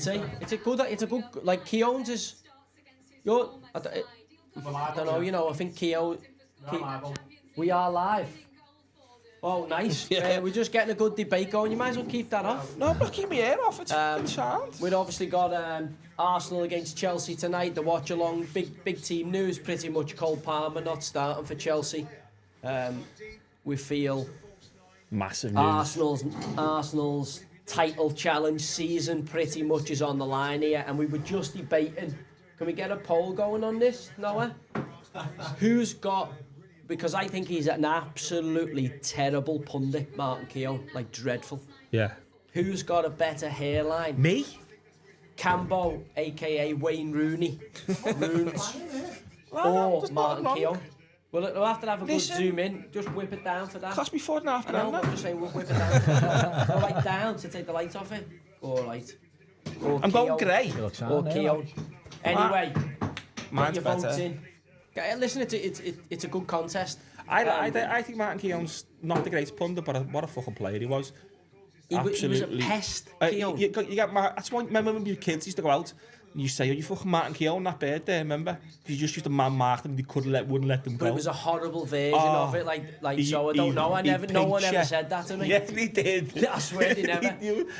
say. It's a good, like, Keown's is, I don't know, you know, I think Keown, we are live. Oh, nice. Yeah. We're just getting a good debate going. You might as well keep that off. No, but keep my ear off. It's sound. We've obviously got Arsenal against Chelsea tonight. The watch along, big team news. Pretty much Cole Palmer not starting for Chelsea. We feel Massive news. Arsenal's title challenge season pretty much is on the line here, and we were just debating. Can we get a poll going on this, Noah? Who's got? Because I think he's an absolutely terrible pundit, Martin Keown, like dreadful. Yeah. Who's got a better hairline? Me? Cambo, aka Wayne Rooney, Runes, or Martin Keown. Well, we'll have to have a good zoom in. Just whip it down for that. Cost me £4.5 grand. I'm just saying, we'll whip it down. Go right down to take the light off it. All right. Or I'm going grey. Or Keown. Anyway, mine's get your votes better. in. Listen, it's a good contest. I think Martin Keown's not the greatest pundit, but what a fucking player he was. He was a pest, Keown. You get that's why, remember when your kids used to go out and you say, oh, you fucking Martin Keown that birthday, remember? Because you just used to man-mark them and you wouldn't let them go. But it was a horrible version of it, so I don't know. No one ever said that to me. Yes, he did. I swear they never.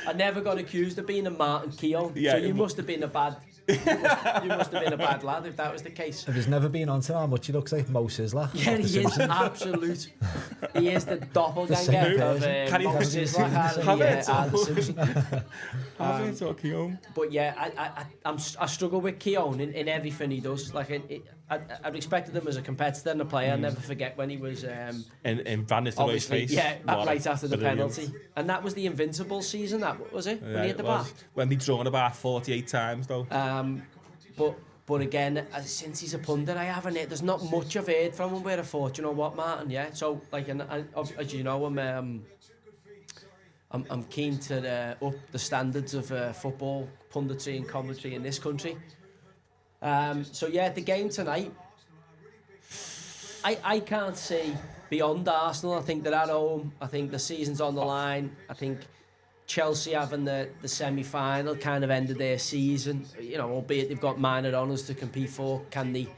I never got accused of being a Martin Keown. Yeah, so you must have been a bad... you must have been a bad lad if that was the case. Have you never been on to how much he looks like Mo Sizzler? Yeah, he is absolute. He is the doppelganger of Mo Sizzler. Have it or Keown? But yeah, I struggle with Keown in everything he does. Like I respected him as a competitor and a player. I'll never forget when he was in Van Nistelrooy's face. Yeah, right after the penalty, and that was the Invincible season. That was it. Yeah, when he hit the bar. When they drawn about 48 times though. But again, since he's a pundit, I haven't. There's not much I've heard from him where I thought, you know what, Martin? Yeah. So like, as you know, I'm keen to up the standards of football punditry and commentary in this country. So yeah, the game tonight, I can't see beyond Arsenal. I think they're at home. I think the season's on the line. I think Chelsea having the semi-final kind of ended their season. You know, albeit they've got minor honours to compete for. Can they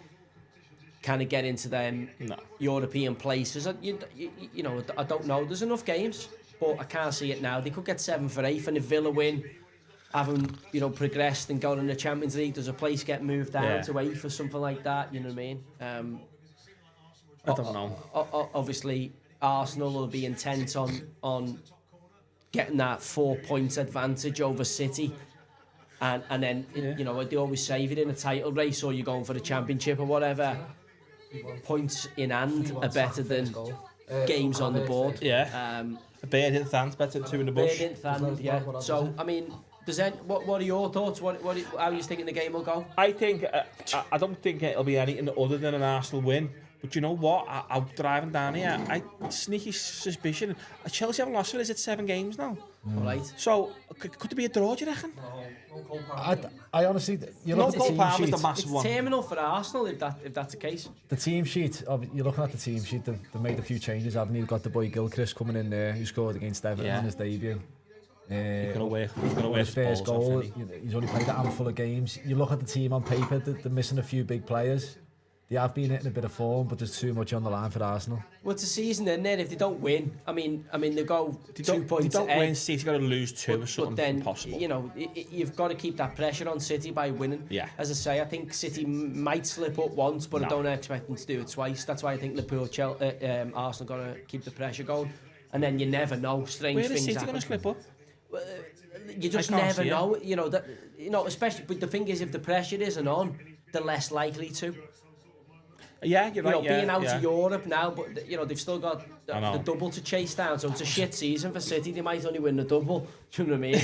kind of get into them European places? You know, I don't know. There's enough games, but I can't see it now. They could get 7 for 8, and if Villa win, having progressed and gone in the Champions League, does a place get moved down to 8 or something like that? You know what I mean? I don't know. Obviously, Arsenal will be intent on getting that 4 points advantage over City, and then they always say if you're in a title race or you're going for the championship or whatever, points in hand are better than games on the board. Yeah. A bird in the hand's better than 2 in the bush. Bird in the hand, yeah. So I mean, what are your thoughts? How are you thinking the game will go? I think I don't think it'll be anything other than an Arsenal win. But you know what? I'm driving down here. Sneaky suspicion. Chelsea haven't lost for, is it 7 games now? All right. So could there be a draw? Do you reckon? I honestly, you look at the team sheet. It's terminal for Arsenal if that's the case. The team sheet. You're looking at the team sheet. They've made a few changes, haven't you? You've got the boy Gilchrist coming in there, who scored against Everton in his debut. He's gonna work his first goal. Off, he's only played a handful of games. You look at the team on paper, they're missing a few big players. They have been hitting a bit of form, but there's too much on the line for Arsenal. Well, it's a season, isn't it? If they don't win, I mean, they go 2 points They don't ahead. win, City's got to lose 2 or something. But then, impossible. You've got to keep that pressure on City by winning. Yeah. As I say, I think City might slip up once, but I don't expect them to do it twice. That's why I think Arsenal got to keep the pressure going. And then you never know, strange things happen. Where is City going to slip up? You just never know. Especially, but the thing is, if the pressure isn't on, they're less likely to. Yeah, you're right. Being out of Europe now, but they've still got the double to chase down. So it's a shit season for City. They might only win the double. Do you know what I mean?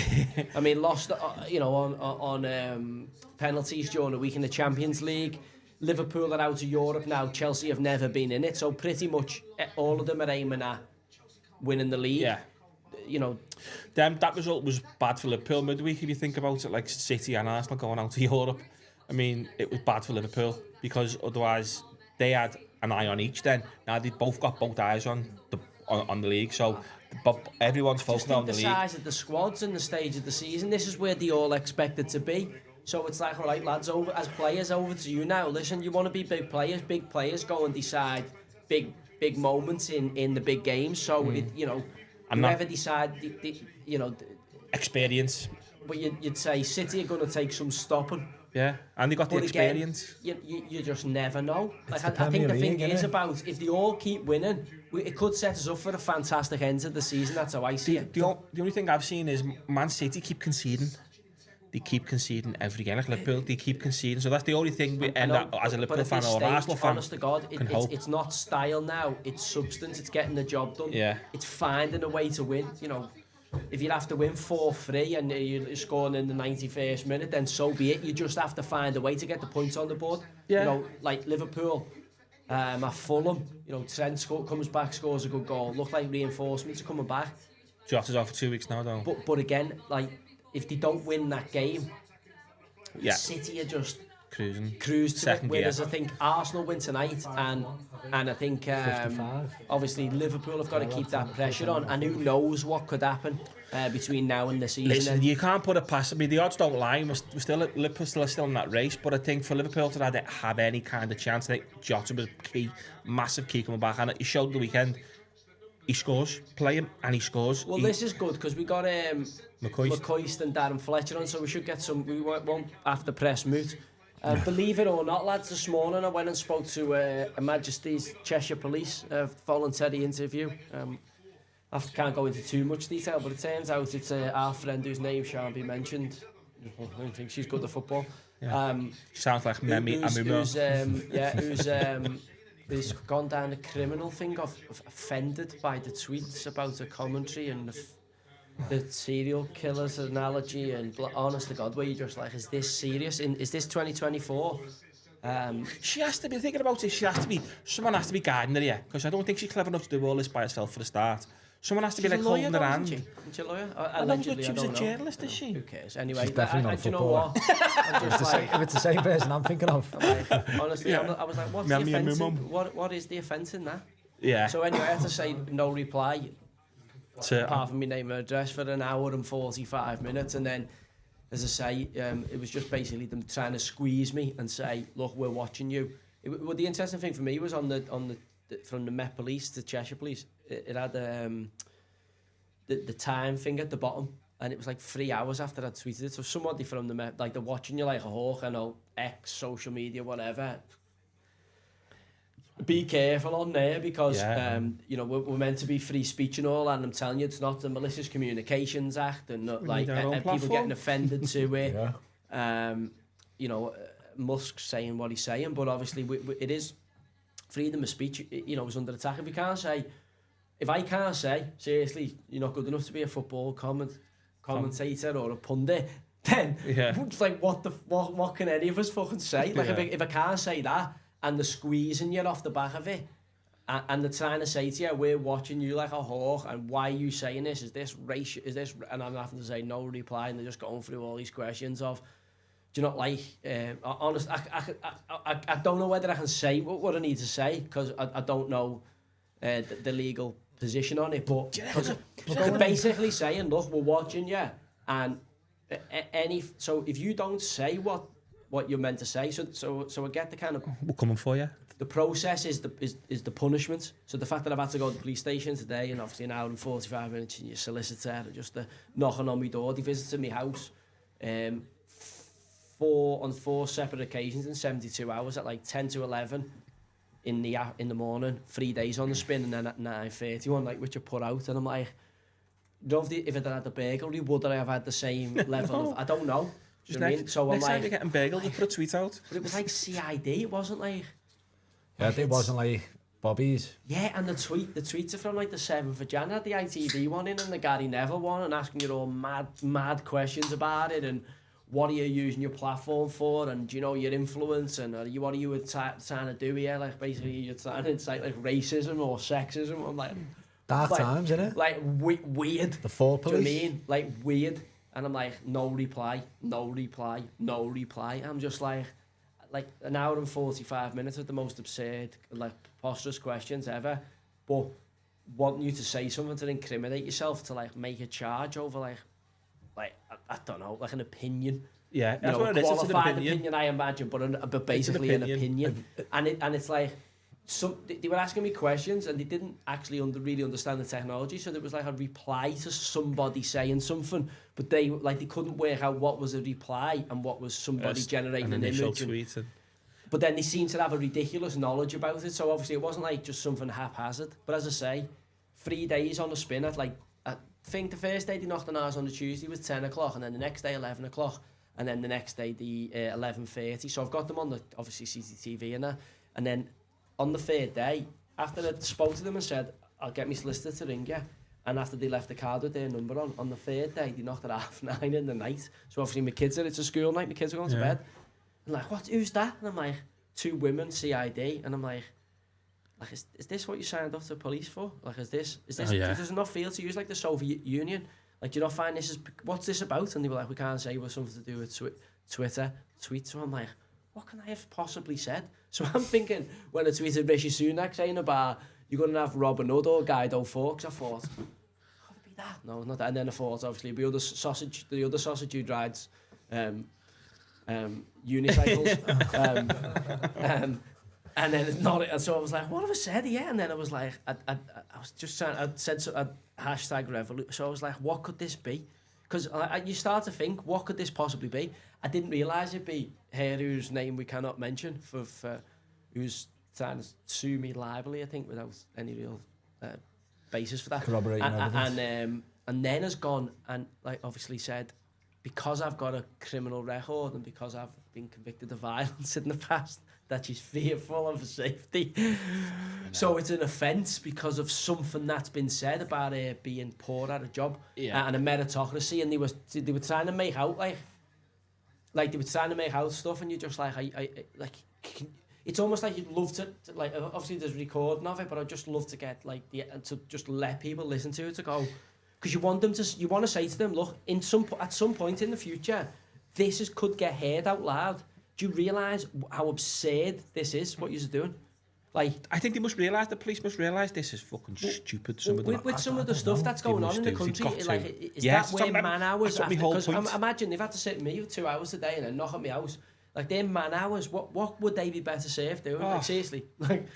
I mean, lost on penalties during the week in the Champions League. Liverpool are out of Europe now. Chelsea have never been in it. So pretty much all of them are aiming at winning the league. Yeah. That result was bad for Liverpool midweek. If you think about it, like City and Arsenal going out to Europe, I mean, it was bad for Liverpool because otherwise they had an eye on each. Then now they've both got both eyes on the league. So but everyone's Just focusing think on the the league. size of the squads and the stage of the season. This is where they all expect it to be. So it's like, all right, lads, as players, over to you now. Listen, you want to be big players go and decide big moments in the big games. So, whoever decide, Experience. But you'd say City are going to take some stopping. Yeah, and they got the experience. Again, you just never know. Like I think Premier the thing League, is innit? about if they all keep winning, it could set us up for a fantastic end to the season. That's how I see it. The only thing I've seen is Man City keep conceding. They keep conceding every game. Like Liverpool, they keep conceding. So that's the only thing we end up as a Liverpool fan or an Arsenal fan. Honest to God, it's not style now. It's substance. It's getting the job done. Yeah. It's finding a way to win. If you have to win 4-3 and you're scoring in the 91st minute, then so be it. You just have to find a way to get the points on the board. Yeah. Like Liverpool at Fulham, Trent comes back, scores a good goal. Look like reinforcements are coming back. Jota's off for 2 weeks now, though. But again, like if they don't win that game, Yeah. City are just Cruising. cruise to Second it. Whereas gear. I think Arsenal win tonight, and I think 55. obviously Liverpool have got to keep that pressure on, and who knows what could happen between now and the season. Listen, you can't put it past. I mean, the odds don't lie. Liverpool's still in that race, but I think for Liverpool to have any kind of chance, I think Jota was key, massive key coming back, and he showed the weekend. He scores, play him, and he scores. Well, this is good because we got McCoist. McCoist and Darren Fletcher on, so we should get some. We won't have to press mute. Believe it or not, lads, this morning I went and spoke to Her Majesty's Cheshire Police, voluntary interview. I can't go into too much detail, but it turns out it's our friend whose name shan't be mentioned. I don't think she's good at football. Yeah. Sounds like Memi Amumo. Who's gone down the criminal thing of offended by the tweets about a commentary and the serial killers analogy and honest to God, where you're just like, is this serious? Is this 2024? She has to be thinking about it. Someone has to be guiding her, yeah, because I don't think she's clever enough to do all this by herself for the start. Someone has to be like holding her hand. Isn't she a lawyer? She was a journalist, is she? Who cares? Anyway, She's definitely not a do you know footballer. what? I'm just like, If it's the same person I'm thinking of. honestly, Yeah. I was like, what's Memi the offence? Amumo. What is the offence in that? Yeah. So anyway, I had to say no reply, To, apart from my name and address, for an hour and 45 minutes, and then, as I say, it was just basically them trying to squeeze me and say, look, we're watching you. Well, the interesting thing for me was on the from the Met Police to Cheshire Police, it had the time thing at the bottom, and it was like 3 hours after I'd tweeted it. So somebody from the Met, like they're watching you like a hawk, I know, X, social media, whatever. Be careful on there because we're meant to be free speech and all, and I'm telling you, it's not the Malicious Communications Act, and not like and people getting offended to it. Yeah. Musk saying what he's saying, but obviously it is freedom of speech. Is under attack. If I can't say seriously, you're not good enough to be a football commentator or a pundit, then it's like what can any of us fucking say? Like if I can't say that, and they're squeezing you off the back of it, and they're trying to say to you, we're watching you like a hawk, and why are you saying this? Is this race? Is this? And I'm having to say no reply, and they're just going through all these questions of, do you not like? Honest, I don't know whether I can say what I need to say because I don't know the legal position on it, but we're basically saying, look, we're watching you, and so if you don't say what you're meant to say, so I get the kind of we're coming for you. the process is the punishment. So the fact that I've had to go to the police station today, and obviously an hour and 45 minutes, and your solicitor just knocking on my door, they visited my house on 4 separate occasions in 72 hours at like 10 to 11 in the morning, 3 days on the spin, and then at 9:30 one night, which I put out, and I'm like, if it had had the burglary, would I have had the same level of? I don't know. Just Do you know what I mean? So next I'm time like, you're getting bagelled, you put a tweet out. but it was like CID. It wasn't like. Yeah, it wasn't like Bobby's. Yeah, and the tweets are from like the 7th of January, the ITV one in and the Gary Neville one, and asking you all mad questions about it, and what are you using your platform for, and do you know your influence, and what are you trying to do here? Like basically you're trying to incite like racism or sexism. I'm like, Dark times, innit? like weird. The four Do you know what I police. mean? Like weird. And I'm like, no reply. I'm just like an hour and 45 minutes of the most absurd, like preposterous questions ever. But wanting you to say something to incriminate yourself, to like make a charge over like I don't know, like an opinion. Yeah, that's you know, what it is. It's an qualified opinion. I imagine, but basically an opinion. And it's like, they were asking me questions and they didn't actually really understand the technology, so there was like a reply to somebody saying something, but they couldn't work out what was a reply and what was somebody generating an image. Tweet but then they seemed to have a ridiculous knowledge about it, so obviously it wasn't like just something haphazard. But as I say, 3 days on the spin at like, I think the first day they knocked on ours on the Tuesday was 10 o'clock, and then the next day 11 o'clock, and then the next day the 11:30. So I've got them on the obviously CCTV and that, and then on the third day, after I spoke to them and said, I'll get my solicitor to ring you, and after they left the card with their number on the third day, they knocked at 9:30 in the night. So obviously my kids it's a school night, my kids are going to bed. And like, what, who's that? And I'm like, 2 women, CID, and I'm like, is this what you signed up to police for? Like, is this does it not feel to you like the Soviet Union? Like, do you not find what's this about? And they were like, we can't say it was something to do with Twitter tweets. So I'm like, what can I have possibly said? So I'm thinking, when I tweeted Rishi Sunak saying about, you're going to have Robin Hood or Guido Fawkes, I thought, could it be that? No, not that. And then I thought, obviously, the other sausage who rides unicycles. And then it's not it. And so I was like, what have I said? Yeah. And then I was like, I was just trying, I'd said hashtag revolution. So I was like, what could this be? Because you start to think, what could this possibly be? I didn't realise it'd be her whose name we cannot mention, for who's trying to sue me liably, I think, without any real basis for that. Corroborating evidence. And then has gone and like obviously said, because I've got a criminal record and because I've been convicted of violence in the past, that she's fearful of her safety. So it's an offence because of something that's been said about her being poor at a job and a meritocracy. And they were trying to make out like they were trying to make out stuff, and you're just like, it's almost like you'd love to like, obviously there's recording of it, but I'd just love to get like to just let people listen to it, to go, because you want to say to them, look, at some point in the future, this could get heard out loud. Do you realise how absurd this is, what you're doing? Like, I think they must realise, the police must realise this is fucking stupid. Some of the stuff that's going on in the country, like, is that where man hours after? Because imagine they've had to sit with me for 2 hours a day and then knock at my house. Like, their man hours, what would they be better served doing? Like, seriously. Like,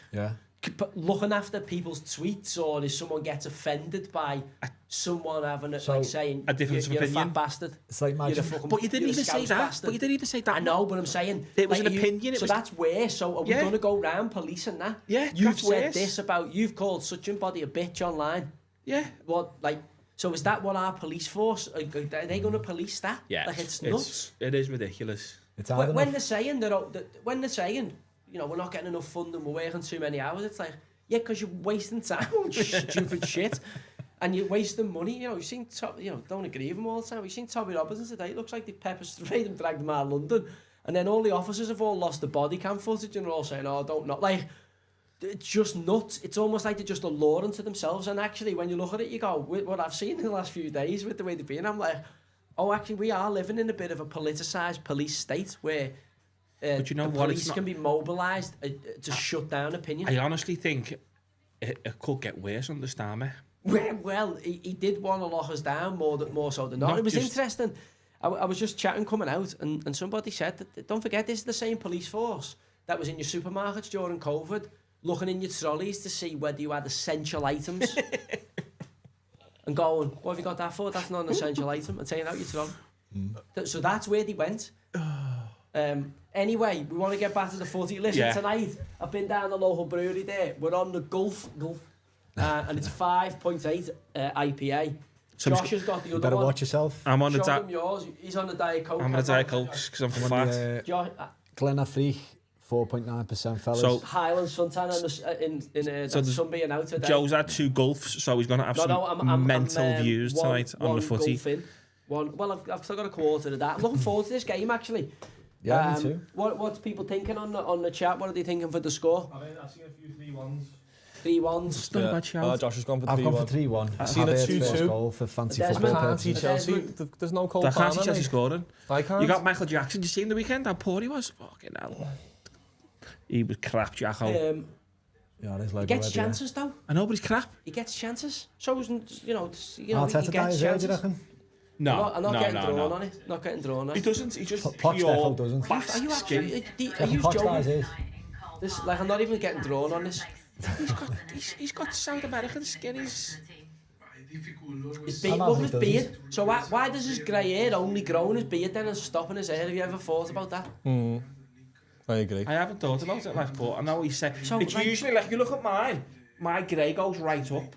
looking after people's tweets, or if someone gets offended by someone having like saying a difference of opinion, you're a fat bastard. It's like magic. But you didn't even say that. Bastard. But you didn't even say that. I know, but I'm saying it was an opinion. So that's where. So are we going to go round policing that? Yeah, you've said this about, you've called such and body a bitch online. Yeah. What, like? So is that what our police force are they going to police that? Yeah. Like, it's nuts. It is ridiculous. It's when they're saying you know, we're not getting enough funding, we're working too many hours, it's like, yeah, because you're wasting time on stupid shit, and you're wasting money. You know, you've seen don't agree with them all the time. You've seen Tommy Robinson today. It looks like they pepper sprayed him, dragged him out of London, and then all the officers have all lost the body cam footage and they're all saying, "Oh, don't not like." It's just nuts. It's almost like they're just alluring to themselves. And actually, when you look at it, you go, what I've seen in the last few days with the way they've been, I'm like, oh, actually, we are living in a bit of a politicised police state where but you know the police can be mobilised to shut down opinion. I honestly think it could get worse, understand me? Well, he did want to lock us down more so than not. It was interesting. I was just chatting coming out, and somebody said that, don't forget, this is the same police force that was in your supermarkets during COVID, looking in your trolleys to see whether you had essential items. And going, what have you got that for? That's not an essential item. And taking out your trolley. So that's where they went. Anyway, we want to get back to the footy. Listen, tonight, I've been down the local brewery there. We're on the Gulf, and it's 5.8 IPA. So Josh has got the other better one. Watch yourself. I'm on the yours. He's on the Diet Coke. I'm on the Diet Coke because I'm fat. Glenafrique, 4.9%, fellas. So Highland Suntan in sun being out today. Joe's had 2 Gulfs, so he's going to have some mental views tonight on the footy. Well, I've still got a quarter of that. I'm looking forward to this game, actually. Yeah, me too. What's people thinking on the chat? What are they thinking for the score? I've seen a few 3-1s. 3-1s. Still a bad shout. Josh has gone for 3-1. I've gone for 3-1. I've seen a 2-2 goal for fancy Desmond football can't see purposes. Chelsea. There's no Cole I can't Palmer. see Chelsea scoring. I can't. You got Michael Jackson. Did you see in the weekend how poor he was? Fucking hell. He was crap, Jacko. Yeah, there's like He gets chances though. And nobody's crap. He gets chances. So isn't he Arteta gets dies there, do chances. you reckon? No, I'm not getting drawn on it. Not getting drawn on He it. doesn't. He just Poch pure defo doesn't. back Are you skin. actually? Are you Poch dies joking? is. This, like, I'm not even getting drawn on this. He's got South American skin. He's Beard, I'm look at happy his he beard. So why does his grey hair only grow in his beard then and stop in his hair? Have you ever thought about that? I agree. I haven't thought about it, like, but I know he said. So, It's like, usually like, you look at mine, my grey goes right up.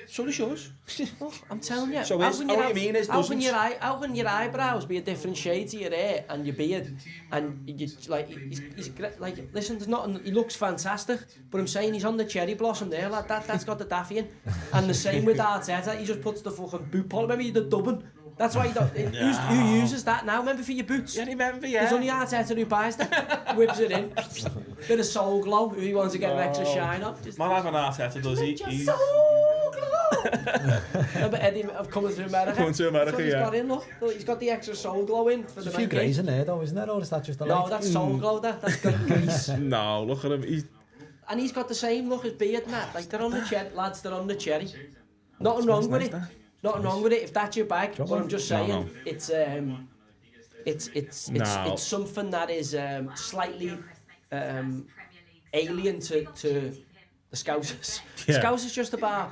So does yours. Well, I'm telling you. So how his, can all have- you mean is how can doesn't. how can your eyebrows be a different shade to your hair and your beard? And you like he's like, listen, there's nothing. He looks fantastic, but I'm saying he's on the cherry blossom there, like that's got the daffy in. And the same with Arteta, he just puts the fucking boot polish. Remember, you did dubbing. That's why you don't. Who uses that now? Remember for your boots? Yeah, remember, yeah. There's only Arteta who buys that, whips it in. Bit of soul glow if he wants to get an extra shine up. Just My man Arteta does, he's soul glow. Remember Eddie of Coming to America? Coming to America, That's what he's yeah. got in, look. He's got the extra soul glow in for There's the a few main greys game. in there though, isn't there? Or is that just a No, light? that's soul glow, that's got grease. No, look at him. He's And he's got the same look as beard and that. Like, they're on the cherry, lads, they're on the cherry. Nothing wrong with it. Nothing wrong with it. If that's your bag, but I'm just saying, No. it's something that is slightly alien to the Scousers. Yeah. Scousers just about.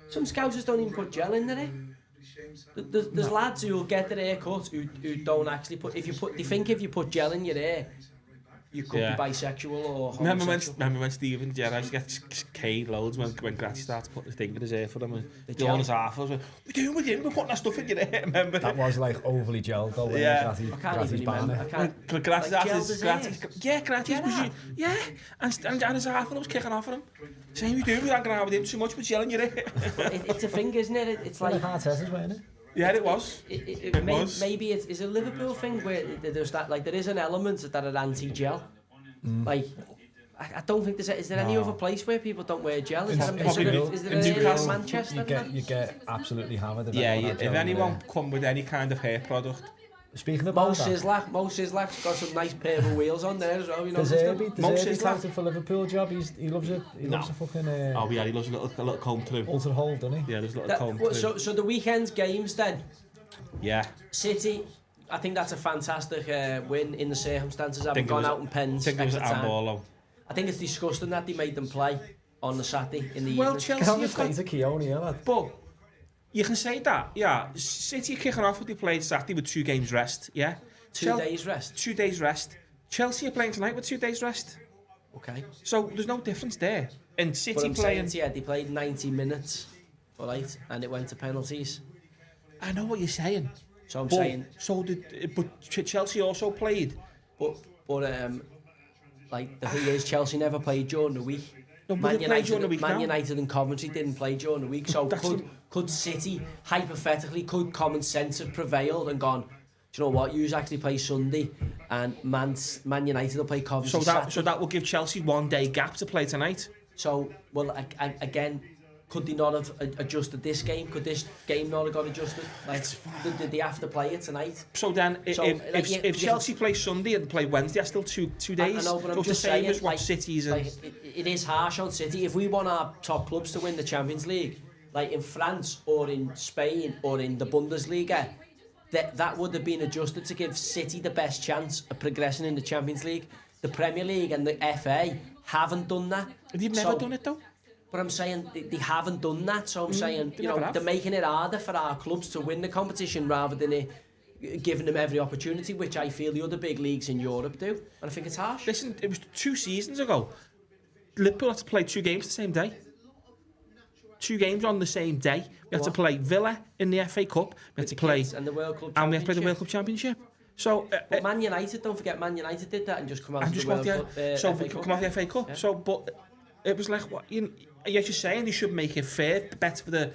Some Scousers don't even put gel in there. There's lads who will get their hair cut who don't actually put. They think if you put gel in your hair, you could be bisexual or homosexual. remember when Steven Gerrard gets K'd loads when Gratty starts putting his thing in his hair for him and The doing gel. his half. We're doing with him, we're putting that stuff in your hair, remember? That was like overly gelled though. Yeah. I can't even remember. I can't. Gratty's like, half gelled Gratty's his hair. yeah, Gratty's Gerrard. yeah, and his half was kicking off at him. Saying we do, we hanging around with him too much, with gel in your hair. It's a thing, isn't it? It's like Arteta's wearing it. Yeah, it was. Was. Maybe it's a Liverpool thing where there's that, like, there is an element that are anti-gel. Like, I don't think is there any other place where people don't wear gel? Is there an area in Manchester? You get absolutely hammered. Yeah, if anyone come with any kind of hair product. Speaking Mo about that, Sislak's got some nice pair of wheels on there as well. You know, does Mo Erby Sislak. touted for Liverpool job? He loves it. He loves a fucking Oh yeah, he loves a little comb through. ultra hold, doesn't he? Yeah, there's a little comb through. so the weekend's games then. Yeah. City, I think that's a fantastic win in the circumstances. Having gone out in pens I think it was extra time. Handball. I think it's disgusting that they made them play on the Saturday in the Well, evening. Chelsea Can't have got... face a Keown here, lad. But you can say that, yeah. City are kicking off what they played Saturday with 2 games rest, yeah. 2 days rest. 2 days rest. Chelsea are playing tonight with 2 days rest. Okay. So there's no difference there. And But City I'm playing... saying, they played 90 minutes, all right, and it went to penalties. I know what you're saying. So I'm But, saying, but Chelsea also played. but like the thing is, Chelsea never played during the week. No, but they played during the week Man now. United and Coventry didn't play during the week. So That's could City, hypothetically, could common sense have prevailed and gone, do you know what, you actually play Sunday and Man United will play Coventry Saturday. So that will give Chelsea 1 day gap to play tonight. So, well, again, could they not have adjusted this game? Could this game not have got adjusted? Like, did they have to play it tonight? So then, if Chelsea play Sunday and play Wednesday, that's still two days. I know, but I'm so it's just the same saying, as what like, City's like, it is harsh on City. If we want our top clubs to win the Champions League, like in France or in Spain or in the Bundesliga, that would have been adjusted to give City the best chance of progressing in the Champions League. The Premier League and the FA haven't done that. They've never done it though. But I'm saying they haven't done that, so I'm saying, they you know, never have. they're making it harder for our clubs to win the competition rather than giving them every opportunity, which I feel the other big leagues in Europe do. And I think it's harsh. Listen, it was 2 seasons ago. Liverpool had to play 2 games the same day. 2 games on the same day. We had to play Villa in the FA Cup. We had to play, and the World Club and we had to play the Championship. World Club Championship. So, But Man United, don't forget, Man United did that and just come out of the World Cup. FA Cup. come off the FA Cup. Yeah. So, but it was like, what you're just saying, they should make it fair, better for the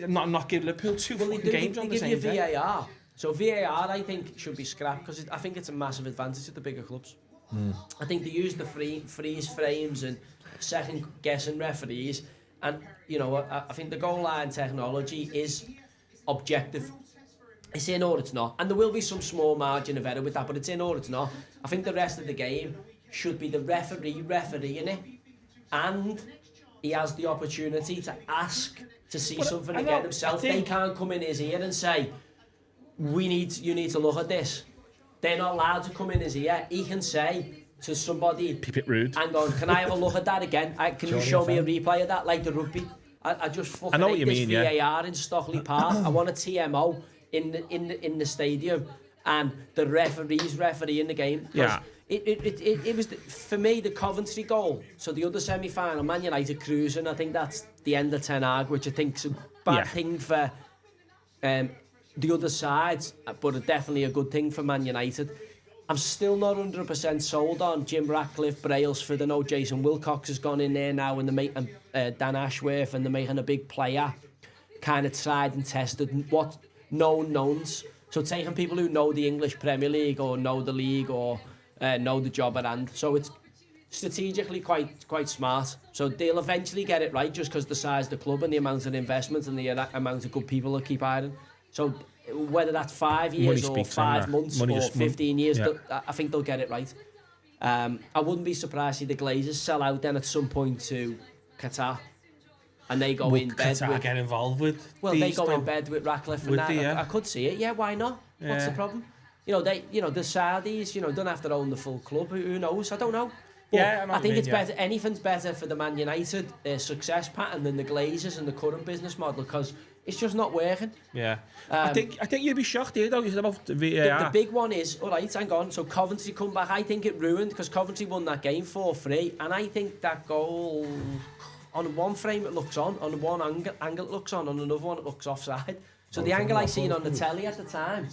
not give Liverpool 2 Well, fucking games on the give same you day. VAR. So VAR, I think, should be scrapped because I think it's a massive advantage to the bigger clubs. I think they use the freeze frames and second guessing referees, and you know, I think the goal line technology is objective. It's in or it's not, and there will be some small margin of error with that, but it's in or it's not. I think the rest of the game should be the refereeing it, and he has the opportunity to ask to see something I know, again himself. I think- They can't come in his ear and say, you need to look at this. They're not allowed to come in his ear. He can say to somebody, Keep it rude. hang on, can I have a look at that again? Can you show me a replay of that, like the rugby? I just fucking know what hate you this mean, yeah. VAR in Stockley Park. I want a TMO in the stadium, and the referee's refereeing the game. 'Cause Yeah. It was, for me, the Coventry goal. So the other semi-final, Man United cruising, I think that's the end of Ten Hag, which I think's a bad thing for the other side, but definitely a good thing for Man United. I'm still not 100% sold on Jim Ratcliffe, Brailsford. I know Jason Wilcox has gone in there now, and they're making Dan Ashworth, and they're making a big player, kind of tried and tested what known knowns. So taking people who know the English Premier League or know the league or know the job at hand. So it's strategically quite smart. So they'll eventually get it right, just because the size of the club and the amount of investment and the amount of good people that keep hiring. So whether that's 5 years or 5 months or 15 years, I think they'll get it right. I wouldn't be surprised if the Glazers sell out then at some point to Qatar, and they go in bed Qatar with... get involved with. Well, they go in bed with Ratcliffe and Would that. they, yeah? I could see it. Yeah, why not? What's the problem? The Saudis, don't have to own the full club. Who knows? I don't know. But Yeah, I know I what think you it's mean, better. Anything's better for the Man United success pattern than the Glazers and the current business model, because it's just not working. Yeah. I think you'd be shocked here though. You said about VAR. The big one is, all right, hang on. So Coventry come back. I think it ruined, because Coventry won that game 4-3, and I think that goal, on one frame it looks on one angle it looks on another one it looks offside. So the angle I seen on the telly at the time,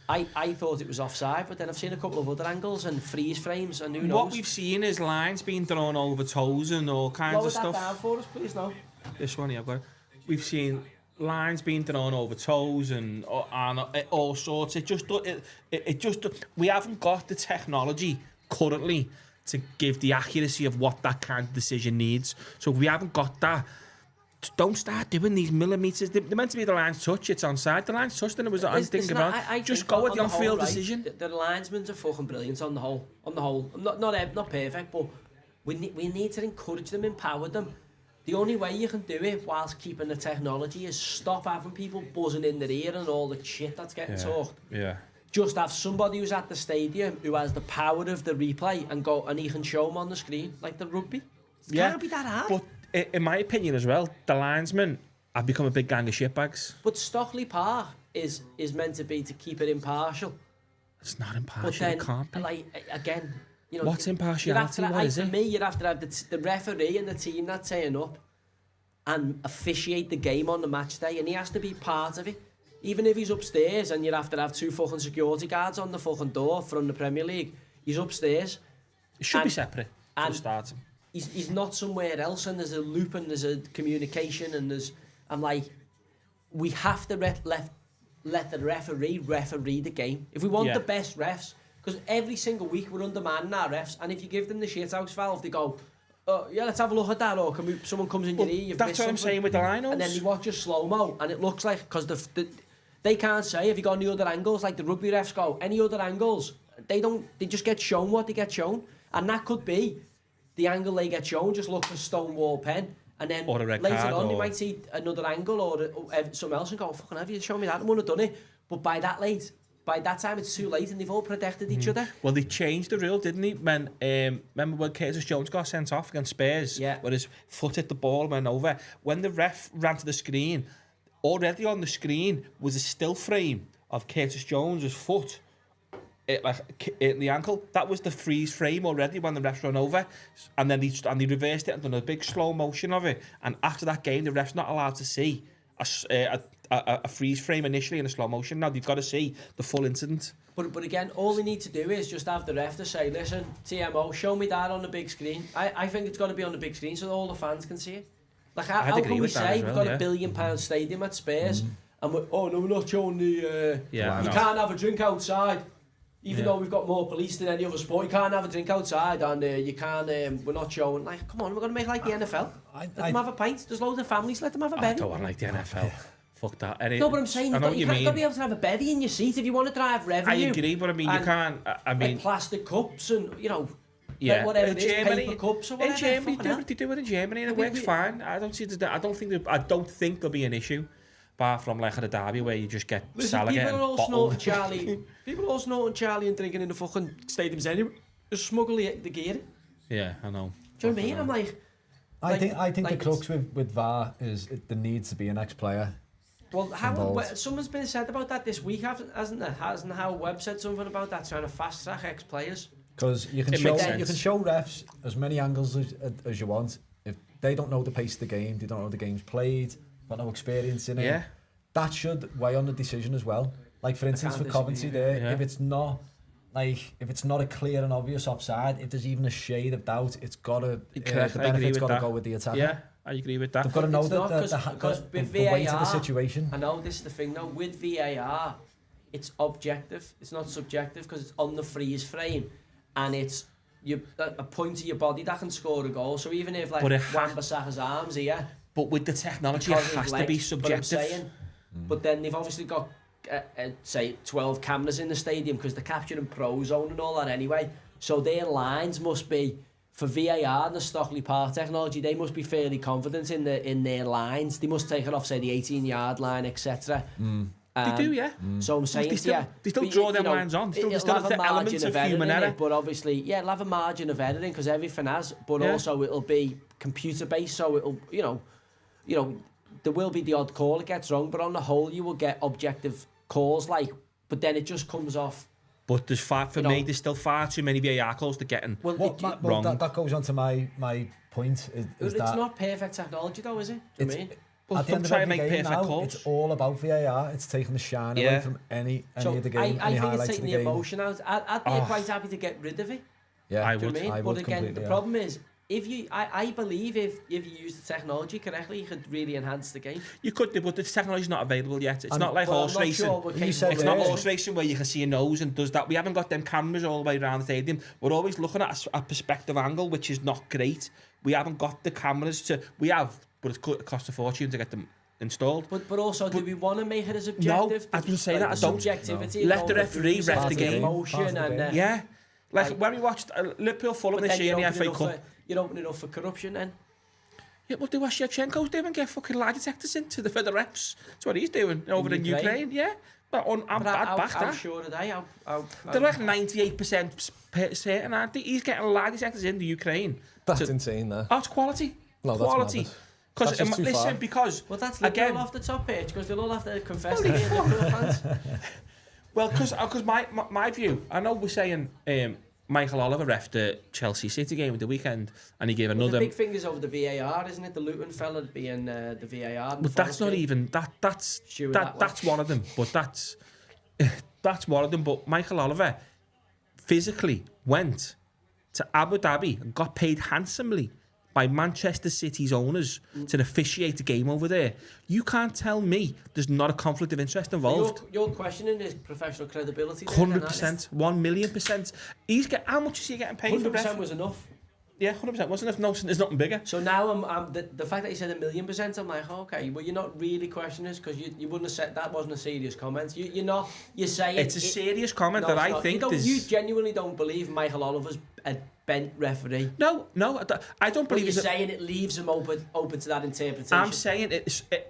I thought it was offside, but then I've seen a couple of other angles and freeze frames, and who knows. What we've seen is lines being thrown over toes and all kinds Lower of that stuff. down for us, please, no. This one here, I've got it. We've seen lines being thrown over toes and all sorts. It just we haven't got the technology currently to give the accuracy of what that kind of decision needs. So if we haven't got that, don't start doing these millimetres. They're meant to be the line's touch. It's onside. The line's touch. Then it was. I'm thinking about. Just go with the on-field decision. The linesmen are fucking brilliant on the whole. Not perfect, but we need to encourage them, empower them. The only way you can do it whilst keeping the technology is stop having people buzzing in their ear and all the shit that's getting talked. Yeah. Just have somebody who's at the stadium who has the power of the replay and he can show them on the screen like the rugby. It can't be that hard. But in my opinion as well, the linesmen have become a big gang of shitbags. But Stockley Park is meant to be to keep it impartial. It's not But impartial. then, It can't be. like, again, What's impartiality? What is for it? me, you'd have to have the referee and the team that turn up and officiate the game on the match day, and he has to be part of it. Even if he's upstairs and you'd have to have 2 fucking security guards on the fucking door from the Premier League, he's upstairs. It should be separate for and starting. He's not somewhere else, and there's a loop and there's a communication and I'm like, we have to let the referee the game. If we want the best refs, because every single week we're undermining our refs, and if you give them the shithouse valve, they go, oh, yeah, let's have a look at that, or someone comes in your ear, you've that's missed what I'm something. saying with the linos. And then they watch a slow-mo, and it looks like, because they can't say, have you got any other angles, like the rugby refs go, any other angles? They just get shown what they get shown, and that could be the angle they get shown just looks a Stonewall pen, and then or a red later card, on they might see another angle or something else and go, fucking have you shown me that? I wouldn't have done it. But by that time it's too late, and they've all protected each other. Well, they changed the rule, didn't they? When remember when Curtis Jones got sent off against Spurs, where his foot hit the ball and went over. When the ref ran to the screen, already on the screen was a still frame of Curtis Jones' foot. In the ankle. That was the freeze frame already when the refs ran over, and then they reversed it and done a big slow motion of it. And after that game, the ref's not allowed to see a freeze frame initially in a slow motion. Now they've got to see the full incident. But again, all they need to do is just have the ref to say, listen, TMO, show me that on the big screen. I think it's got to be on the big screen so all the fans can see it. Like how can we say we've got a £1 billion stadium at Spurs and we're not showing the you can't have a drink outside. Even though we've got more police than any other sport, you can't have a drink outside, and you can't. We're not showing. Like, come on, we're going to make like the NFL. Let them have a pint. There's loads of families. Let them have a berry. I don't want like the NFL. Fuck that. No, but I'm saying I know what you you can't got to mean. be able to have a bevy in your seat if you want to drive revenue. I agree, but I mean, you And, can't. I mean, like plastic cups and, you know, yeah. like whatever In it is, Germany, paper cups or whatever. in Germany, fucking hell. they do it in Germany, and it We- works we- fine. I don't think there'll be an issue, apart from like at a derby where you just get Listen, Salah people getting are all bottled. snorting Charlie. People are all snorting Charlie and drinking in the fucking stadiums anyway. Just smuggle the gear. Yeah, I know. Do you know what I mean? I'm like, I think like the it's- crux with VAR is there needs to be an ex-player. well, Involved. someone's been said about that this week, hasn't there? Hasn't Howard Webb said something about that, trying to fast track ex-players? Because you can It show makes sense. you can show refs as many angles as you want. If they don't know the pace of the game, they don't know the game's played, got no experience in it. Yeah. That should weigh on the decision as well. Like for instance, for can't Coventry disagree, there, yeah. if it's not a clear and obvious offside, if there's even a shade of doubt, it's gotta Correct, the I agree benefit's with got to that. go with the attacker. Yeah, I agree with that. They've got to know It's not, the 'cause with weight of the VAR, situation. I know this is the thing though, with VAR, it's objective, it's not subjective because it's on the freeze frame and it's a point of your body that can score a goal. So even if like But Wan-Bissaka's arms here, But with the technology, it because of has his to be legs, but I'm subjective. saying, but then they've obviously got say 12 cameras in the stadium because they're capturing pro zone and all that anyway. So their lines must be for VAR and the Stockley Park technology. They must be fairly confident in their lines. They must take it off, say the 18-yard line, etc. They do, yeah. So I'm saying, They still, yeah, they still but draw you them know, lines on. it'll Still have a the margin elements of error human in error. it, but obviously, yeah, it'll have a margin of editing because everything has. But Yeah. also, it'll be computer based, so it'll, you know, there will be the odd call that gets wrong, but on the whole, you will get objective calls. But then it just comes off. But there's there's still far too many VAR calls to get in. Well, wrong. That goes on to my point. Is it's that not perfect technology, though, is it? Do you It's- mean? Well, at the don't end of try and every make game perfect now, calls. it's all about VAR. It's taking the shine Yeah. away from any So of the game, I any think it's highlights of taking the the game. emotion out. I'd be quite happy to get rid of it. Yeah, I Do you would. know what I mean? would But again, completely, the yeah. problem is, I believe if you use the technology correctly, you could really enhance the game. You could do, but the technology's not available yet. It's And- not like Well, horse I'm not racing. sure what You case said It's not Yeah. horse racing where you can see your nose and does that. We haven't got them cameras all the way around the stadium. We're always looking at a perspective angle, which is not great. We haven't got the cameras we have, but it costs a fortune to get them installed. But also, do we want to make it as No, objective? I was gonna say that, I the don't. subjectivity. Let of the all referee views ref and the game. Emotion Part of the and game. Yeah. Like Like- when we watched Liverpool Fulham but this then year in you're the FA opening Cup. you're opening up for corruption then. Yeah, what do what Shevchenko's doing? Get fucking lie detectors into for the refs. That's what he's doing over in Ukraine. Yeah. But I'm But bad back how that. sure are they? They're like 98% certain, aren't they? He's getting lie detectors into Ukraine. That's insane, that. Oh, it's quality. No, that's quality. madness. Because That's just too far. listen, because Well, that's again, Liverpool off the top page because they'll all have to confess Holy to being Liverpool fans. well, because my view, I know we're saying Michael Oliver ref the Chelsea City game at the weekend, and he gave Well, another. the big thing is over the VAR, isn't it? The Luton fella being the VAR. But that's not even that's Sure, that's one of them. But that's one of them. But Michael Oliver physically went to Abu Dhabi and got paid handsomely by Manchester City's owners to officiate the game over there. You can't tell me there's not a conflict of interest involved. You're questioning his professional credibility. there, then, aren't you? 100%, 1,000,000%. How much is he getting paid for 100% ref? was enough. Yeah, 100% wasn't enough. No, there's nothing bigger. So now the fact that he said 1,000,000%, I'm like, okay, well you're not really questioning this because you wouldn't have said that wasn't a serious comment. You're saying It's a serious comment no, that it's I not. think you genuinely don't believe Michael Oliver's a bent referee. No, I don't But believe you're he's a- saying it leaves him open to that interpretation. I'm saying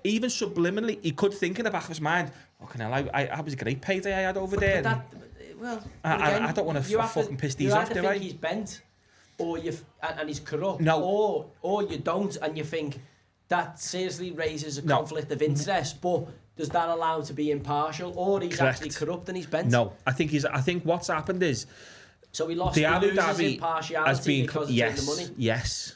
even subliminally, he could think in the back of his mind, fucking hell, I was a great payday I had over there. But that, well, I don't want to fucking piss these off, do You I? think he's bent, or and he's corrupt, No. or you don't, and you think that seriously raises a No. conflict of interest, but does that allow him to be impartial, or he's Correct. actually corrupt and he's bent? No, I think what's happened is So he lost the Abu loses Dhabi impartiality has been because it's in the money. yes.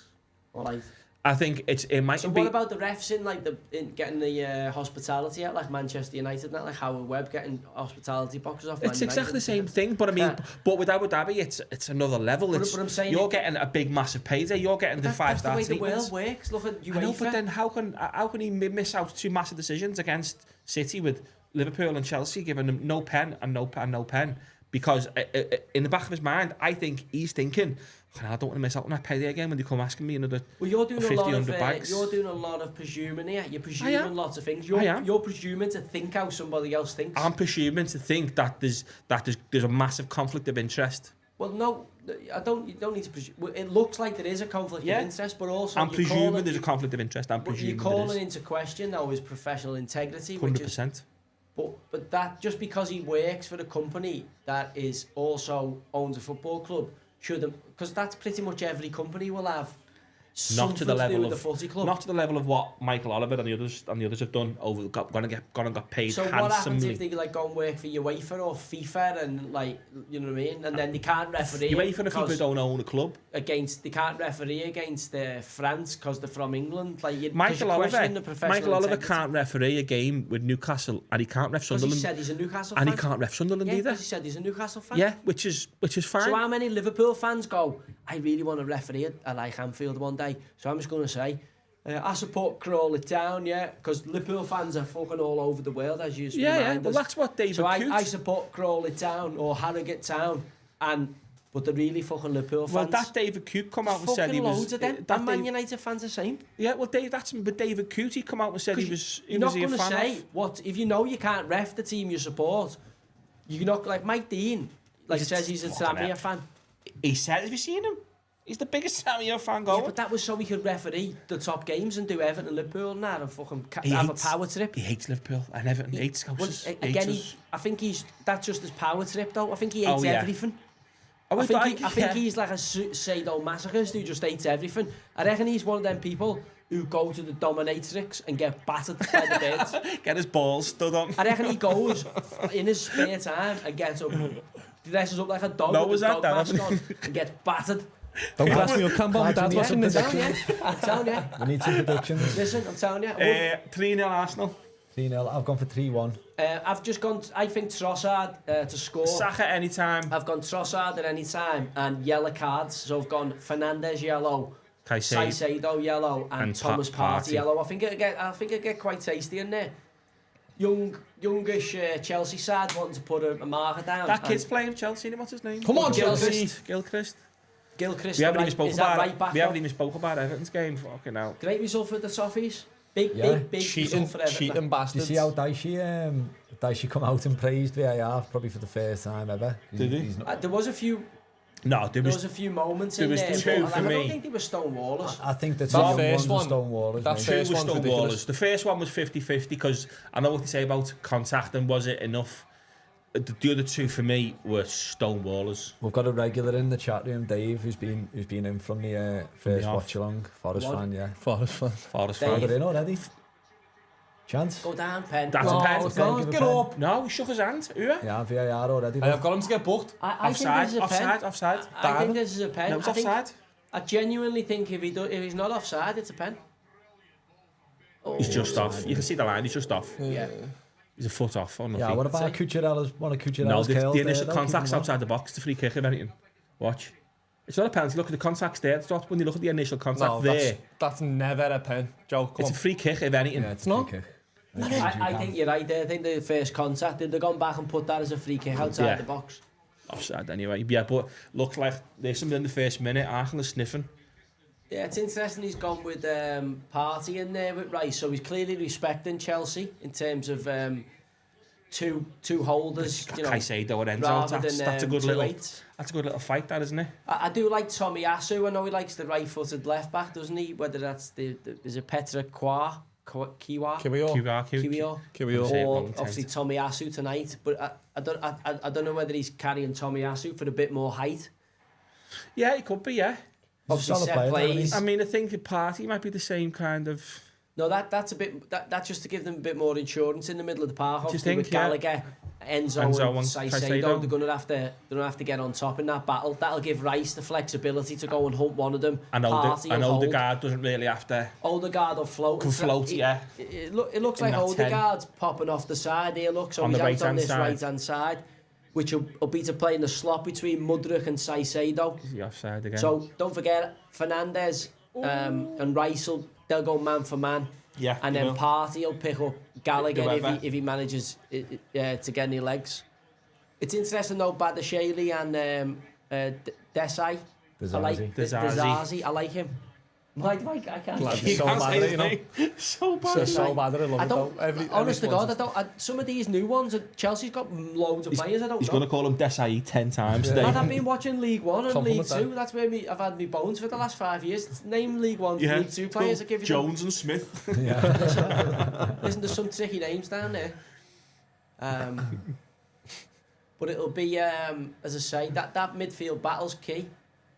All right. I think it might So be. what about the refs in getting the hospitality out, like Manchester United, not like Howard Webb getting hospitality boxes off? It's Man exactly the United? same thing, but I mean, but with Abu Dhabi, it's another level. But It's, I'm saying you're it- getting a big, massive payday. You're getting the That's 5-star the way the treatment. world works. Look at UEFA. I know, but then how can he miss out two massive decisions against City with Liverpool and Chelsea, giving them no pen and no pen? Because in the back of his mind, I think he's thinking, I don't want to miss out on that payday again when they come asking me another you're doing 50, a lot of 100 bags. you're doing a lot of presuming here. You're presuming lots of things. You're presuming to think how somebody else thinks. I'm presuming to think that there's a massive conflict of interest. Well, no, you don't need to presume. It looks like there is a conflict of interest, but also I'm presuming there's a conflict of interest. I'm but presuming you're calling into question now his professional integrity, 100%. But that just because he works for a company that is also owns a football club because that's pretty much every company will have. Not to the level of the footy club. Not to the level of what Michael Oliver and the others have done. Gone and got paid so handsomely. What happens if they like go and work for UEFA or FIFA and like you know what I mean? And then they can't referee. UEFA and FIFA don't own a club. They can't referee against France because they're from England. Like Michael Oliver can't referee a game with Newcastle, and he can't ref Sunderland. He said he's a Newcastle fan. fan. And he can't ref Sunderland either. He said he's a Newcastle fan. Yeah, which is fine. So how many Liverpool fans go, I really want to referee at like Anfield one day, so I'm just going to say, I support Crawl It Down, because Liverpool fans are fucking all over the world, as you remind us. Well, that's what David Coote... I support Crawl It Down or Harrogate Town, but they're really fucking Liverpool fans. Well, that David Coote come out and said he was... Loads of them. And Man United fans the same. Yeah, well, but David Coote, he come out and said he was a fan of... You're not going to say, what, if you know you can't ref the team you support, you're not, like Mike Dean, says he's a Samir fan. He said, have you seen him? He's the biggest Samir fan going. Yeah, but that was so he could referee the top games and do Everton and Liverpool and that and fucking have a power trip. He hates Liverpool and Everton. He hates Scousers. Well, again, I think that's just his power trip though. I think he hates everything. I think he's like a sadomasochist who just hates everything. I reckon he's one of them people who go to the dominatrix and get battered by the beds. Get his balls stood on. I reckon he goes in his spare time and gets up, dresses up like a dog with a dog mask on and gets battered. Don't ask me your Campbell. That's what's in the down. I'm telling you. We need some predictions. Listen, I'm telling you. 3-0 Arsenal. 3-0. I've gone for 3-1. I've just gone, I think Trossard to score. Saka any time. I've gone Trossard at any time and yellow cards. So I've gone Fernandes yellow, Caicedo yellow and Thomas Partey yellow. I think it'll get quite tasty in there. Youngish Chelsea side wanting to put a marker down. That kid's playing for Chelsea, what's his name? Come on, Gilchrist. We haven't even spoke about Everton's game. Fucking hell. Great result for the Soffies. Big result for Everton. Cheating bastards. You see how Dicey come out and praised VAR probably for the first time ever. Did he? There was a few. No, there was a few moments in there. There was two for me. I don't think they were stonewallers. I think the first one. Stonewallers. That first one was ridiculous. The first one was 50-50 because I know what they say about contact and was it enough. The other two for me were stonewallers. We've got a regular in the chat room, Dave, who's been in from the first watch along. Forest fan, yeah. Forest fan. Got in already. Chance. Go down, Pen. That's a pen. Get up. No, he shook his hand. Yeah, VAR already. I've got him to get booked. Offside. I think this is a pen. No, it's offside. I genuinely think if he's not offside, it's a pen. He's just off. You can see the line. He's just off. Yeah. He's a foot off. Yeah, what about Cucurella's No, the initial contact's outside the box. It's a free kick of anything. Watch. It's not a penalty. Look at the contact's there. It's not when you look at the initial contact there. That's never a pen. Joe, it's a free kick if anything. Yeah, it's not. I think you're right there. I think the first contact, they've gone back and put that as a free kick outside the box. Offside anyway. Yeah, but looks like there's something in the first minute. Arsenal is sniffing. Yeah, it's interesting he's gone with Partey in there with Rice, so he's clearly respecting Chelsea in terms of two holders. You know, Caicedo and Enzo. That's a good little fight, that isn't it? I do like Tomiyasu. I know he likes the right-footed left back, doesn't he? Whether that's there's a Petra Kiwior, or obviously Tomiyasu tonight. But I don't know whether he's carrying Tomiyasu for a bit more height. Yeah, he could be. Yeah. Obviously set plays. I mean, I think the Partey might be the same kind of. No, that's a bit. That's just to give them a bit more insurance in the middle of the park. Obviously, with Gallagher, Enzo and Caicedo, they're going to have to get on top in that battle. That'll give Rice the flexibility to go and hunt one of them. And Odegaard doesn't really have to. Odegaard will float. Can float, yeah. It looks like Odegaard's popping off the side here. Look, so he's out on this right-hand side, which will be to play in the slot between Mudryk and Caicedo. He's the offside again. So don't forget Fernandes and Rice they'll go man for man. Yeah, and then Partey will pick up Gallagher if he manages to get any legs. It's interesting though, Badashali and Desai. I like Dezazi. I like him. I can't. Lad, he's so bad at it, you know. So bad. So bad at it, I love I it don't. though. Honest to God, some of these new ones. Chelsea's got loads of players. I don't He's know. going to call him Desai 10 times today. Lad, I've been watching League One and League Compliment Two. That's where I've had my bones for the last 5 years. Name League One, League Two players. I give you Jones and Smith. Listen, there's some tricky names down there. But it'll be, as I say, that midfield battle's key.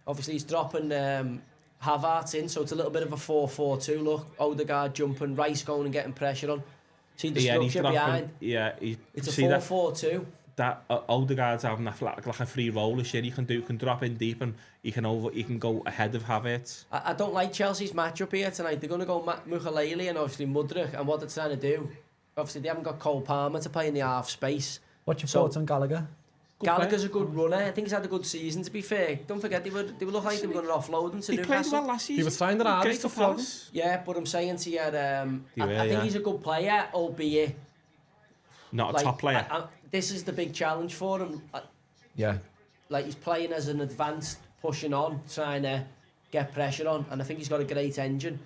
Obviously, he's dropping Havertz in, so it's a little bit of a 4-4-2 look. Odegaard jumping, Rice going and getting pressure on. See the structure behind. Yeah, it's a 4-4-2. That Odegaard's having like a free roll this year. He can drop in deep and he can go ahead of Havertz. I don't like Chelsea's matchup here tonight. They're going to go Mukheleili and obviously Mudryk, and what they're trying to do. Obviously, they haven't got Cole Palmer to play in the half space. What's your thoughts on Gallagher? Gallagher's a good runner. I think he's had a good season, to be fair. Don't forget, they look like they were going to offload him to Newcastle. He played well last season. He was trying the hardest to flog him. Yeah, but I'm saying to you, I think he's a good player, albeit... Not a top player. This is the big challenge for him. Like, he's playing as an advanced, pushing on, trying to get pressure on, and I think he's got a great engine.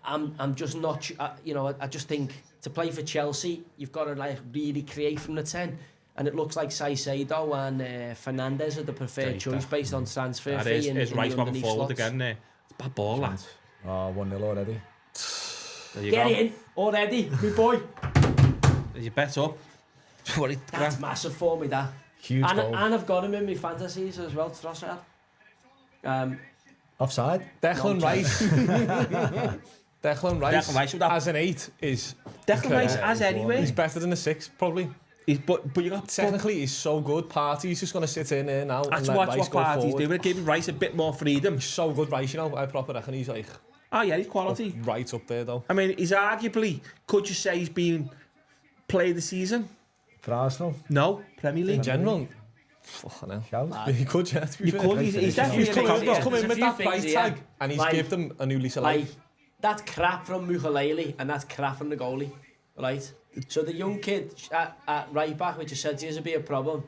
I'm just not... I just think to play for Chelsea, you've got to, like, really create from the 10. And it looks like Saicedo and Fernandes are the preferred choice based on transfer fee. It's right back and forward again there. It's a bad ball, lad. 1-0 already. Get in already, my boy. You bet up. That's massive for me, that. Huge goal. And I've got him in my fantasies as well, Trossard. Offside? Declan Rice. Declan Rice as an 8 is... Declan Rice as anyway. He's better than a 6, probably. But you got technically he's so good. Party's just going to sit in there now. That's and let what Rice Party's doing. Giving Rice a bit more freedom. He's so good, Rice. You know, I proper reckon he's like. Oh yeah, he's quality. Right up there though. I mean, he's arguably. Could you say he's been player of the season for Arsenal? No, Premier League in general. Fucking hell. He could, yeah. You could. He's definitely he's come in with that price tag, and he's given them a new lease of life. That's crap from Mukheleili, and that's crap from the goalie, right? So the young kid at right back, which I said to you would be a problem,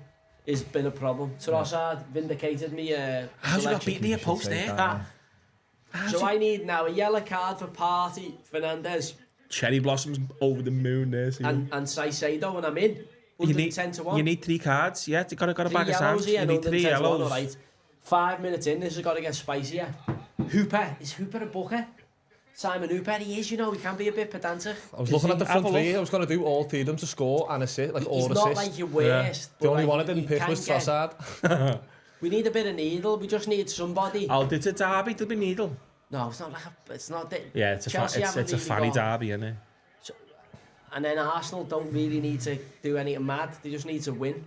has been a problem. Trossard vindicated me. How's he got beaten near post there? So I need now a yellow card for Partey, Fernandes. Cherry blossoms over the moon there. And Saicedo, and I'm in. You need 10 to 1. You need 3 cards, yeah. You got a bag of sands. You need 3 yellows. All right. 5 minutes in, this has got to get spicier. Is Hooper a booker? Simon Hooper, he is, you know, he can be a bit pedantic. I was looking at the front 3, I was going to do all 3 of them to score and assist, like all assists. He's not like your worst. The only one I didn't pick was Trossard. We need a bit of needle, we just need somebody. Oh, it's a derby, there'll be needle. No, it's not like it's not that. Yeah, it's a funny derby, isn't it? So, and then Arsenal don't really need to do anything mad, they just need to win.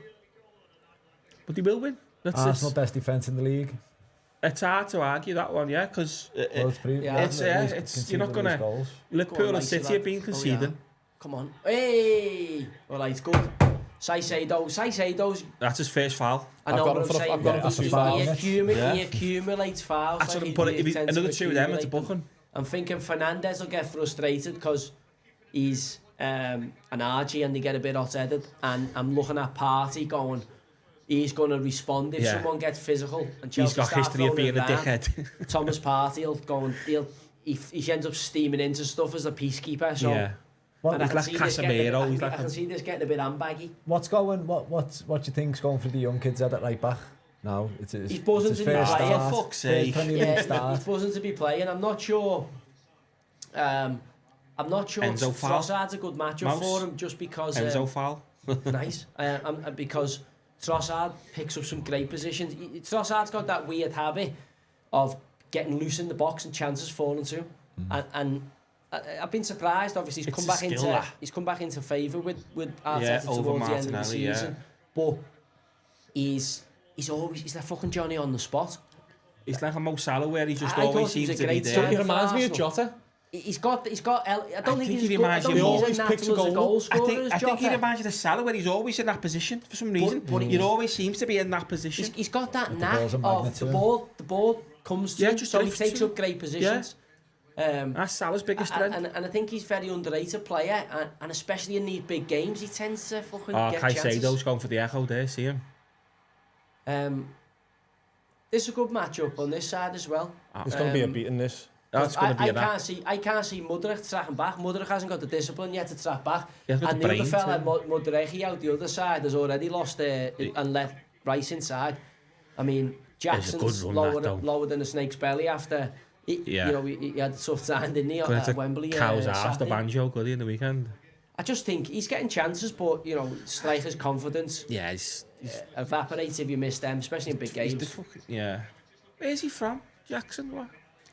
But they will win. Arsenal best defence in the league. It's hard to argue that one, yeah, because you're not going to... Liverpool and City have been conceding. Come on. Hey! All right, good. Saicedo's... That's his first foul. I know what I'm saying. I've got him for foul. He accumulates fouls. That's what I'm putting. If another 2 of them, it's a booking. I'm thinking Fernandes will get frustrated because he's an RG and they get a bit hot-headed. And I'm looking at Partey going... He's going to respond if someone gets physical. And Chelsea he's got history of being a dickhead. Thomas Partey will go and he ends up steaming into stuff as a peacekeeper. So yeah. He's like Casemiro. I can see this getting a bit handbaggy. What's going? What do you think's going for the young kids at right back? No, he's buzzing to be playing. Fuck's sake. He's buzzing to be playing. I'm not sure. Trossard's a good matchup for him just because. Enzo foul. Nice. Because Trossard picks up some great positions. Trossard's got that weird habit of getting loose in the box and chances falling to him. And I've been surprised. Obviously, he's come back into favour with Arteta towards the end of the season. But he's that fucking Johnny on the spot. He's like a Mo Salah where he just always seems to be there. He reminds me of Jota. He's got. I don't think he's reminds you. He always picks a goal. I think he reminds you of Salah where he's always in that position for some reason. But he always seems to be in that position. He's got that knack of the ball. The ball comes to him, so he takes up great positions. That's Salah's biggest strength. And I think he's a very underrated player, and especially in these big games, he tends to fucking get chances. Caicedo's going for the echo there, see him. This is a good matchup on this side as well. It's going to be a beating, this. That's going to be I can't see Mudryk tracking back. Mudryk hasn't got the discipline yet to track back. And the other fella, Mudryk, out the other side, has already lost and let Rice inside. I mean, Jackson's lower than a snake's belly after... You know, he had a tough time, didn't he, at Wembley? Cow's ass, the banjo, good in the weekend. I just think he's getting chances, but, you know, striker's confidence evaporates if you miss them, especially in big games. Where's he from? Jackson, what?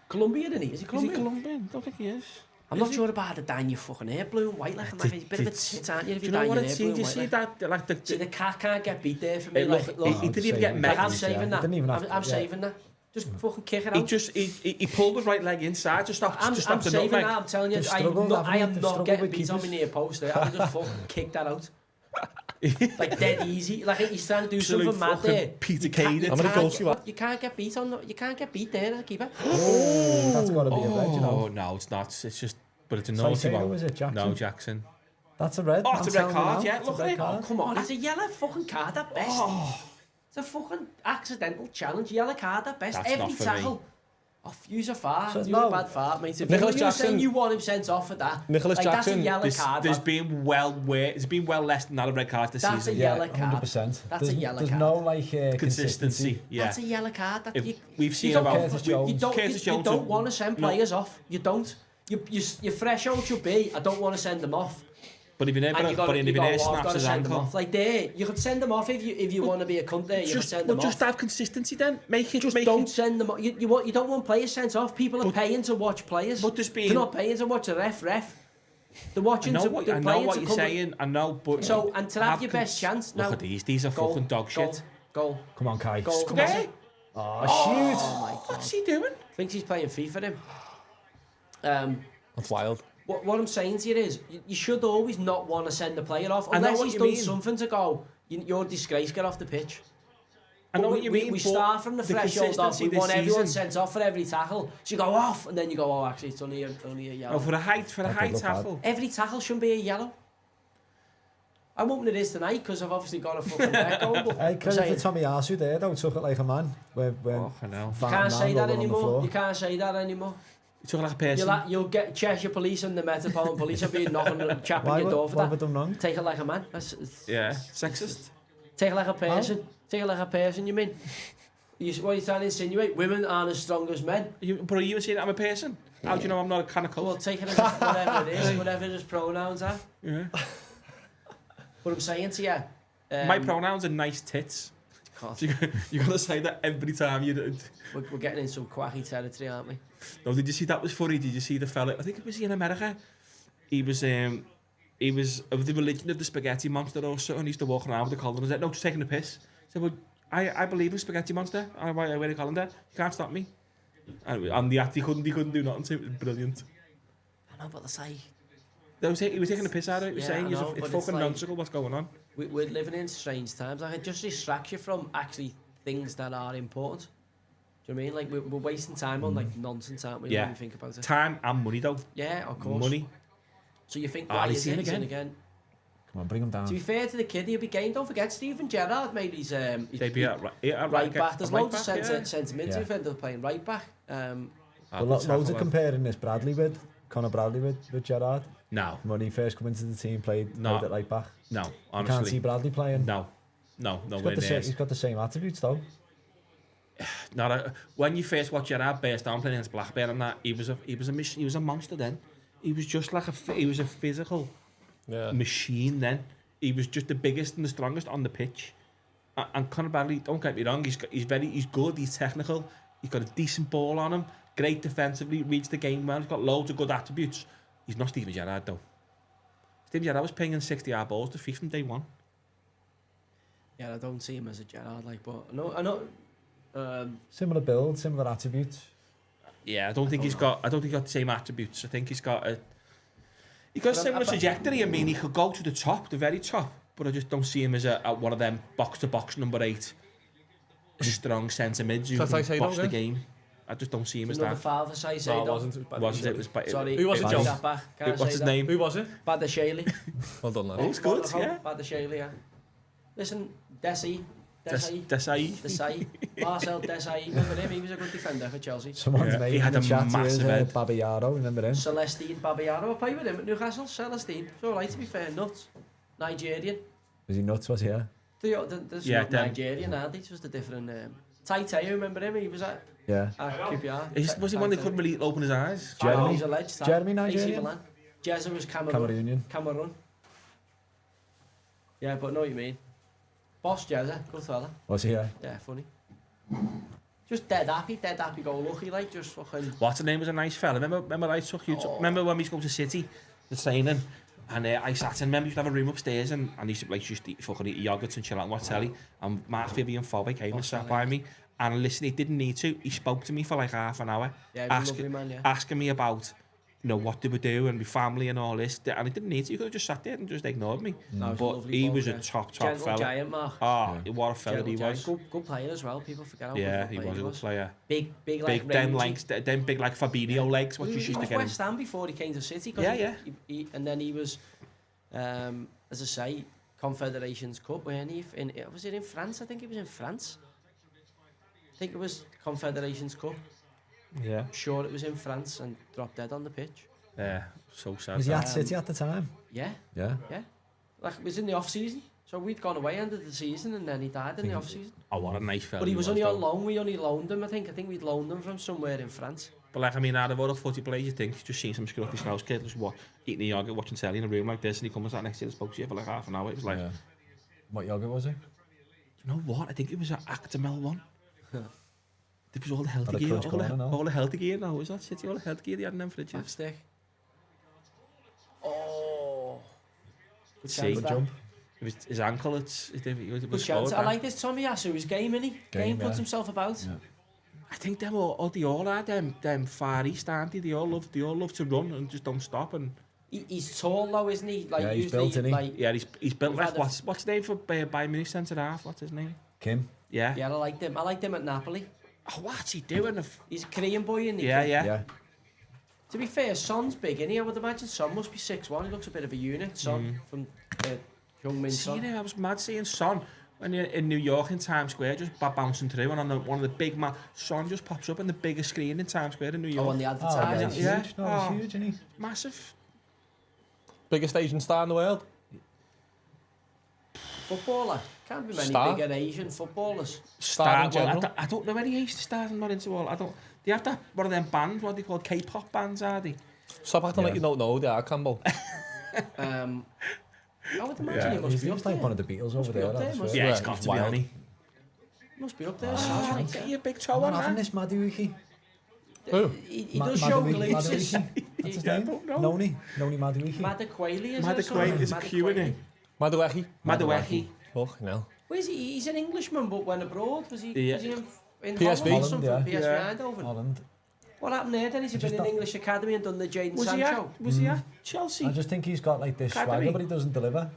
Colombia, isn't he? Is he Colombian? Is he Colombian? Don't think he is. I'm not sure about the dyeing your fucking hair blue and white. Like a bit of a tit, aren't you, if you dye your hair blue and white? See that? Like the cat can't get beat there for me. He didn't even get met. I'm saving that. I'm saving that. Just fucking kick it out. He pulled his right leg inside to stop I'm the saving nutmeg. that, I'm telling you. I am not getting beat on my near post there. I just fucking kick that out. Like dead easy. Like he's trying to do something mad there. Peter Kane. You can't get beat on. You can't get beat there, keeper. Oh, that's got to be a red, you know. Oh no, it's not. It's just, but it's a naughty one. Was it Jackson? No, Jackson. That's a red. Oh, it's a red card. Yeah, look at it. Oh, come on, it's a yellow fucking card at best. It's a fucking accidental challenge, yellow card at best. That's every tackle. Fuse a fart. So You're a bad fart, mate. If Nicholas you're Jackson, saying you want him sent off for that, Nicholas Jackson, that's a yellow card. There's been well less than that of red cards this season. That's a yellow card. 100%. That's a yellow card. There's no like consistency. Yeah. That's a yellow card. We've seen about You don't want to send players off. You don't. Your threshold should be, I don't want to send them off. But if you snaps his ankle, like there, you could send them off if you want to be a cunt there. You could send them off. Just have consistency then. Don't send them off. You don't want players sent off. People are paying to watch players. But they're not paying to watch a ref. They're watching I know what you're saying. I know, but and to have your best chance now. Look at these are fucking dog shit. Goal. Come on, Kai. Goal. Come on. Shoot. Oh my God. What's he doing? Thinks he's playing FIFA. That's wild. What I'm saying to you is, you should always not want to send the player off unless he's done something to go. You're a disgrace. Get off the pitch. I know what you mean. We start from the threshold of we want everyone sent off for every tackle. So you go off, and then you go, oh, actually, it's only a yellow. Oh, for a high tackle. Every tackle shouldn't be a yellow. I'm hoping it is tonight because I've obviously got a fucking red goal. I credit for Tommy Arsu there, though. Took it like a man. You can't say that anymore. You can't say that anymore. You took it like a person. You'll get Cheshire Police and the Metropolitan Police will be knocking and chapping your door for that. What have I done wrong? Take it like a man. Sexist. Take it like a person. Oh. Take it like a person, you mean? What are you trying to insinuate? Women aren't as strong as men. But are you saying I'm a person? How do you know I'm not a kind of colour? Well, take it as whatever it is, whatever his pronouns are. Yeah. What I'm saying to you... my pronouns are nice tits. You got to say that every time you do. We're getting in some quacky territory, aren't we? No, did you see that was funny? Did you see the fella? I think it was in America. He was of the religion of the spaghetti monster or something. He used to walk around with a collar and said, no, just taking a piss. He said, well, I believe in spaghetti monster. I wear a collar. You can't stop me. And he couldn't do nothing to it. It was brilliant. I know, but it's like... He was taking a piss out of it. He was saying, it's fucking nonsensical what's going on. We're living in strange times. Like, it just distracts you from actually things that are important. Do you know what I mean? Like, we're wasting time on, like, nonsense, aren't we? Yeah. When we think about it. Time and money, though. Yeah, of course. Money. So you think, why is it again? Come on, bring him down. To be fair to the kid, he'll be game. Don't forget, Steven Gerrard made his debut at right back. There's loads of centre mid who've ended up playing right back. Loads of comparing this Conor Bradley with Gerrard. No. When he first came into the team, played at right back. No, honestly. You can't see Bradley playing. No, he's got the same attributes though. When you first watch Gerrard burst down playing against Blackburn and that, he was a monster then. He was just like he was a physical machine then. He was just the biggest and the strongest on the pitch. And Conor Bradley, don't get me wrong, he's good, he's technical, he's got a decent ball on him, great defensively, reads the game well, he's got loads of good attributes. He's not Steven Gerrard though. Steven Gerrard was playing in 60-yard balls to feet from day one. Yeah, I don't see him as a Gerrard, like, but I know. Similar build, similar attributes. Yeah, I don't think he's got the same attributes. I think he's got a similar trajectory. I mean, he could go to the top, the very top, but I just don't see him as one of them box to box number 8 strong centre mids who can box the game. I just don't see him as Another that. foul for Caicedo. No, it wasn't. It was Sorry. Who was it, Joe? What's his name? Who was it? Badashali. Well done, lad. Oh, it's good, yeah. Badashali, yeah. Listen, Desai. Desai. Marcel Desai. Remember him? He was a good defender for Chelsea. Someone's name he had in the a chat massive here head. is Babayaro, remember him? Celestine Babayaro. I played with him at Newcastle. Celestine. It's alright to be fair. Nuts. Nigerian. Was he nuts, was he? There's not Nigerian, are they? It's just a different... Taiteo, remember him? He was at QPR. Was he one that couldn't really open his eyes? Jeremy? He's alleged. Jeremy Nigerian? Jezza was Cameroon. Yeah, but I know what you mean. Boss Jezza, good fella. Was he, yeah? Yeah, funny. Just dead happy go lucky, like, just fucking... What's the name was a nice fella. Remember I took you to... Remember when we used to go to City, the training, and I sat in, remember, you used to have a room upstairs, and I used to like just eat yogurts and chill out and watch telly, and Mark Vivian Fowler came and sat by me, and listen, he didn't need to, he spoke to me for like half an hour, asking me about, you know, what they would do and my family and all this, and he didn't need to, he could have just sat there and just ignored me. No, but he was a top fella. Giant, Mark. What a fella he was. Good player as well, people forget how he was a good player. Big like big like Fabinho legs, what you used to get him. He was West Ham before he came to City. He, and then he was, as I say, Confederations Cup, weren't he? Was it in France? I think he was in France. I think it was Confederations Cup. Yeah. Sure, it was in France and dropped dead on the pitch. Yeah, so sad. Was he at City at the time? Yeah. Yeah. Like, it was in the off-season. So we'd gone away end of the season and then he died in the off-season. Oh, what a nice fella. But he was only on loan. We only loaned him, I think. I think we'd loaned him from somewhere in France. But like, I mean, out of all the footy players, you think, just seeing some scruffy scouse kid just eating a yogurt, watching telly in a room like this, and he comes out next to you and spoke to you for like half an hour. It was like... Yeah. What yogurt was it? You know what? I think it was an Actimel one. It was all the healthy gear. All the healthy gear now. Was that City? All the healthy gear they had in them fridges. Backstick. Oh. Good jump. It was his ankle. It was I like this Tommy Asu. His game, innit? Game puts himself about. Yeah. I think they all are them Far East, aren't they? They all love to run and just don't stop. And he's tall though, isn't he? Like, yeah, he's built, isn't he? Like, yeah, he's built. Like, what's his name for Bayern Munich centre half? What's his name? Kim. Yeah. Yeah, I liked him at Napoli. Oh, what's he doing? He's a Korean boy, isn't he? Yeah. To be fair, Son's big, isn't he? I would imagine Son must be 6'1". He looks a bit of a unit, Son, from Young Son. I was mad seeing Son when you're in New York in Times Square, just bouncing through, and on one of the big Son just pops up on the biggest screen in Times Square in New York. Oh, on the advertising. Yeah, huge. No, it's huge, isn't he? Massive. Biggest Asian star in the world? Footballer. Can't be many bigger Asian footballers. Star in general? I don't know any Asian stars. I'm not into all. They have that, one of them bands, what are they called? K-pop bands, are they? Stop acting like you don't know, they are, Campbell. I would imagine he must be up there. Like one of the Beatles over there. Yeah, he's got to be, hasn't he? Must be up there. Get your big toe on, having this Mudryk. Who? He does show glimpses. That's his name? Noni Mudryk. Madakweli is a Q, isn't he? Mudryk. Fucking hell. Where's he? He's an Englishman, but went abroad. Was he in PSV? Holland, PSV Eindhoven. Holland. What happened there then? He's been in English academy and done the Jadon Sancho. Was he at Chelsea? I just think he's got like this swagger, but he doesn't deliver.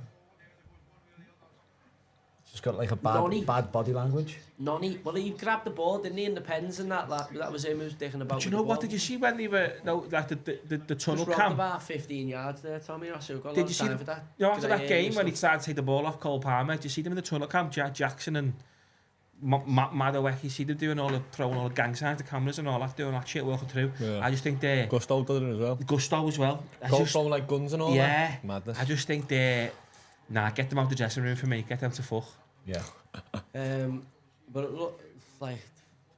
He's just got like a bad body language. Nonny. Well, he grabbed the ball, didn't he, in the pens and that was him who was dicking about. But you know what? Did you see when they were like the tunnel just cam? about 15 yards there, Tommy. I got did you see for that. You know, after that game when he started to take the ball off Cole Palmer, did you see them in the tunnel cam? Jackson and Mudryk, you see them throwing all the gang signs, the cameras and all that, doing that shit, walking through. Yeah. I just think they're... Gusto did it as well. Gusto as well. Throwing like guns and all that. Yeah. Madness. I just think they're... Nah, get them out the dressing room for me. Get them to fuck. Yeah. But it looked like...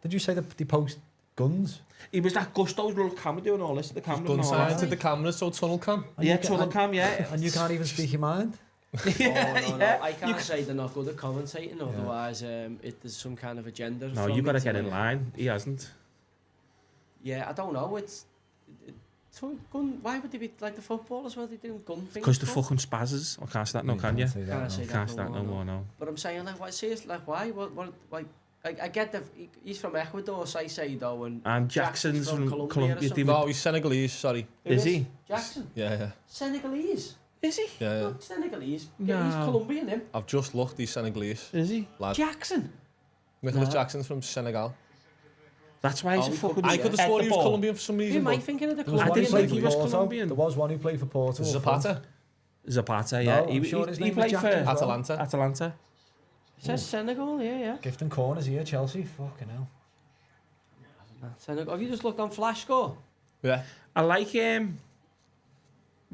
Did you say that they post guns? He was that Gusto's little camera doing all this at the camera. Gun signs at the camera, so tunnel cam. Tunnel cam, yeah. And you can't even speak your mind? No. I can't say they're not good at commentating, otherwise there's some kind of agenda. No, you've got to get in line. He hasn't. Yeah, I don't know. Why would they be like the footballers? Were they doing gun things? Because the fucking spazzes. I can't say that, no, can you? Can't say that no more, no. But I'm saying, like, why? Seriously, like, why? What? I get that he's from Ecuador, Caicedo, and Jackson's from Colombia. No, he's Senegalese, sorry. Is he? Jackson? Yeah. Senegalese? Is he? Yeah. Not Senegalese. No. Yeah, he's Colombian, him. I've just looked, he's Senegalese. Is he? Lad. Jackson? Nicholas Jackson's from Senegal. That's why he's a fucking... I could have sworn he was Colombian for some Who reason. am I thinking of the There was I one who didn't played think for he was Porto. Colombian. There was one who played for Porto. Zapata. Zapata, No, yeah. I'm sure his He name was played Jack for as well. Atalanta. Atalanta. It says Senegal, yeah. Gifting corners here, Chelsea. Fucking hell. Senegal. Have you just looked on Flash Score? Yeah. I like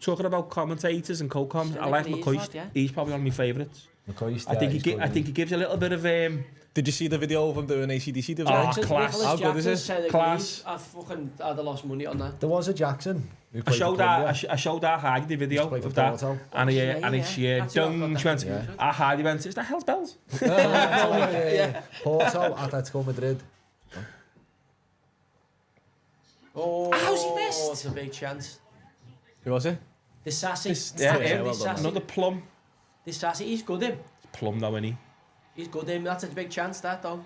talking about commentators and co-coms. I like Senegalese McCoy. lad, yeah. He's probably one of my favourites. McCoy's I think he gives a little bit of Did you see the video of him doing ACDC? class. How good is it? Senegalese. Class. I'd have lost money on that. There was a Jackson. Who I played showed for Colombia. that. I showed that Hardy the video Played for of that, Porto. and he Yeah. and That's he who I've got dung. that She went. confusion. Hardy went. Is that Hell's Bells? Yeah. Porto, Atletico Madrid. Oh, How's he missed? It's a big chance. Who was it? This Sassy. Yeah, well done, another plum. This Sassy, he's good him. Plum though, isn't he? He's good him. That's a big chance, that though.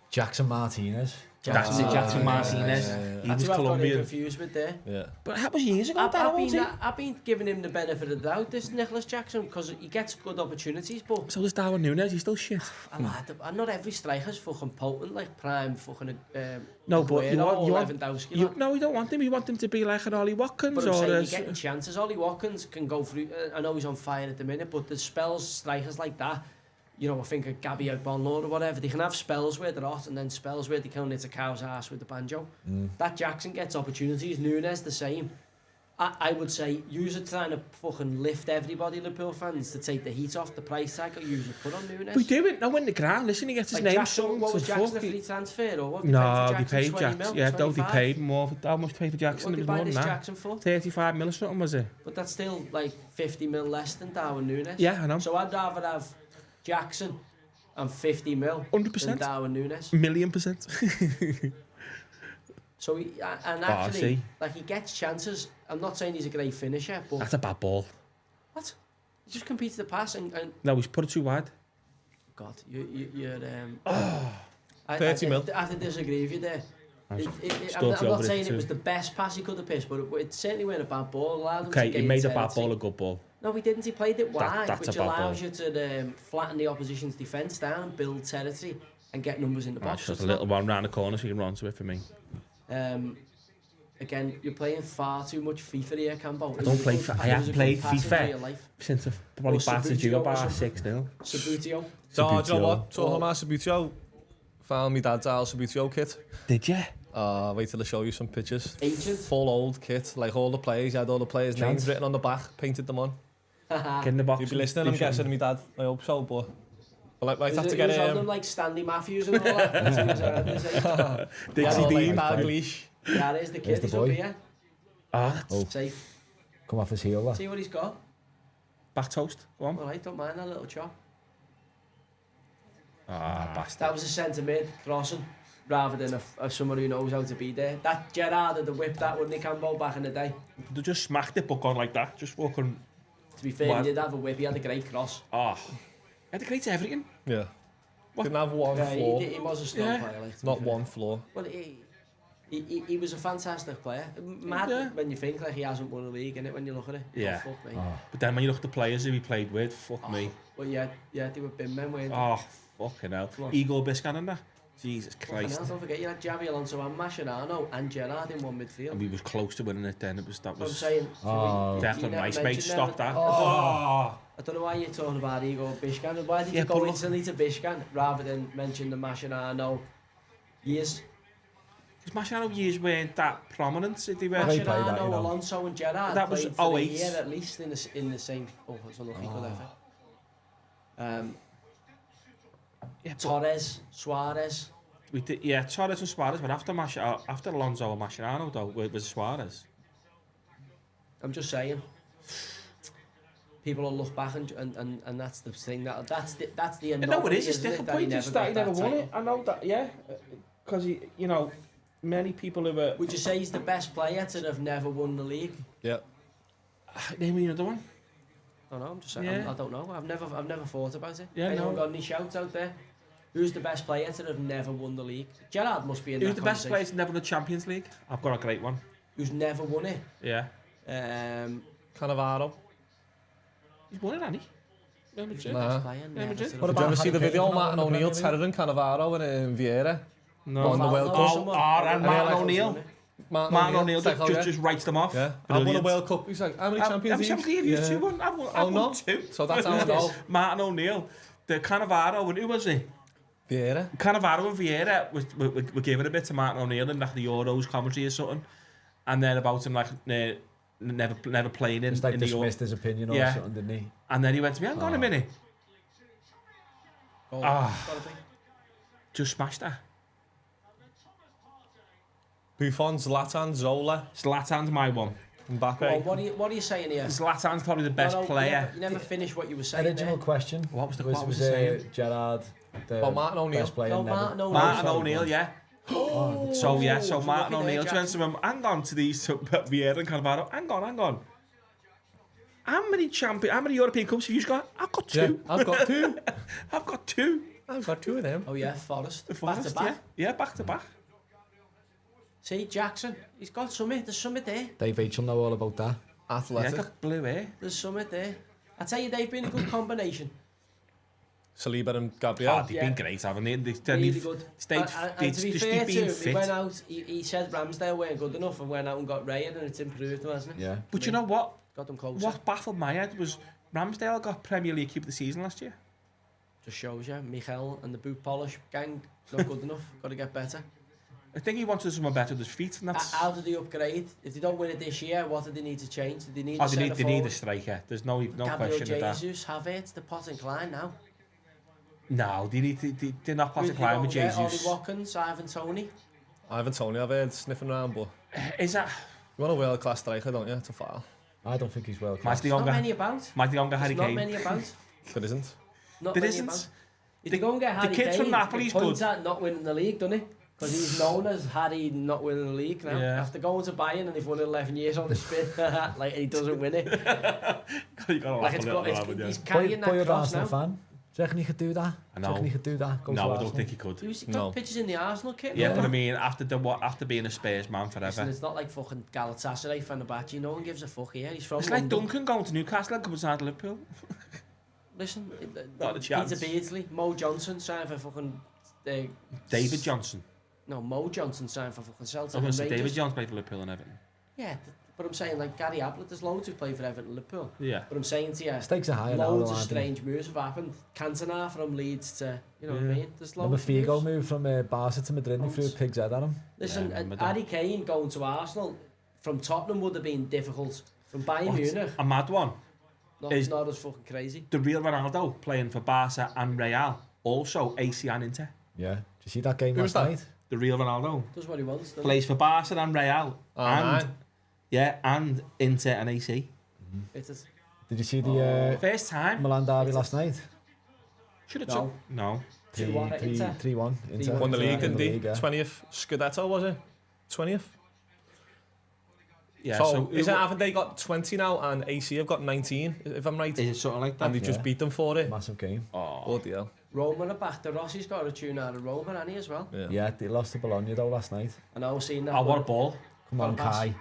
Jackson Martinez. That's it, Jackson Martinez. He That's was who I've got him Colombian. confused with there. Yeah. But that was years ago. I've been giving him the benefit of the doubt, this Nicholas Jackson, because he gets good opportunities, but So does Darwin Núñez. He's still shit. not every striker's fucking potent, like prime fucking No, but you Aguero or want Lewandowski. no, you don't want him. You want him to be like an Ollie Watkins But I'm or saying a, you're getting chances. Ollie Watkins can go through. I know he's on fire at the minute, but there's spells strikers like that. You know, I think of Gabby Agbonlord or whatever. They can have spells where they're hot, and then spells where they can hit a cow's ass with the banjo. That Jackson gets opportunities. Núñez the same. I would say use it trying to fucking lift everybody, Liverpool fans, to take the heat off the price tag. Or use it put on Núñez. we do it now in the ground. Listen, he gets his Like name Jackson, sung. what was to Jackson a fuck free it. transfer or what? No, they paid 20 Jackson. mil, Yeah, no, they 25? paid more. How much paid for Jackson? What It did was they more buy than this that. Jackson for? 35 mil or something, was it? But that's still like 50 mil less than Darwin Núñez. Yeah, I know. So I'd rather have Jackson and 50 mil 100%. than Darwin Núñez. $1,000,000%. So he, and actually, see. like he gets chances. I'm not saying he's a great finisher, but That's a bad ball. what? He just completes the pass and No, he's put it too wide. God, you're 30 mil. I have to disagree with you there. I'm Stumped not over saying it it was too. the best pass he could have pitched, but it certainly went a bad ball. Allowed him Okay, to he gain made a bad territory. ball a good ball. No, he didn't. He played it wide, that's which a bad allows ball. you to flatten the opposition's defence down and build territory and get numbers in the box. Just It's a little one round the corner so you can run to it for me. Again, you're playing far too much FIFA here, Campbell. I don't play FIFA. I haven't played FIFA since I've probably Or battered you Sabutio or about something. 6-0. Sabutio. So, do you know Sabutio. what? Talking about Sabutio, found my dad's Al Sabutio kit. Did you? Wait till I show you some pictures. Ancient. Full old kit, like all the players. He had all the players' names written on the back, painted them on. Get in the box. You'd be listening, I'm guessing, to my dad. I hope so, but I might have to get on them him. like Stanley Matthews and all that. Dixie Dean. Dalglish. Yeah, there's the kid. There's the He's boy. up here. That's Safe. Come off his heel there. See what he's got? back toast. Go on. All right, don't mind that little chop. Bastard. That was a centre mid crossing rather than a someone who knows how to be there. That Gerrard had the whip that, wouldn't he, Campbell, back in the day? They just smacked it, but gone like that. Just walking. To be fair, What? he did have a whip. He had a great cross. He had a great everything. Yeah. What? Didn't have one Yeah, floor. he was a strong Yeah. player. Like, to be Not fair. one floor. Well, he was a fantastic player. Mad Yeah. when you think like he hasn't won a league, innit, when you look at it. Yeah. Oh, fuck me. But then when you look at the players who he played with, fuck me. Well, yeah, they were bin men, weren't they? Oh, fucking hell. Come on. Igor Biscuits and that. Jesus Fucking Christ. hell, don't forget you had Javi Alonso and Mascherano and Gerrard in one midfield. And we was close to winning it then. That I'm was saying, definitely nice, mate. Stop that. I don't know why you're talking about Igor Biscan. Why did Yeah, you go but look- instantly to Biscan rather than mention the Mascherano years? Because Mascherano years weren't that prominent. They were. They played that, Mascherano, you know. Alonso and Gerrard That was played for a 08. year at least in the same... Oh, it's unlucky, whatever. Yeah, but Torres, Suarez. we did, yeah, Torres and Suarez, but after Alonso and Mascherano, though, was Suarez. I'm just saying. People will look back and that's the thing. That's the anomaly, No, it is. It's isn't different that point. It's that he got never that won title. it. I know that, yeah. Because, you know, many people who were... Would you say he's the best player to have never won the league? Yeah. Name me another one. I don't know. I'm just saying. Yeah. I don't know. I've never thought about it. Yeah, Anyone no. got any shouts out there? Who's the best player to have never won the league? Gerrard must be in Who's that the best player conversation. to never won the Champions League? I've got a great one. Who's never won it? Yeah. Cannavaro. He's won it, hasn't he? Who's the Nah. best player? Never Madrid. to What have Did you about ever see Harry the Kane video from Martin the O'Neill Premier League? tearing Cannavaro in Vieira? No. On the World Cup. And Martin O'Neill. Martin O'Neill just writes them off. Yeah. I won a World Cup. He's like, how many Champions League? Champions League, you won. I won 2. So that's how I know. Martin O'Neill, the Cannavaro, and who was he? Vieira. Cannavaro and Vieira were giving a bit to Martin O'Neill in like the Euros commentary or something, and then about him like never playing in. Just like in dismissed his opinion or something, didn't he? And then he went to me, hang on a minute. Just smashed that. Buffon, Zlatan, Zola. Zlatan's my one. Mbappe. Well, what are you saying here? Zlatan's probably the best player. You never finished what you were saying. Original question. What was the saying? Gerrard Martin O'Neill. best player never. Martin O'Neill, yeah. So Martin Martin O'Neill turns to him, hang on to these Vieira and Cannavaro. Hang on. How many European Cups have you got? I've got 2. Yeah, I've got 2. I've got 2. I've got 2 of them. Oh yeah, Forest. Back to back. Yeah, back to back. See, Jackson, he's got something. There's something there. Dave H will know all about that. Athletic. Yeah, got blue hair. There's something there. I tell you, they've been a good combination. Saliba and Gabriel. They've been great, haven't they? Really good. And to be fair to him, he went out, he said Ramsdale weren't good enough and went out and got Raya, and it's improved them, hasn't it? Yeah. But you know what? Got them closer. What baffled my head was Ramsdale got Premier League Keeper of the Season last year. Just shows you, Mikel and the boot polish gang, not good enough. Got to get better. I think he wanted someone better with his feet, and that's... How did they upgrade? If they don't win it this year, what do they need to change? Do they need they need a striker. There's no question of that. Jesus, Havertz, the pot and Klein now. No, they're not pot and Klein with Jesus. Ollie Watkins, Ivan Toney. Ivan Toney, I've heard sniffing around, but... Is that... You want a world-class striker, don't you, to file? I don't think he's world class. Not many about. Might the younger Harry Kane. Not many about. There isn't. Not there many isn't. about. If you go and get Harry the kid Kane, from Napoli's points good. at not winning the league, doesn't he? Because he's known as Harry not winning the league now. Yeah. After going to Bayern and they've won it 11 years on the spin, like he doesn't win it. He's carrying that cross now. Fan. Do you reckon he could do that? I know. Do you reckon he could do that? No, I don't think he could. He's got pictures in the Arsenal kit. Yeah, but I mean, after being a Spurs man forever. Listen, it's not like fucking Galatasaray, Fenerbahce. No one gives a fuck here. He's from It's London. like Duncan going to Newcastle and coming to Liverpool. Listen, Not a chance. Peter Beardsley, Mo Johnson signed for fucking... David Johnson. No, Mo Johnson signed for fucking Celtic. I was going to say Rangers. David Johnson played for Liverpool and Everton. Yeah, but I'm saying like Gary Ablett, there's loads who play for Everton and Liverpool. Yeah. But I'm saying to you, Stakes are higher now. loads of strange moves have happened. Cantona from Leeds to, you know what I mean? There's loads Remember of Figo moved from Barca to Madrid and threw a pig's head at him? Listen, Yeah, Harry Kane going to Arsenal from Tottenham would have been difficult. From Bayern Munich, A mad one. not as fucking crazy. The real Ronaldo playing for Barca and Real. Also AC and Inter. Yeah. Did you see that game Who was last that? night? The real Ronaldo. Does what he wants. doesn't he? Plays for Barca and Real. And Inter and AC. It is. Did you see the First time. Milan derby last night? Should have No. took. No. 2-1 at Inter. 3-1. Inter. Won the league, didn't he? yeah. 20th Scudetto, was it? 20th? Yeah, So, haven't they got 20 now and AC have got 19, if I'm right? Is it something like that? And they just beat them for it? Massive game. Oh, dear. Roma are back. The Rossi's got a tune out of Roma, hasn't he, as well? Yeah, they lost to Bologna though last night. And I was seeing that. Oh, what a ball. Come on, pass. Kai.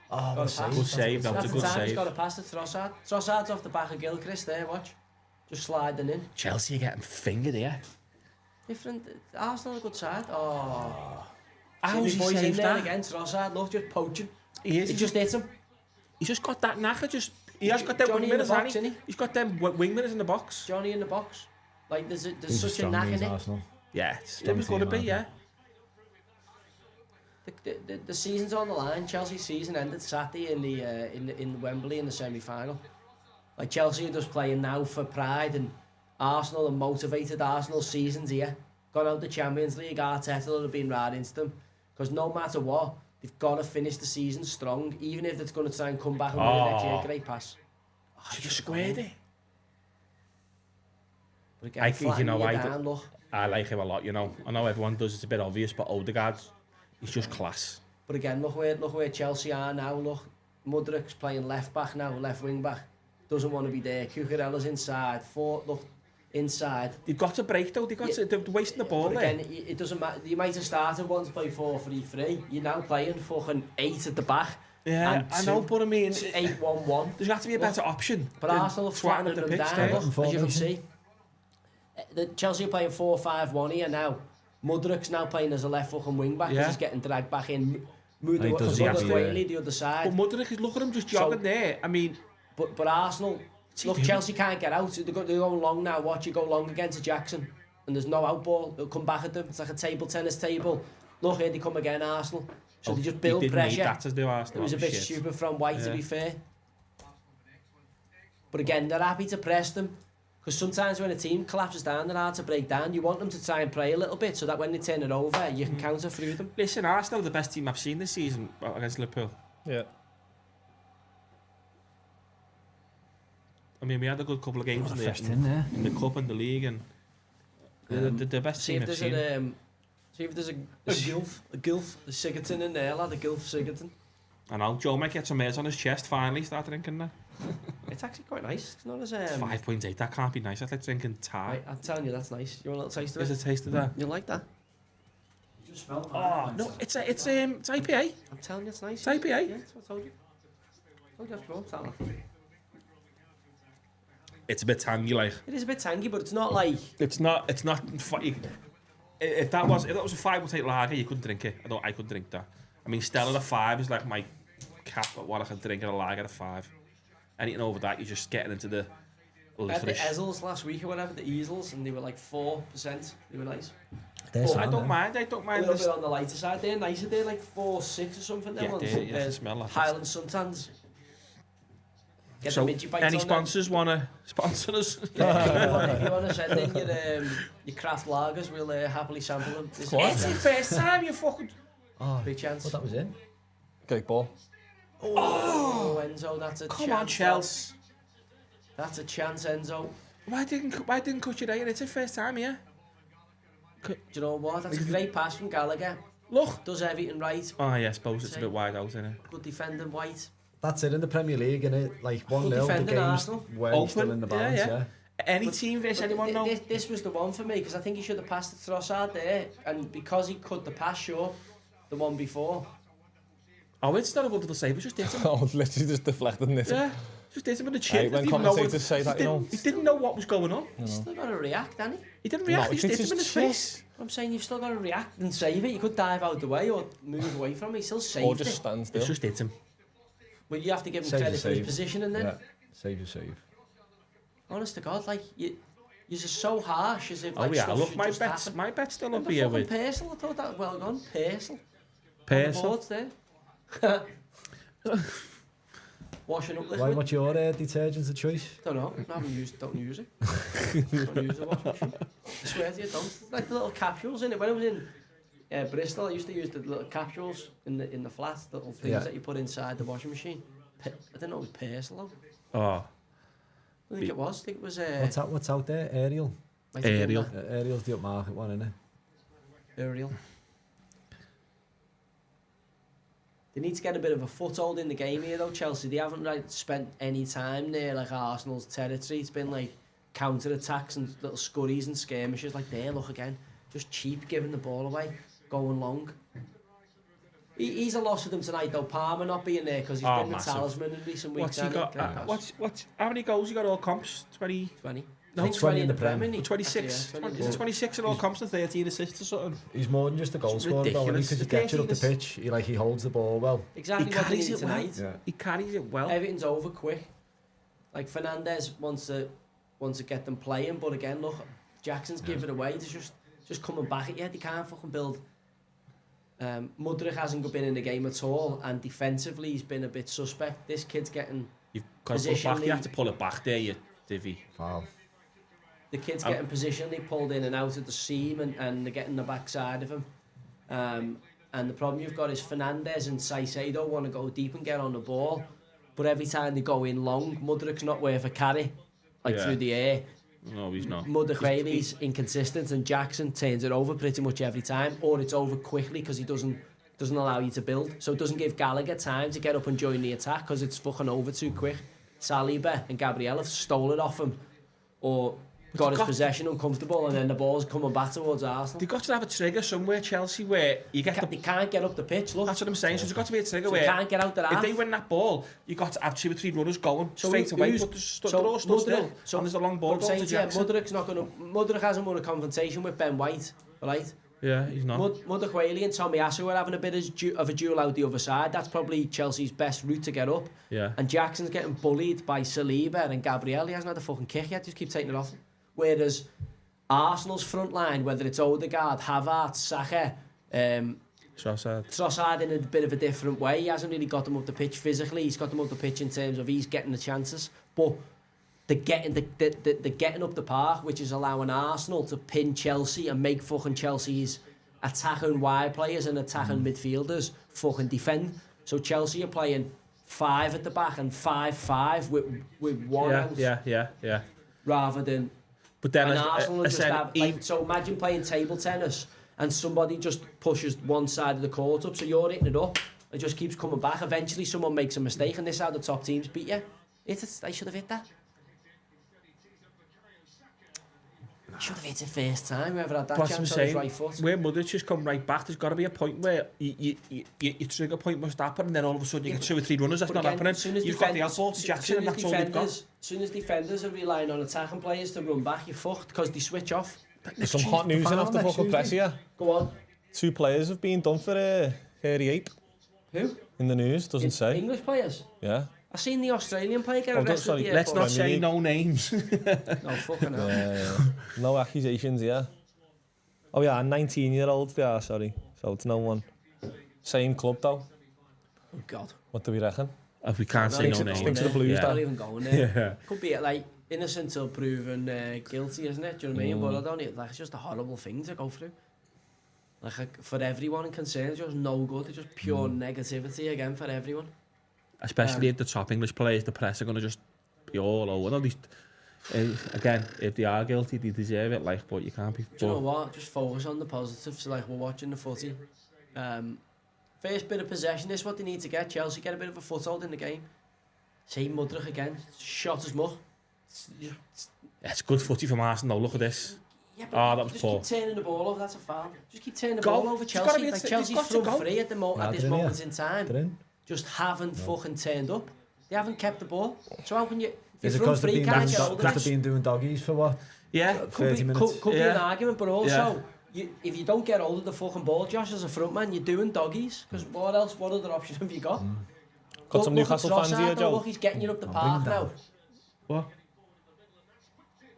Oh, what a save. Good save, that was a That's good the time he's save. got to pass to Trossard. Trossard's off the back of Gilchrist there, watch. Just sliding in. Chelsea are getting fingered here. Different. Arsenal a good side. Oh. How was he boys in saved there that? again. Trossard, look, just poaching. He is. He just hit him. He's just got that knacker. He has got them Johnny in the wingminers, box, hasn't he? innit? He's got them wingminers in the box. Johnny in the box. Like, there's He's such a strong knack against in it. Arsenal. Yeah, Strong it was going to team, be, yeah. The season's on the line. Chelsea's season ended Saturday in Wembley in the semi-final. Like, Chelsea are just playing now for pride, and Arsenal are motivated. Arsenal season's here. Gone out the Champions League. Arteta will have been right into them. Because no matter what, they've got to finish the season strong, even if it's going to try and come back and win it next year. Great pass. She just squared it. But again, look. I like him a lot, you know. I know everyone does, it's a bit obvious, but Odegaard's, he's just class. But again, look where Chelsea are now. Look, Mudryk's playing left back now, left wing back. Doesn't want to be there. Cucurella's inside. Inside. They've got to break though. They're wasting the ball but there. again, it doesn't matter. You might have started once, play 4-3-3. You're now playing fucking 8 at the back. Yeah, I know, but I mean, 8-1-1. There's got to be a better option. But Arsenal are flattening them down, look, as you can see. The Chelsea are playing 4-5-1 here now. Mudryk's now playing as a left foot and wing back because he's getting dragged back in. Mudryk quickly the other side. But Mudryk, look at him just jogging there. I mean, but Arsenal, look, Chelsea can't get out. They're going long now. Watch you go long against Jackson, and there's no out ball. They'll come back at them. It's like a tennis table. Look, here they come again, Arsenal. So they just build pressure. It was a bit stupid from White, to be fair. But again, they're happy to press them. Because sometimes when a team collapses down, they're hard to break down. You want them to try and play a little bit so that when they turn it over, you can counter through them. Listen, Arsenal are the best team I've seen this season against Liverpool. Yeah. I mean, we had a good couple of games in the Cup and the League, and the best team I've seen. See if there's a Sigurdsson in there, lad, a Gylf Sigurdsson. I know, Joe might get some airs on his chest finally, start drinking that. It's actually quite nice. It's not as... 5.8, that can't be nice. That's like drinking tar. Right, I'm telling you, that's nice. You want a little taste of it? Is a taste of that? You like that? You just smell no, it's IPA. I'm telling you, it's nice. It's IPA. Yeah, that's what I told you. Told you after all, tell me. It's a bit tangy, like. It is a bit tangy, but it's not like... It's not. If that was a 5.8 lager, you couldn't drink it. I couldn't drink that. I mean, Stella at 5 is like my cap at what I could drink at a lager at 5. Anything over that, you're just getting into the licorice. I had the Ezzels last week or whatever, the Easels, and they were like 4%. They were nice. I don't mind. A little bit on the lighter side. They're nicer. They're like 4.6 or something. Yeah, smell that. Highland Suntans. Get so, the any sponsors want to sponsor us? Yeah, if you want to send in your craft lagers, we'll happily sample them. It's the first time you fucking... Big chance. What that was in? Great ball. Oh, Enzo, that's a chance. Come on, Chelsea. That's a chance, Enzo. Why didn't cut you there? It's the first time, yeah. Do you know what? That's a great pass from Gallagher. Look. Does everything right. Oh, yeah, I suppose it's a bit wide out, isn't it? Good defending, White. That's it in the Premier League, innit? Like 1-0, the game's well still in the balance, yeah. Any team versus anyone, no? This was the one for me, because I think he should have passed it to Trossard there, and because he cut the pass short, the one before. Oh, it's not a wonderful save, it just hit him. Oh, literally just deflected it. Yeah, just hit him with a chin. When commentators say that, he didn't know what was going on. He's still got to react, hasn't he? He didn't react, he just hit him in his face. I'm saying you've still got to react and save it. You could dive out the way or move away from it. He still saved it. Or just stand still. It's just hit him. Well, you have to give him credit for his positioning then. Yeah, save your save. Honest to God, like, you're just so harsh as if, like, look, my bet's still up here with... Paisley, I thought that well gone. Paisley. Paisley. There. Washing up liquid. What's your detergents of choice? Don't know. Don't use it. Don't use the washing machine. I swear to you, don't. Like the little capsules in it. When I was in Bristol, I used to use the little capsules in the flat, the little things that you put inside the washing machine. I didn't know it was Paisley though. Oh. I think it was. I think it was... What's out there? Ariel? Ariel's the upmarket one, isn't it? Ariel. They need to get a bit of a foothold in the game here though, Chelsea. They haven't spent any time near like Arsenal's territory. It's been like counter-attacks and little scurries and skirmishes like there, look again. Just cheap, giving the ball away, going long. He's a loss for them tonight though, Palmer not being there because he's been massive. The talisman in recent weeks. What's he got? How many goals he got all comps? 20? 20. No, 20 in the Prem. 26. Yeah, 20 Is it 26 in all comps and 13 assists or something? He's more than just a goal scorer though, because he gets it up the pitch. He holds the ball well. Exactly what he needs tonight. Yeah. He carries it well. Everything's over quick. Like Fernandez wants to get them playing, but again, look, Jackson's giving it away. There's just coming back at you. They can't fucking build. Mudryk hasn't been in the game at all, and defensively he's been a bit suspect. This kid's getting. You've got to pull back. You have to pull it back there, you divvy. Wow. The kid's getting positionally pulled in and out of the seam, and they're getting the backside of him. And the problem you've got is Fernandez and Caicedo want to go deep and get on the ball, but every time they go in long, Mudryk's not worth a carry, through the air. No, he's not. Mudryk he's inconsistent, and Jackson turns it over pretty much every time, or it's over quickly because he doesn't allow you to build. So it doesn't give Gallagher time to get up and join the attack because it's fucking over too quick. Saliba and Gabriel have stole it off him, or got his possession uncomfortable, and then the ball's coming back towards Arsenal. They've got to have a trigger somewhere, Chelsea, where you get they can't get up the pitch, look. That's what I'm saying, so there's got to be a trigger where you can't get out the half. If they win that ball, you've got to have 2 or 3 runners going straight away, but they're all stood still, and there's a long ball going to Jackson. Mudryk hasn't won a confrontation with Ben White, right? Yeah, he's not. Mudryk and Tommy Asu are having a bit of a duel out the other side. That's probably Chelsea's best route to get up. Yeah. And Jackson's getting bullied by Saliba and Gabriel. He hasn't had a fucking kick yet. Just keep taking it off. Whereas Arsenal's front line, whether it's Odegaard, Havertz, Saka, Trossard in a bit of a different way. He hasn't really got them up the pitch physically. He's got them up the pitch in terms of he's getting the chances. But they're getting up the park, which is allowing Arsenal to pin Chelsea and make fucking Chelsea's attacking wide players and attacking midfielders fucking defend. So Chelsea are playing 5 at the back and 5-5 with one out. Yeah. Rather than... But then Arsenal just have... so imagine playing table tennis and somebody just pushes one side of the court up, so you're hitting it up, it just keeps coming back. Eventually someone makes a mistake and this is how the top teams beat you. I should have hit that. Should have hit it first time. Whoever had that chance on his right foot. Where Mudryk just come right back, there's got to be a point where your trigger point must happen, and then all of a sudden you get 2 or 3 runners. That's not happening. You've got the outball to Jackson, and that's all you've got. As soon as defenders are relying on attacking players to run back, you're fucked because they switch off. There's some hot news in after fucking press here. Go on. 2 players have been done for 38. Who? In the news, doesn't say. English players? Yeah. I seen the Australian player get arrested. Let's not say no names. No, fucking hell. No accusations, yeah. Oh yeah, 19-year-olds they are, sorry. So it's no one. Same club though. Oh God. What do we reckon? If we can't say no names. Stinks of the Blues, Not even going there. Yeah. Could be like innocent till proven guilty, isn't it? Do you know what I mean? But I don't. Like, it's just a horrible thing to go through. Like for everyone concerned, it's just no good. It's just pure negativity again for everyone. Especially if the top English players, the press are going to just be all over. At least, again, if they are guilty, they deserve it. Like, but you can't be. Do you know what? Just focus on the positives. So, like, we're watching the footy. First bit of possession is what they need to get. Chelsea get a bit of a foothold in the game. See Mudryk again, shot as much. It's good footy from Arsenal. Look at this. Yeah, but that was just poor. keep turning the ball over. That's a foul. Just keep turning the ball over. Chelsea, like Chelsea's front 3 at this moment in time. Just haven't fucking turned up. They haven't kept the ball. So how can you... Is it because they've been doing doggies for what? Yeah. 30 minutes? Could be an argument, but also, if you don't get hold of the fucking ball, Josh, as a front man, you're doing doggies. Because what other option have you got? Got some Newcastle fans here, Joe. Look, he's getting you up the park now. What?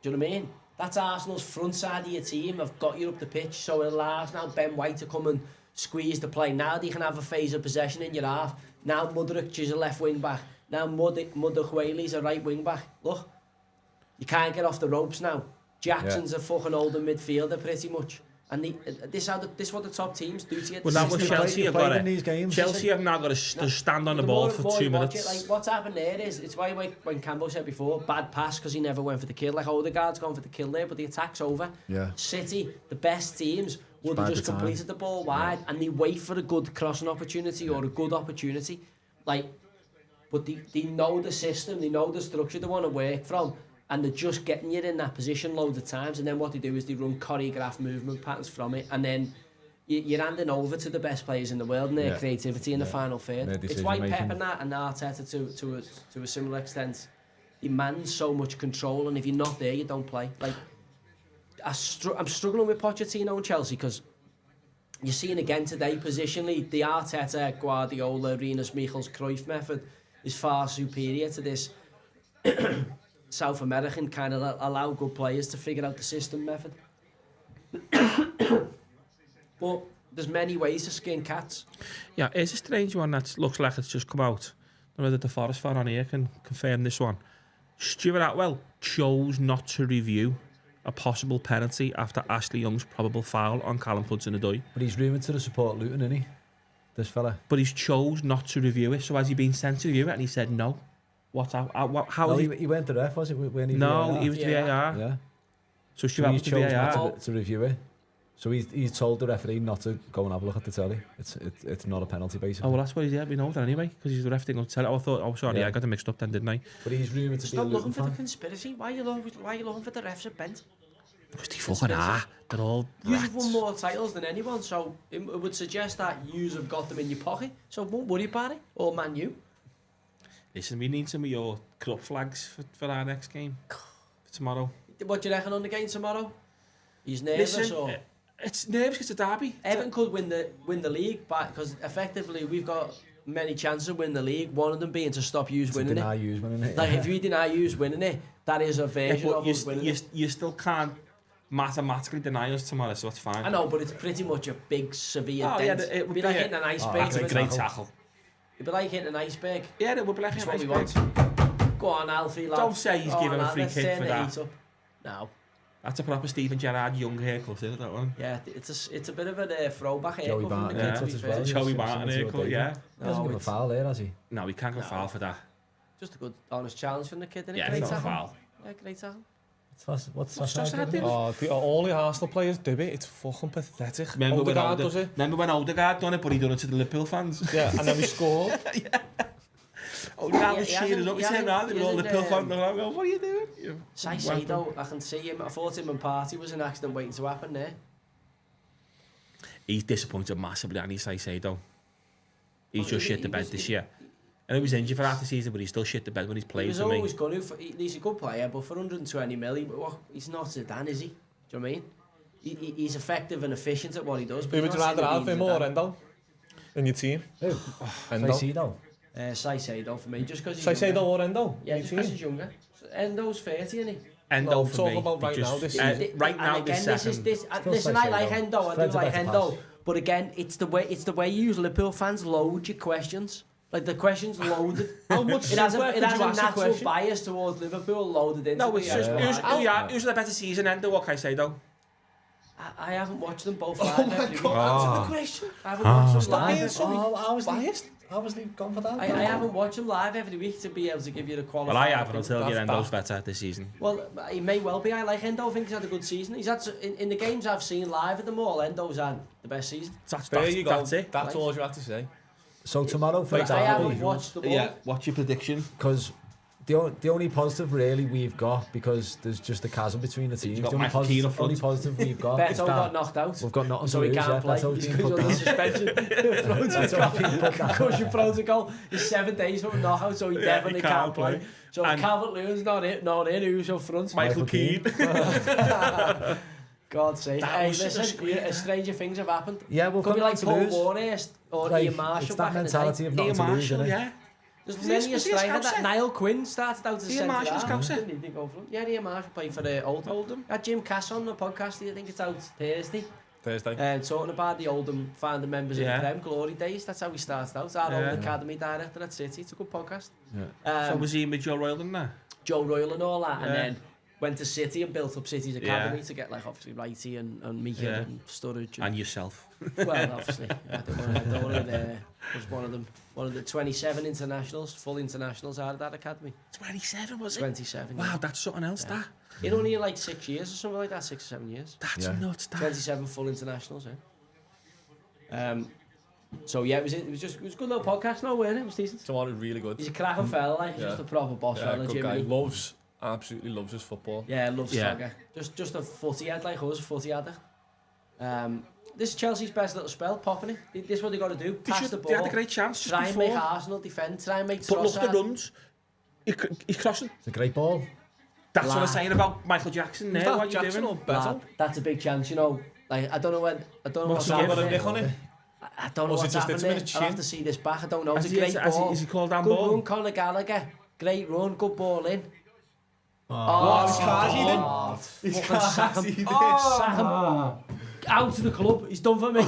Do you know what I mean? That's Arsenal's front side of your team. Have got you up the pitch, so it allows now Ben White to come and squeeze the play. Now they can have a phase of possession in your half. Now Mudryk is a left wing back. Now Mudryk a right wing back. Look, you can't get off the ropes now. Jackson's a fucking older midfielder pretty much. And this is what the top teams do to you. Well, that was Chelsea have got it. Chelsea have now got to stand on the ball for 2 minutes. Like, what's happened there is, it's why when Campbell said before, bad pass because he never went for the kill. Like Odegaard's gone for the kill there, but the attack's over. Yeah. City, the best teams, would have just completed the ball wide and they wait for a good crossing opportunity or a good opportunity. Like, but they know the system, they know the structure they want to work from, and they're just getting you in that position loads of times, and then what they do is they run choreographed movement patterns from it, and then you're handing over to the best players in the world and their creativity in the final third. It's why Pep and Arteta to a similar extent demands so much control, and if you're not there, you don't play. Like, I'm struggling with Pochettino and Chelsea because you're seeing again today positionally the Arteta, Guardiola, Rinus Michels, Cruyff method is far superior to this South American kind of allow good players to figure out the system method. But there's many ways to skin cats. Yeah, it's a strange one that looks like it's just come out. I don't know whether the Forest fan on here can confirm this one. Stuart Atwell chose not to review a possible penalty after Ashley Young's probable foul on Callum Hudson-Odoi. But he's rumoured to the support Luton, isn't he? This fella. But he's chose not to review it. So has he been sent to review it? And he said no. How he went to ref, was it? When he was to VAR. Yeah. So Stuart chose not to review it. So he's told the referee not to go and have a look at the telly. It's not a penalty, basically. Oh, well, that's what he did. We know that anyway, because he's the referee going to tell it. I thought, sorry, I got them mixed up then, didn't I? But he's rumoured to be a Luton looking for fan. the conspiracy. Why are you looking for the refs at bent? Because they fucking are. They're all You've won more titles than anyone, so it would suggest that you have got them in your pocket. So won't worry about it. Or Man U. Listen, we need some of your club flags for our next game. For tomorrow. What do you reckon on the game tomorrow? He's nervous or... It's nervous because it's a derby. Everton could win the league, because effectively we've got many chances of winning the league. One of them being to stop you winning deny it. you winning it. Like if we deny you winning it, that is a version of us winning it. You still can't mathematically deny us tomorrow, so it's fine. I know, but it's pretty much a big, severe dent. Yeah, it It'd be like hitting an iceberg. That's a great tackle. It'd be like hitting an iceberg. Yeah, it would be like That's hitting an what iceberg. we want. Go on, Alfie, lad. Don't say he's giving a free kick for that. No. That's a proper Stephen Gerrard young haircut, isn't it, that one? Yeah, it's a bit of a throwback haircut. Joey Barton haircut as well. Joey Barton haircut, yeah. He hasn't got a foul there, has he? No, he can't go foul for that. Just a good, honest challenge from the kid, isn't it? Yeah, Great it's not a tackle. foul. Yeah, great tackle. What's Trossard doing? All the Arsenal players do it. It's fucking pathetic. Remember when Odegaard done it, but he done it to the Liverpool fans? Yeah, and then we scored. Odegaard was cheering up, he turned around, and all the Liverpool fans going, what are you doing? Saicedo, I can see him. I thought him and Party was an accident waiting to happen there. He's disappointed massively, and he's Saicedo. He's just shit the bed this year. And he was injured for half the season, but he's still shit the bed when he's playing for me. He's always going to. He's a good player, but for 120 million, he's not Zidane, is he? Do you know what I mean? He's effective and efficient at what he does. Who would you rather have, him or Endo? In your team? Who? Endo. Saicedo for me, just because he's Saicedo younger. or Endo? Yeah, just because he's younger. Endo's 30, isn't he? Endo for talk me. about right now this season. Right now, this second. Listen, I like Endo. I do like Endo. But again, it's the way you use Liverpool fans load your questions. Like the questions loaded. How much it has a you ask a natural question? bias towards Liverpool loaded into No, it's just who's the better season, Endo or Saicedo? I haven't watched them both live. Oh my God, answer the question. I haven't watched them live. I wasn't gone for that. I haven't watched them live every week to be able to give you the quality. Well, I haven't until Endo's better this season. Well, he may well be. I like Endo. I think he's had a good season. He's had in the games I've seen live at them all. Endo's had the best season. There you go. That's it. That's all you have to say. So tomorrow for I haven't watched them all. Yeah, what's your prediction? Because the only positive really we've got, because there's just a chasm between the teams. got The only Michael Keane up front. positive we've got. Beto is that got knocked out. We've got nothing So to he lose. can't play. That's how it's been put Because of down. suspension. That's how it's been put down. Concussion protocol is 7 days from a knockout, so he definitely can't play. So And Calvert-Lewin's not in. Who's up front? Michael Keane. God's sake. That Hey, was such a listen, screamer. stranger things have happened. Yeah, we've Could be got like nothing Paul to lose. Warnest or Like, Ian Marshall it's back that in the day. mentality of Ian nothing to lose, Marshall, innit? yeah. There's Was many he a a striker scouser? that Niall Quinn started out as a Ian centre Marshall's half. scouser? Didn't he go for him? Yeah, Ian Marshall played for Oldham. Had Jim Cass on the podcast. I think it's out Thursday. And talking about the Oldham founding members of the Prem glory days. That's how we started out. Our old academy director at City. It's a good podcast. So was he with Joe Royal in there? Joe Royal and all that, and then went to City and built up City's academy to get like obviously Righty and Mika and Sturridge and yourself. Well, obviously, I don't want to was one of the 27 internationals, full internationals out of that academy. 27 was it? 27. Wow, that's something else. That. In only like 6 years or something like that, 6 or 7 years. That's nuts. That. 27 full internationals. So yeah, it was a good little podcast. No, wasn't it? It was decent. Someone really good. He's a cracking fella, like he's just a proper boss fella. Good Jimmy. guy. Absolutely loves his football. Yeah, loves soccer. Just a footy head like us, a footy addict. This is Chelsea's best little spell, popping it. This is what they got to do. Pass the ball. They had a great chance just try before. and make Arsenal defend. Try and make But look at the Trossard. runs. He's crossing. It's a great ball. That's what I'm saying about Michael Jackson there. What you doing? Lad, that's a big chance, you know. Like I don't know what's happening. I don't know what's happening there. I'll have to see this back. I don't know. It's a great ball. Is he called Handball? Good run, Conor Gallagher. Great run, good ball in. He's Sack him. Out to the club. He's done for me.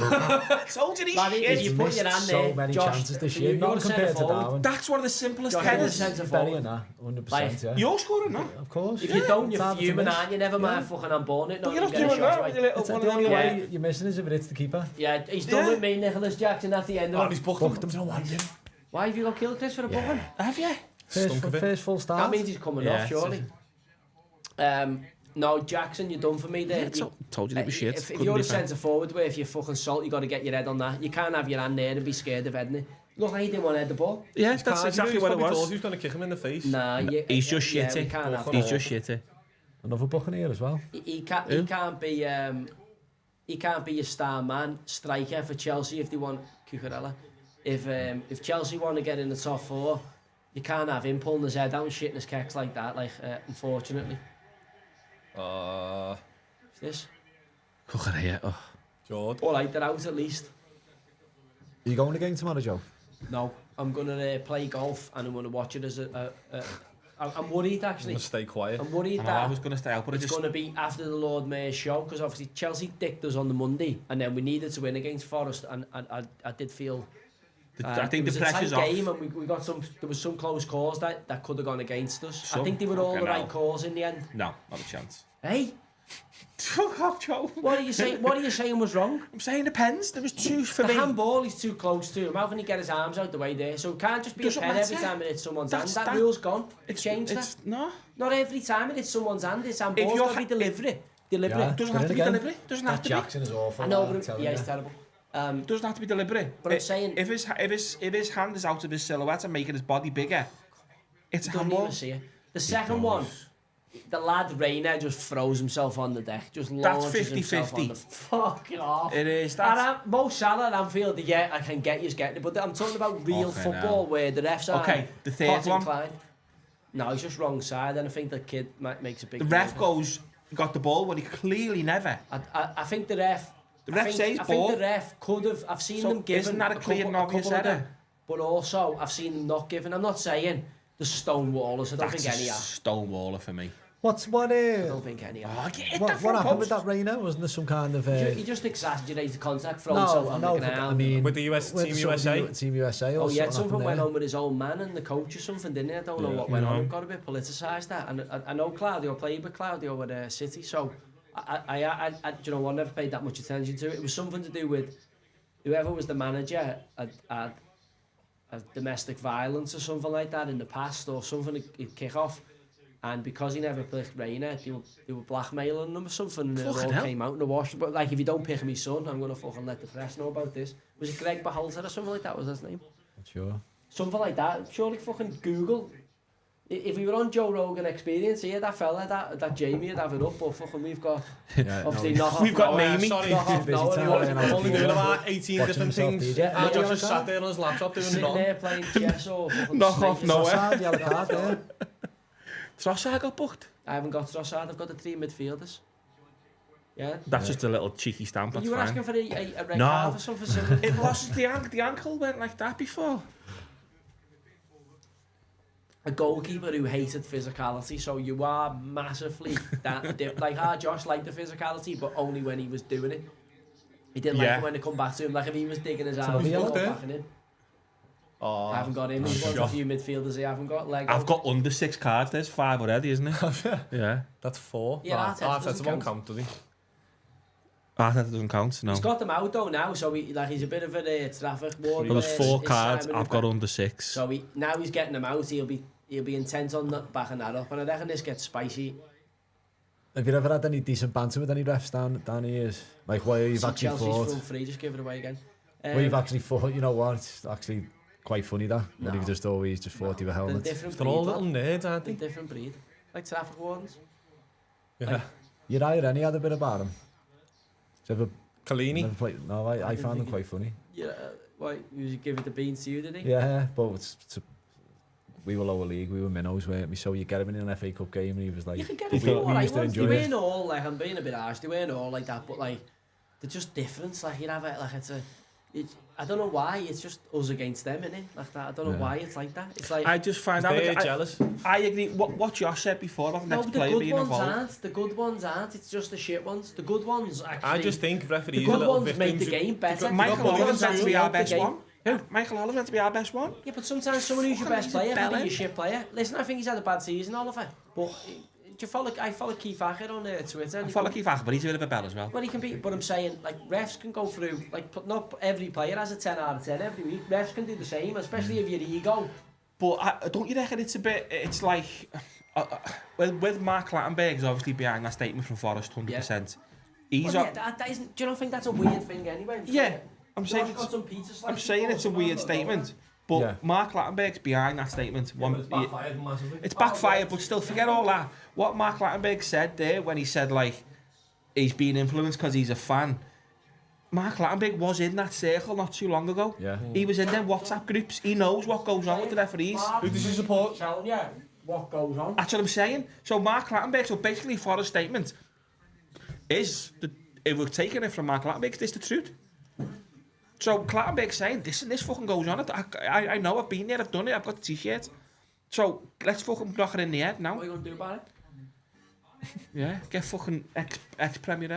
Told you If you put your hand so there, many Josh, chances this you're year, not the compared centre to forward. Darwin. That's one of the simplest Josh, you're the headers. centre Better forward. than that, 100%. Like, Yeah. You're scoring, no? Of course. If you don't, It's you're hard to fuming, miss. aren't you? Never mind fucking on born it. But you're not doing that with your little It's one the only on way you're missing is if it hits the keeper. Yeah, he's done with me, Nicholas Jackson, at the end of it. He's booked him. Why have you got killed, Chris, for a booking? Have you? First full start. That means he's coming off, surely. No, Jackson, you're done for me there. Told you it was shit. If you're a centre forward, where if you're fucking salt, you got to get your head on that. You can't have your hand there and be scared of heading it. Look, he didn't want to head the ball. Yeah, that's exactly what it was. He was going to kick him in the face. Nah, He's just shitty. we can't have He's that. just shitty. Another Buccaneer as well. He can't be your star man striker for Chelsea if they want Cucurella. If Chelsea want to get in the top four, you can't have him pulling his head out and shitting his kecks like that. Like unfortunately. What's this? Cucurella. George. All right, they're out at least. Are you going again tomorrow, Joe? No, I'm going to play golf and I'm going to watch it as I'm worried, actually. I'm going to stay quiet. I'm worried I that was going to stay out, but it's going to be after the Lord Mayor's show, because obviously Chelsea dicked us on the Monday and then we needed to win against Forest, and I did feel... I think the pressure's off. off. Game, and we got there was some close calls that could have gone against us. I think they were Fucking all the right hell. calls in the end. No, not a chance. Hey, Fuck off, Joe. what are you saying? What are you saying was wrong? I'm saying the pens. There was two for The me. handball is too close to him. How can he get his arms out the way there? So it can't just be Doesn't a pen every matter. time it hits someone's hand. That's- That that- rule's gone. It's changed that. No. Not every time it hits someone's hand. It's handball's you're got to be deliberate. Deliberate. Yeah. Doesn't have to be Again. deliberate. Doesn't have That to be. Jackson is awful. I know, I'm but telling it's you. terrible. Doesn't have to be deliberate. But I'm saying... if his hand is out of his silhouette and making his body bigger, it's a Don't handball. even see it. The second one, the lad Rayner just throws himself on the deck, just launches himself on the... Fuck off. It is. And That's Mo Salah at Anfield, yeah, I can get you getting it, but I'm talking about real Fucking football hell. where the refs are Okay, the third hot one. inclined. No, he's just wrong side, and I think the kid makes a big... the deal ref of it. goes got the ball when he clearly never. I think the ref... The ref says I ball. think the ref could have... I've seen So them given... isn't that a clear and obvious couple of them, error? but also, I've seen them not given. I'm not saying the stonewallers. I don't That's think any a are. stonewaller for me. What I don't think any are. Oh, get what that front happened with post. that Rayner? Wasn't there some kind of... He just exaggerated contact, throw himself on the but ground. I mean... With the US with Team some of the USA? Team USA or Oh yeah, something something happened went there. on with his old man and the coach or something, didn't he? I don't know what went on. It got a bit politicised that, and I know Claudio played with Claudio at City, so I you know, I never paid that much attention to it. It was something to do with whoever was the manager had domestic violence or something like that in the past, or something he'd kick off. And because he never picked Rayner, they were blackmailing him or something, and it all hell. came out in the wash. But like, if you don't pick my son, I'm going to fucking let the press know about this. Was it Greg Berhalter or something like that was his name? Not sure. Something like that. Surely fucking Google. If we were on Joe Rogan Experience here, that fella, that Jamie would have it up, but fucking we've got... Yeah, obviously no, not We've got Noah, Mamie. Sorry. Not half Busy Noah, time, we're and I'm Only doing about 18 Watching different himself things. DJ. And Yeah, Josh yeah, just sat there on his laptop doing sitting nothing. there playing chess or fucking Knock Snake off or Noah. Trossard, yellow card there. Trossard got booked. I haven't got Trossard, I've got the 3 midfielders. Yeah. That's just a little cheeky stamp. But That's you were fine. asking for a red No. card or something similar. It wasn't the ankle went like that before. A goalkeeper who hated physicality, so you are massively like Josh liked the physicality, but only when he was doing it. He didn't like it when they come back to him. Like if he was digging his arms, he was yellow. backing in. Oh, I haven't got him. He's one of the few midfielders I haven't got. Lego. I've got under 6 cards. There's 5 already, isn't it? Yeah. that's 4. Yeah, Arteta Arteta doesn't won't count. count, does he? That doesn't count. No. He's got them out though now, so he's a bit of a traffic ward. Well, there's 4 cards. I've got under 6. So now he's getting them out. He'll be intent on backing that up, and I reckon this gets spicy. Have you ever had any decent banter with any refs down here? Like where you've See actually Chelsea's thought, front free, just give it away again. where you've actually thought, you know what, it's actually quite funny that. When you've just always just thought you were They're helmet. different They're all breed, little lad. nerds, aren't They're they? different breed, like traffic wardens. Yeah. You'd hire any other bit about him? Did you ever Collini. never played? No, I found them quite funny. Yeah, why? You give it the beans to you, did he? Yeah, but we were lower league, we were minnows, weren't we? So you get him in an FA Cup game and he was like... You can get we it for all right used to ones. They enjoy it. weren't all like, I'm being a bit harsh. They weren't all like that, but like they're just different. Like you have it, like I don't know why. It's just us against them, innit? Like that. I don't know why it's like that. It's like I just find out. They're jealous. I agree. What Josh said before about the no, next but the player good being ones involved. aren't. The good ones aren't. It's just the shit ones. The good ones actually. I just think the referees are good little ones make victims. the game better. Michael Oliver's meant to be our best game. one. Who? Michael Oliver's meant to be our best one. Yeah, but sometimes someone who's your Fucking best he's a player can be bellend. your shit player. Listen, I think he's had a bad season, Oliver. But I follow Keith Acker on Twitter. I feel like he's but he's a bit of a bell as well. Well, he can be, but I'm saying, like, refs can go through, like, not every player has a 10 out of 10 every week. Refs can do the same, especially if your ego. But don't you reckon it's like, with Mark Clattenburg's obviously behind that statement from Forest, 100%. He's Well, yeah, that isn't, do you not think that's a weird thing anyway? Yeah, I'm saying Josh got some pizza slices I'm saying it's a before, weird so statement. But Yeah. Mark Clattenburg's behind that statement. Backfired massively. It's backfired, but still, forget all that. What Mark Clattenburg said there when he said, like, he's being influenced because he's a fan. Mark Clattenburg was in that circle not too long ago. Yeah. He was in them WhatsApp groups. He knows what goes on with the referees. Who does he support? Telling you what goes on. That's what I'm saying. So Mark Clattenburg, so basically for a statement, is we're taking it from Mark Clattenburg, it's the truth. So Clattenburg's saying, this fucking goes on. I know, I've been there, I've done it, I've got the t-shirt. So let's fucking knock it in the head now. What are you going to do about it? Yeah, get fucking ex-Premier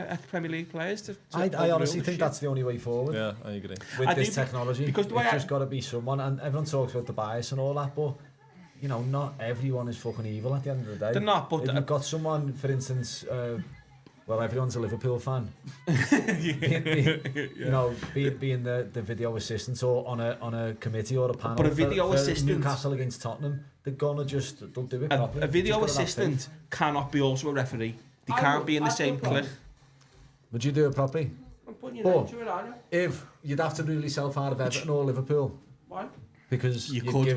League players to I honestly think that's the only way forward. Yeah, I agree. With this technology, because it's just got to be someone, and everyone talks about the bias and all that, but you know, not everyone is fucking evil at the end of the day. They're not, but if you've got someone, for instance, well, everyone's a Liverpool fan. You know, being the video assistant or on a committee or a panel. But a video for assistant, Newcastle against Tottenham, they'll do it properly. A video assistant cannot be also a referee. They can't be in the same clique. Would you do it properly? I'm putting your name to it, aren't you? If you'd have to rule yourself out of Everton or Liverpool. Why? Because you could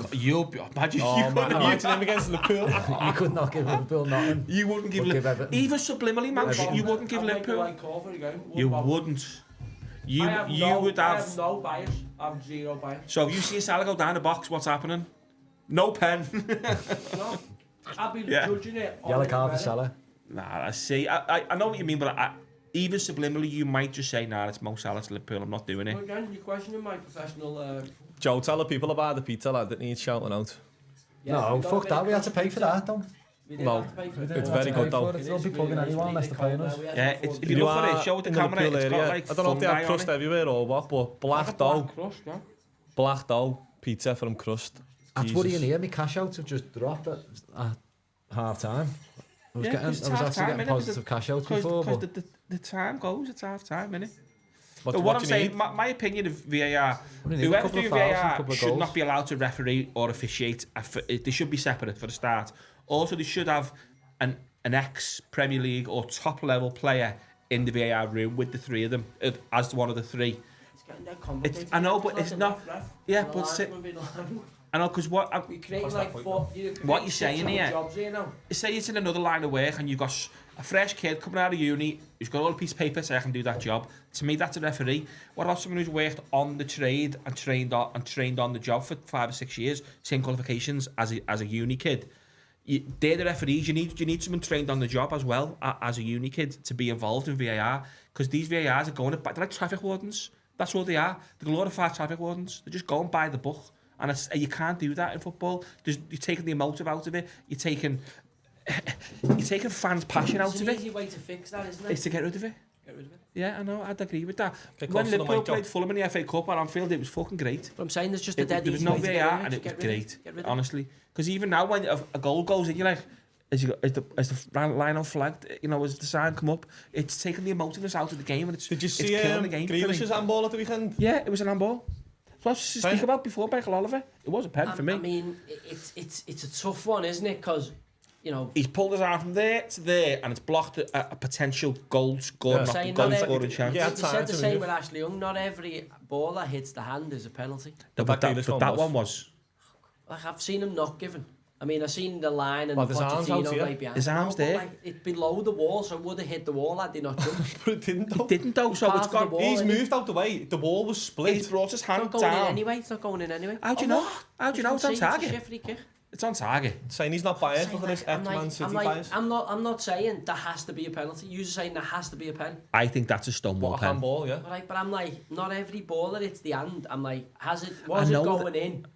imagine imagine him against Liverpool. You could not give Liverpool nothing. You wouldn't give Liverpool even subliminally, man. You wouldn't give Liverpool. You wouldn't. You would have. I have no bias. I have zero bias. So if you see a Salah go down the box, what's happening? No pen. No, I'll be judging it. Yellow card for Salah. Nah, I see. I know what you mean, but even subliminally, you might just say, "Nah, it's Mo Salah to Liverpool. I'm not doing it." Well, again, you're questioning my professional. Joe, tell the people about the pizza lad that needs shouting out. Yeah, no, fuck that. We had to pay for that, though. No, it's very good though. They'll be plugging anyone unless they're paying us. Yeah, if you look for it, show with the camera. It's got like I don't know if they have crust everywhere or what, but black dough pizza from crust. That's what you need. My cash outs have just dropped at half time. I was actually getting positive cash outs before. Because the time goes, it's half time, innit? What I'm saying, my opinion of VAR, whoever do VAR should not be allowed to referee or officiate. They should be separate for the start. Also, they should have an ex-Premier League or top-level player in the VAR room with the three of them as one of the three. It's getting that complicated. I know, but it's not. Yeah, but I know, because what you're saying here, say it's in another line of work and you've got a fresh kid coming out of uni who's got all a piece of paper saying I can do that job. To me, that's a referee. What about someone who's worked on the trade and trained on the job for 5 or 6 years, same qualifications as a uni kid? They're the referees. You need someone trained on the job as well as a uni kid to be involved in VAR, because these VARs are going they're like traffic wardens. That's all they are. They're glorified traffic wardens. They're just going by the book. And you can't do that in football. You're taking the emotive out of it. You're taking fans' passion out of it. It's an easy way to fix that, isn't it? It's to get rid of it. Get rid of it. Yeah, I know. I'd agree with that. When Liverpool played Fulham in the FA Cup at Anfield, it was fucking great. But I'm saying there's just a dead easy way to get rid of it. There was no VAR and it was great, honestly. Because even now, when a goal goes in, you're like, as the line flagged, as the sign come up, it's taking the emotiveness out of the game, and Did you see killing the game. Grealish's handball at the weekend? Yeah, it was an handball. So I was to speak about before, Michael Oliver. It was a pen for me. I mean, it's a tough one, isn't it? Because, he's pulled his arm from there to there, and it's blocked a potential goal scoring chance. You said the same with Ashley Young. Not every ball that hits the hand is a penalty. But that one was. Like, I've seen him not given. I mean, I've seen the line and Pochettino right behind. His arm's there. Like, it's below the wall, so it would have hit the wall had they not jumped. But it didn't though. It didn't though, so it's gone. He's moved out the way. The wall was split. He's brought his hand down. It's not going in anyway. How do you know? How do you know it's on target? It's on target. Saying he's not biased. Look at this ex-Man City bias. I'm not saying there has to be a penalty. You're saying there has to be a pen. I think that's a Stonewall pen. Handball, yeah. But I'm like, not every ball that hits the hand. I'm like, was it going in?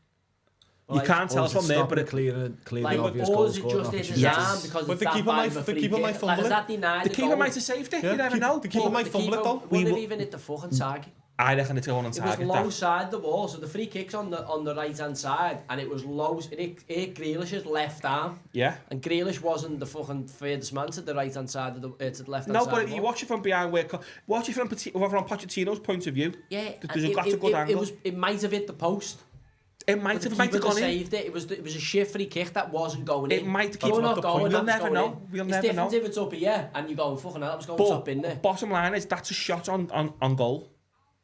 You can't tell from there, but clearly obvious goal. Or is it just his arm because but the keeper might fumble it. The keeper might have saved it. You never know. The keeper might fumble it though. Wouldn't have even hit the fucking target. I reckon it's going on target. It was low side the wall, so the free kick's on the right hand side, and it was low. It hit Grealish's left arm. Yeah. And Grealish wasn't the fucking furthest man to the right hand side to the left hand side. No, but you watch it from behind watch it from Pochettino's point of view. Yeah. There's a good angle. It might have hit the post. It might have gone in. Saved it. It was a shit free kick that wasn't going in. It might keep not going. We'll never know. We'll never know. It's different if it's up here and you go fucking hell. I was going top in there. Bottom line is that's a shot on goal.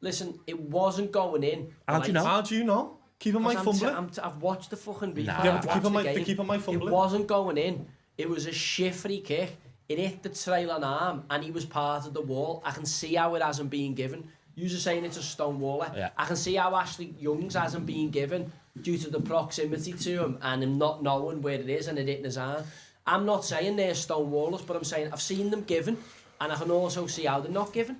Listen, it wasn't going in. How do you know? How do you know? Keeper might fumble it. I've watched the fucking replay. Yeah, but the keeper might fumble it. It wasn't going in. It was a shit free kick. It hit the trailing arm and he was part of the wall. I can see how it hasn't been given. You're saying it's a Stonewaller. Yeah. I can see how Ashley Young's hasn't been given due to the proximity to him and him not knowing where it is and it hitting his arm. I'm not saying they're Stonewallers, but I'm saying I've seen them given and I can also see how they're not given.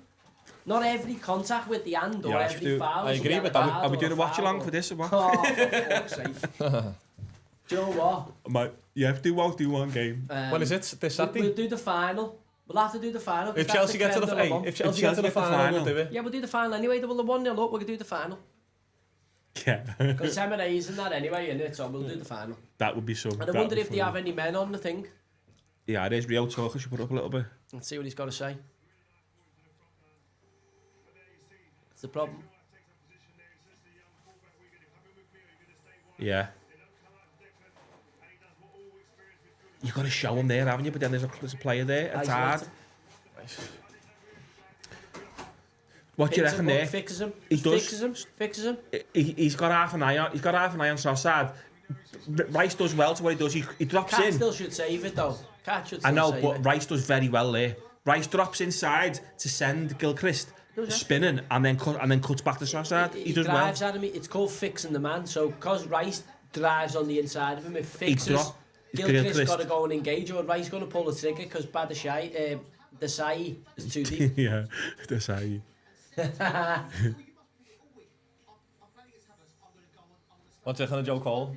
Not every contact with the hand or every foul. I agree with that. Are we doing a watch along for this or what? Oh, for fuck's sake. Do you know what? Yeah, do one game. When is it? This Saturday? We'll do the final. We'll have to do the final. If Chelsea get to the final, we'll do it. Yeah, we'll do the final anyway. We'll 1-0 up, we're going to do the final. Yeah. Because M&A's in that anyway, innit? So we'll do the final. That would be so. And I wonder if they have any men on the thing. Yeah, there's Rio talk. I should put up a little bit. Let's see what he's got to say. It's the problem. Yeah. You've got to show him there, haven't you? But then there's a player there. It's hard. What do you reckon there? Fixes him. He does. Fixes him. He's got half an eye on. He's got half an eye on Trossard. Rice does well to what he does. He drops Cat in. still should save it though. Cat should still I know, save but it. Rice does very well there. Rice drops inside to send Gilchrist spinning and then cuts back to Trossard. He does well. Drives at him. It's called fixing the man. So because Rice drives on the inside of him, it fixes. Gilchrist got to go and engage, or Rice going to pull the trigger because Desai is too deep. Yeah, Desai. What's that kind of Joe Cole?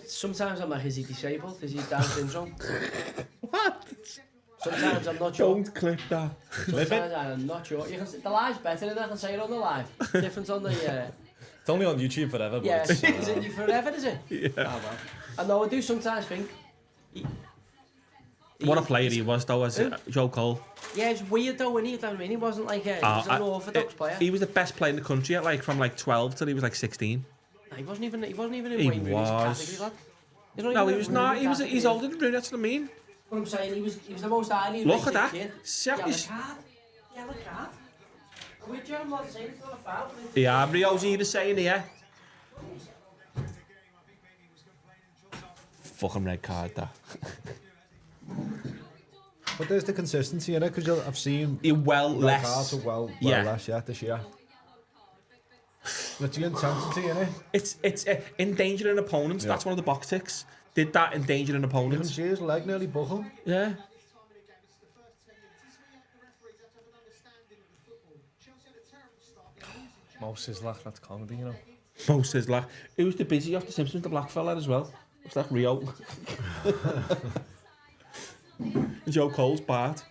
Sometimes I'm like, is he disabled? Is he Down syndrome? What? Sometimes I'm not sure. Don't clip that. Sometimes I'm not sure. You can see, the live's better than I can say it on the live. Different on the... It's only on YouTube forever. But yeah, is it forever, is it? Yeah. Oh, well. I know, I do sometimes think... What a player he was, though, as Joe Cole. Yeah, it's weird, though, wasn't he? I mean, he wasn't like... he was an orthodox player. He was the best player in the country at from 12 till he was 16. No, he wasn't even in Wayne Rooney's category, lad. No, he was not. He's older than Rooney, that's what I mean. What I'm saying, he was the most highly rated Look at that. kid. Yellow card. I'm with you, I'm not saying it's not a foul. Yeah, Rio's either saying here. Fucking red card, that. But there's the consistency in it, because I've seen less. Cards are well less, this year. It's the intensity in it. It's endangering opponents. Yeah. That's one of the box ticks. Did that endangering opponents? You can see his leg nearly buckle. Yeah. Mo Sislak, that's comedy, you know. Mo Sislak. Who's the busy off the Simpsons, the black fella as well? What's that, Rio? Joe Cole's Bart.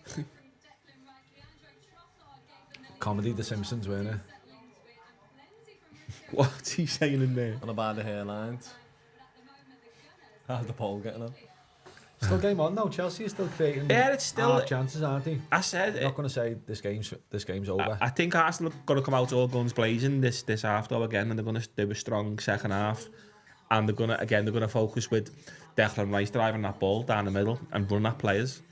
Comedy, the Simpsons, weren't it? What's he saying in there? On about the hairlines. How's the poll getting on? Still game on now. Chelsea is still creating it's still chances, aren't they? I said I'm not going to say this game's over. I think Arsenal are going to come out all guns blazing this half though again, and they're going to do a strong second half, and they're going to focus with Declan Rice driving that ball down the middle and run at players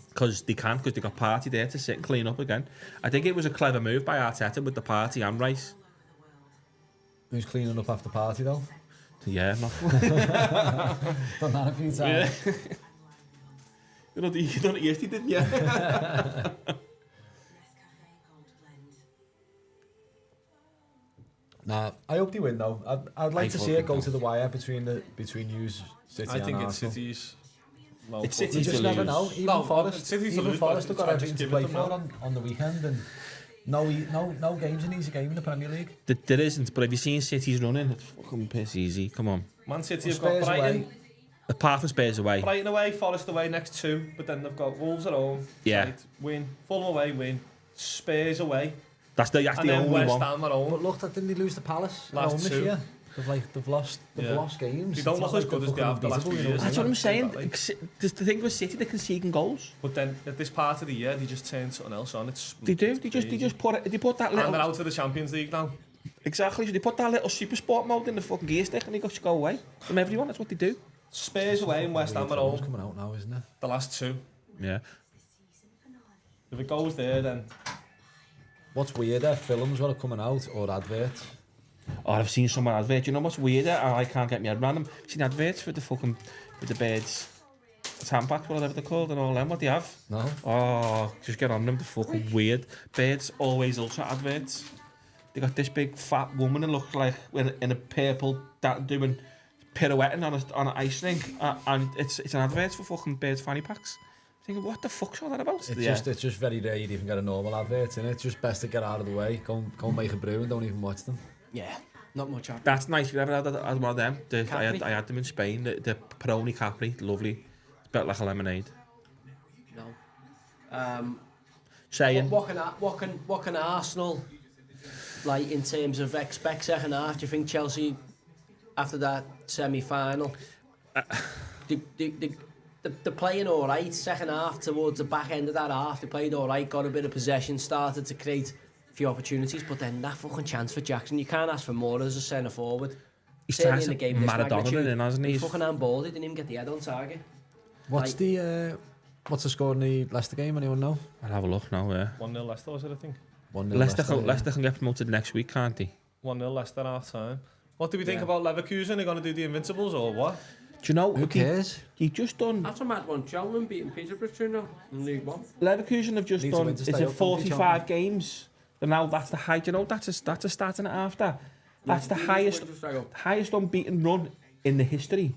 because they got Party there to sit and clean up again. I think it was a clever move by Arteta with the Party and Rice. Who's cleaning up after Party though? Yeah, not. Done that a few times. Yeah. You done it yesterday, didn't you? Nah, I hope they win though. I'd like to see it go to the wire between you, City. I think it's City's. It's City's. You just never know. Even Forest have got everything to play for on the weekend, and no games an easy game in the Premier League. There isn't, but have you seen City's running? It's fucking piss easy. Come on. Man City have got Brighton. Apart from Spurs away. Brighton away, Forest away, next two, but then they've got Wolves at home. Yeah. Right, win. Fulham away, win. Spurs away. That's the only West one. Ham at home. But look, didn't they lose the Palace at home this year? They've lost games. They don't look as good as they have the last few years. That's what I'm saying. The thing with City, they're conceding goals. But then at this part of the year, they just turn something else on. They do. They just put that little. And they're out of the Champions League now. Exactly. So they put that little super sport mode in the fucking gear stick, and they got to go away from everyone. That's what they do. Spurs away and West Ham at home. Coming out now, isn't it? The last two. Yeah. If it goes there, then. What's weirder, films what are coming out or adverts? Oh, I've seen some adverts. You know what's weirder? I can't get my head around them. I've seen adverts for the fucking with the birds, handbags, whatever they're called, and all them. What do you have? No. Oh, just get on them. They're fucking weird. Birds always ultra adverts. They got this big fat woman and looks like in a purple doing pirouetting on an ice rink, and it's an advert for fucking birds fanny packs. Thinking, what the fuck's all that about? It's just very rare you'd even get a normal advert, isn't it? It's just best to get out of the way, go and make a brew and don't even watch them. Yeah, not much happening. That's nice. You ever had one of them? I had them in Spain. The Peroni Capri, lovely. It's a bit like a lemonade. No. Saying. What can Arsenal, like, in terms of expect second half? Do you think Chelsea, after that semi-final, they're playing all right second half? Towards the back end of that half, they played all right, got a bit of possession, started to create a few opportunities, but then that fucking chance for Jackson, you can't ask for more as a centre forward. He's trying to Maradona in, hasn't he? He fucking handballed, he didn't even get the head on target. What's the score in the Leicester game? Anyone know? I'll have a look now, yeah. 1-0 Leicester, was it, I think? 1-0 Leicester can get promoted next week, can't they? 1-0 Leicester half time. What do we think about Leverkusen? Are they going to do the Invincibles or what? Do you know? Who cares? He just done. That's a mad one. Cheltenham beating Peterborough 2-0 in League One. Leverkusen have just Need to done. win to It's stay in up, 45 games. And now that's the high. Do you know that's a starting at after. That's the highest unbeaten run in the history.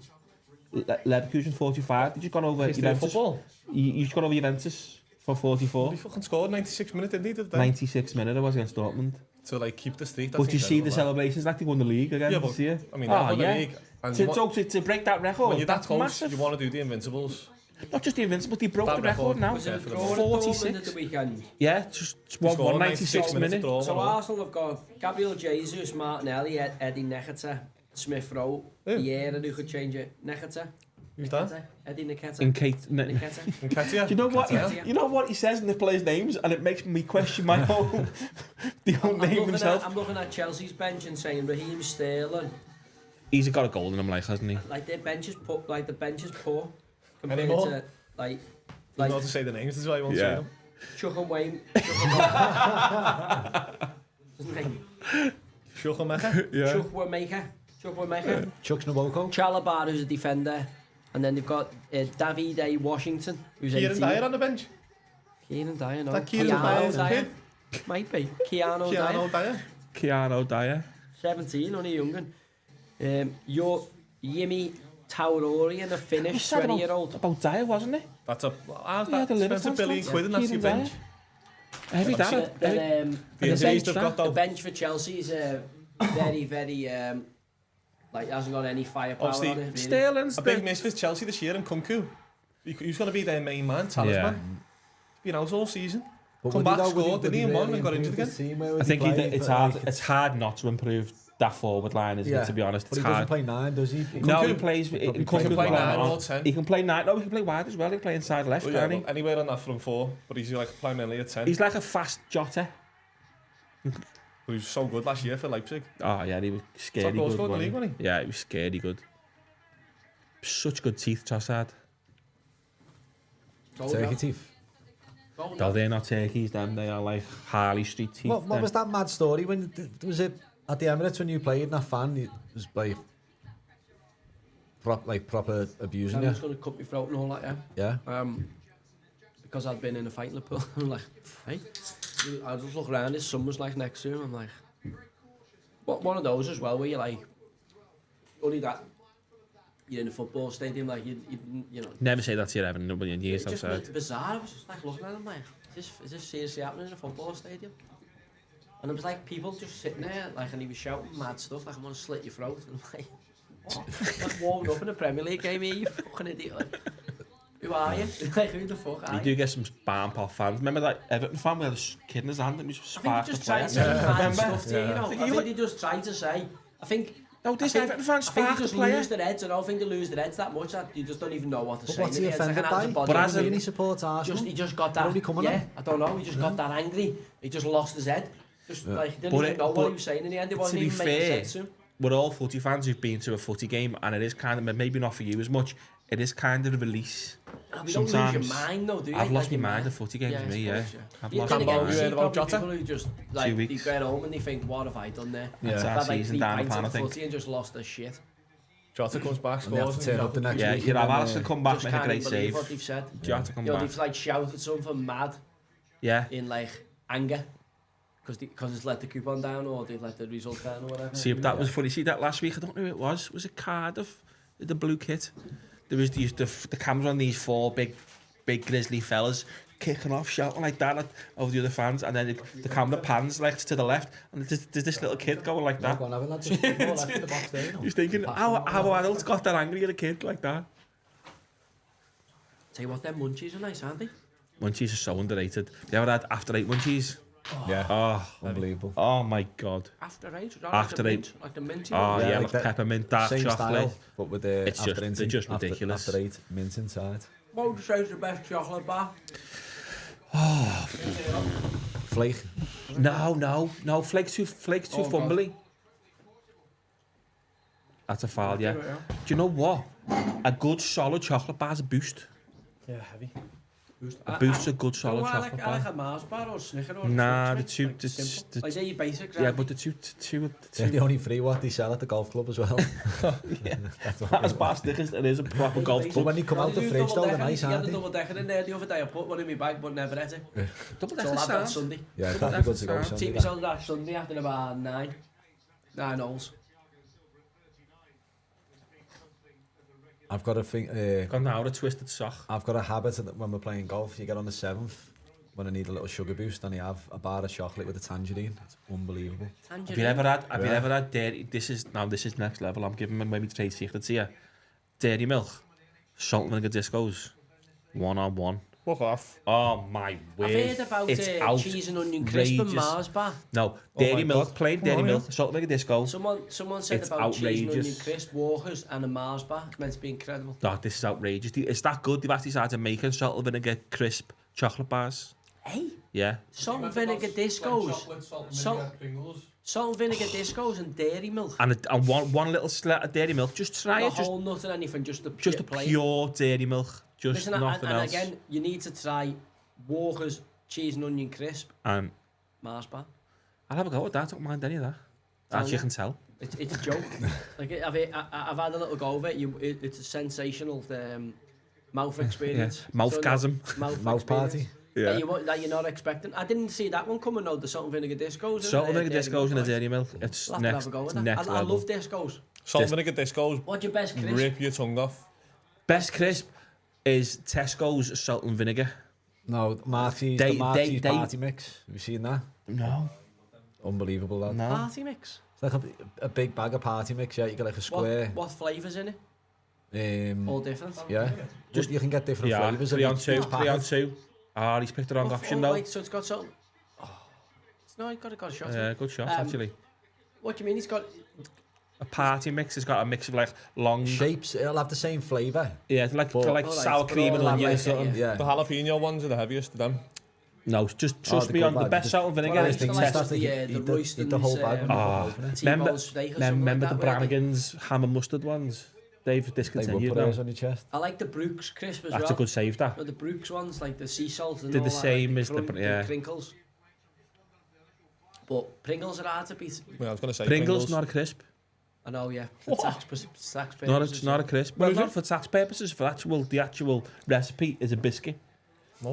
Leverkusen 45. They just gone over Juventus. Football? You just got over Juventus for 44. He fucking scored 96 minutes, didn't he? 96 minutes it was against Dortmund. To like keep the streak. But you see the celebrations like they won the league again. Yeah, but see it? I mean, they won the league. And To break that record, when you're that that's close, massive. you want to do the Invincibles. Not just the Invincibles, they broke That the record now. Was it a for draw at 46. Dortmund at the weekend? Yeah, just 196 minutes. So Arsenal have got Gabriel Jesus, Martinelli, Eddie Nketiah, Smith Rowe. Yeah, who could change it? Nketiah. Who's that? Eddie Nketiah. Nketiah. Do you know what? You know what he says in the players' names, and it makes me question my own the own name himself. I'm looking at Chelsea's bench and saying Raheem Sterling. He's got a goal in him, like, hasn't he? Like their bench is poor. Like the bench is poor compared Anymore? to like. You know how to say the names, this is why you won't say them. Chuck and Wayne. Schuchelmacher. Chuck Waymaker. Chuck Nwoko. Chalobah, who's a defender. And then they've got Davide Washington, who's Kieran 18. Dyer on the bench. Kieran Dyer, no. That Kieran Dyer's kid? Might be. Keown Dyer. 17, only younger. Your Yimi Taurori and a Finnish 20-year-old. About Dyer, wasn't it? That's a... Yeah, the That's $1 billion quid and that's your bench. Heavy that. The injuries they've got the though. bench for Chelsea is very, very... like, hasn't got any firepower Obviously, on it. Really. Sterling's A big miss for Chelsea this year and Kunku. Who's going to be their main man, talisman. Been out all season. Come back, scored, didn't he, and won and got injured again. I think it's hard not to improve that forward line, isn't it, to be honest? But It's he hard. doesn't play 9, does he? No, he plays... He can play 9 or 10. He can play 9. No, he can play wide as well. He can play inside left, can't he? Anywhere on that front 4, but he's like primarily a 10. He's like a fast Jota. But he was so good last year for Leipzig. Oh, yeah, he was scary Top good, goal scorer in the league, wasn't Yeah, he was scary good. Such good teeth, Trossard. Turkey teeth. No, they're not turkeys, them. They are like Harley Street teeth. What was that mad story when was it at the Emirates when you played and that fan it was like proper abusing I you? was going to cut my throat and all that, Yeah. Because I'd been in a fight in Liverpool. I'm like, hey. I just look around, his son was like next to him. I'm like, one of those as well where you're like, only that you're in a football stadium, like you know. Never say that to your Everton, nobody in years It's outside. just bizarre. I was just like looking at him like, is this seriously happening in a football stadium? And it was like people just sitting there, like, and he was shouting mad stuff, like, I'm going to slit your throat. And I'm like, what? Like warming up in a Premier League game here, you fucking idiot. Like, who are you? Like, who the fuck are You you? do get some Barton fans. Remember that Everton fan with a kid in his hand and he was I think sparked he the just tried player? to say mad stuff to you, you know. I I think he just tried to say, No, this Everton fan I think sparked they the just player. lose their heads. I don't think they lose their heads that much that you just don't even know what to But say. what's he It's like offended an by? out-of-body But as feeling. a- Really supports Arsenal. He just got They're that. only coming Yeah, on. I don't know. He just got that angry. He just lost his head. Just like he didn't But even it- know what but he was saying in the end. It to wasn't be even making fair, sense to him. We're all footy fans who've been to a footy game, and it is kind of, maybe not for you as much, it is kind of a release. No, you don't lose your mind though, do you? I've lost Like, my mind at footy games, I me, yeah. suppose, I've You lost then my again, Handball, you you see heard about probably Jota? people who just like they weeks. get home and they think, what have I done there? That's I've our had like season 3 down the pints pan, I of think. footy and just lost their shit. Jota comes back, And they have scores. to turn up the next Yeah, week. you'd have and then, Alisson come back, Just make a can't great believe save. what they've said. Jota come You know, back. they've like shouted something mad Yeah. in like anger because it's let the coupon down or they've let the result down or whatever. See, that was funny. See, that last week, I don't know who it was. Was it Cardiff? The blue kit. There was the cameras on these 4 big big grizzly fellas kicking off, shouting like that over the other fans, and then the camera pans like to the left, and there's this little kid going like that. He's thinking, how adults got that angry at a kid like that? Tell you what, them munchies are nice, aren't they? Munchies are so underrated. You ever had After 8 munchies? Yeah. Oh, unbelievable. Oh my god. After 8? After 8. Like the minty Oh one? yeah, like peppermint, dark same chocolate. Style, but with the it's they're just ridiculous. After 8, mint inside. What would you say is the best chocolate bar? Oh. Flake. No. Flake's too fumbly. That's a foul, yeah. Do you know what? A good solid chocolate bar's a boost. Yeah, heavy. A boost's a good solid chocolate bar. I like a Mars bar or Snicker or nah, the like they're your basics. Yeah, but the two they're the only free what they sell at the golf club as well. Yeah. As bar Snickers, it is a proper golf club. But when you come out the fridge though, they're nice, aren't they? You had a double decker in there the other day. I put one in my bag, but never ate it. Double decker sound. Sunday. Yeah, that'd be good to go Sunday. Take myself that Sunday after about 9 holes. I've got a thing. Got now a twisted sock. I've got a habit that when we're playing golf, you get on the 7th when I need a little sugar boost, and you have a bar of chocolate with a tangerine. It's unbelievable. Tangerine. Have you ever had dairy? This is next level. I'm giving maybe trade secrets here. Dairy milk, salt and vinegar discos, 1-on-1. Fuck off. Oh my word. I've heard about cheese and onion crisp and Mars bar. No, dairy milk, plain dairy milk, salt and vinegar disco. Someone said it's about outrageous. cheese and onion crisp, Walkers and a Mars bar. It's meant to be incredible. Oh, this is outrageous. It's that good. They've actually started making salt and vinegar crisp chocolate bars. Hey? Yeah. Salt and vinegar discos. Salt and vinegar discos and dairy milk. And one little slat of dairy milk. Just try it. Not a whole nut or anything, just the pure dairy milk. Just listen, nothing and else. again, you need to try Walker's cheese and onion crisp. Mars bar. I'll have a go at that. I don't mind any of that. As you can tell. It's a joke. Like I've had a little go of it. It's a sensational mouth experience. Yeah. Mouthgasm. Mouth party. Yeah. That you're not expecting. I didn't see that one coming out. The salt and vinegar discos. Salt and vinegar discos and a dairy milk. It's next level. I love discos. Salt and vinegar discos. What's your best crisp? Rip your tongue off. Best crisp is Tesco's salt and vinegar. No, Marty's party mix. Have you seen that? No. Unbelievable, that. No. Party mix? It's like a big bag of party mix, yeah. You get like a square. What flavours in it? All different? Yeah. Just you can get different flavours. 3 on 2. 3 on 2. Ah, he's picked the wrong option though. Right, so it's got something. No, he's got a shot. Yeah, good shot actually. What do you mean? He's got a party mix. It's got a mix of like long shapes. It'll have the same flavour. Yeah, like sour cream and onion or something. Yeah. The jalapeno ones are the heaviest of them. No, just trust me on the best salt and vinegar is the the whole bag. Remember the Brannigan's ham and mustard ones? They've discontinued now. On your chest. I like the Brooks crisp as well. That's a good save, that. No, the Brooks ones, like the sea salt and They're all the that, same like as the Pringles. But Pringles are hard to beat. Well, I was going to say Pringles, not a crisp. I know, yeah. For tax purposes. Not a crisp. Well, not for tax purposes. For the actual recipe is a biscuit.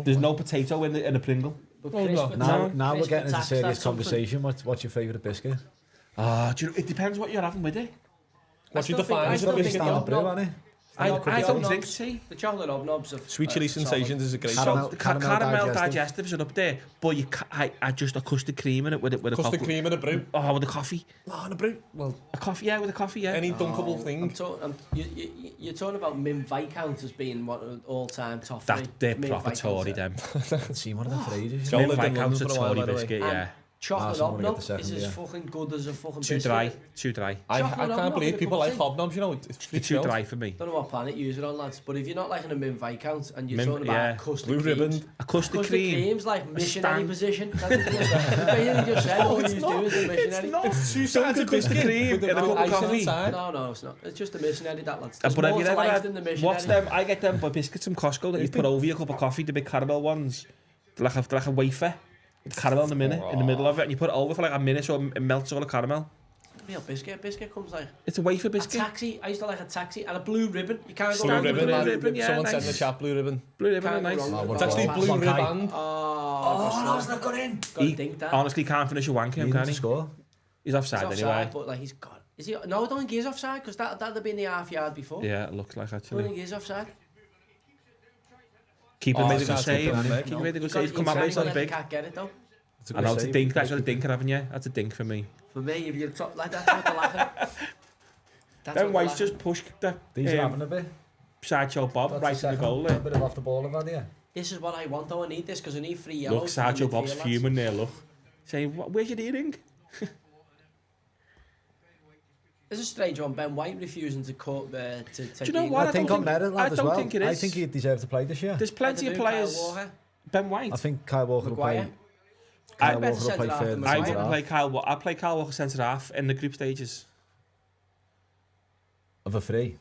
There's no potato in a Pringle. Now we're getting into serious conversation. What's your favourite biscuit? It depends what you're having with it. What you define as a biscuit? I don't drink tea. The chocolate hobnobs of Sweet chili sensations is a great caramel digestives are up there, but I just a custard cream in it with a custard cream and a brew. Oh, with a coffee. Oh, and a brew. Well, a coffee, yeah, with a coffee, yeah. Any dunkable thing. You're talking about Mint Viscount as being what an all-time top. They're proper Tory, them. I haven't seen one of them for ages. Mint Viscount's a Tory biscuit, yeah. Chocolate hobnob is as fucking good as a fucking biscuit. Too dry. I can't believe people like hobnobs, you know. It's too dry for me. Don't know what planet you use it on, lads, but if you're not liking a Mint Viscount and you're talking about custard creams, a custard cream's like missionary position. That's what you just said. All he's doing is a missionary. It's 2 sides of custard cream in a cup of coffee. No, it's not. It's just a missionary, that, lads. But have you ever had, what's them? I get them by biscuits from Costco that you put over your cup of coffee, the big caramel ones. They're like a wafer. With caramel in the middle of it, and you put it over for like a minute so it melts all the caramel. Real biscuit. Biscuit comes like... It's a wafer biscuit. A taxi. I used to like a taxi and a blue ribbon. You can't go blue wrong with ribbon, blue ribbon. Yeah, someone said in the chat, blue ribbon. Blue ribbon, nice. It's actually blue ribbon. Oh, that's not got in. Gotta think that. Honestly, can't finish a wank him, can he? Score. He's offside anyway. But like he's got... Is he? No, I don't think he's offside because that'd have been the half yard before. Yeah, it looks like actually. I don't think he's offside. Keeper made a good that's save. good, man. Keeper made a good save. Come on, mate, so big. Can't get it though. I know, it's a dink. That's a dinker, haven't you? That's a dink for me. For me, if you're top like that, that's what they're laughing. Ben White's just pushed the These are having a bit. Sideshow Bob right in the goal A there. bit of off the ball of that, yeah. This is what I want though. I need this because I need 3 yellows. Look, Sideshow Bob's fuming there, look. Saying, where's your earring? There's a strange one. Ben White refusing to cut to take. Do you know what? I think on merit, lad, I as don't well. think it is. I think he deserves to play this year. There's plenty of players. Ben White. I think Kyle Walker will play. I Kyle Walker will play third. I wouldn't play Kyle Walker. I'd play Kyle Walker centre half in the group stages. Of a 3.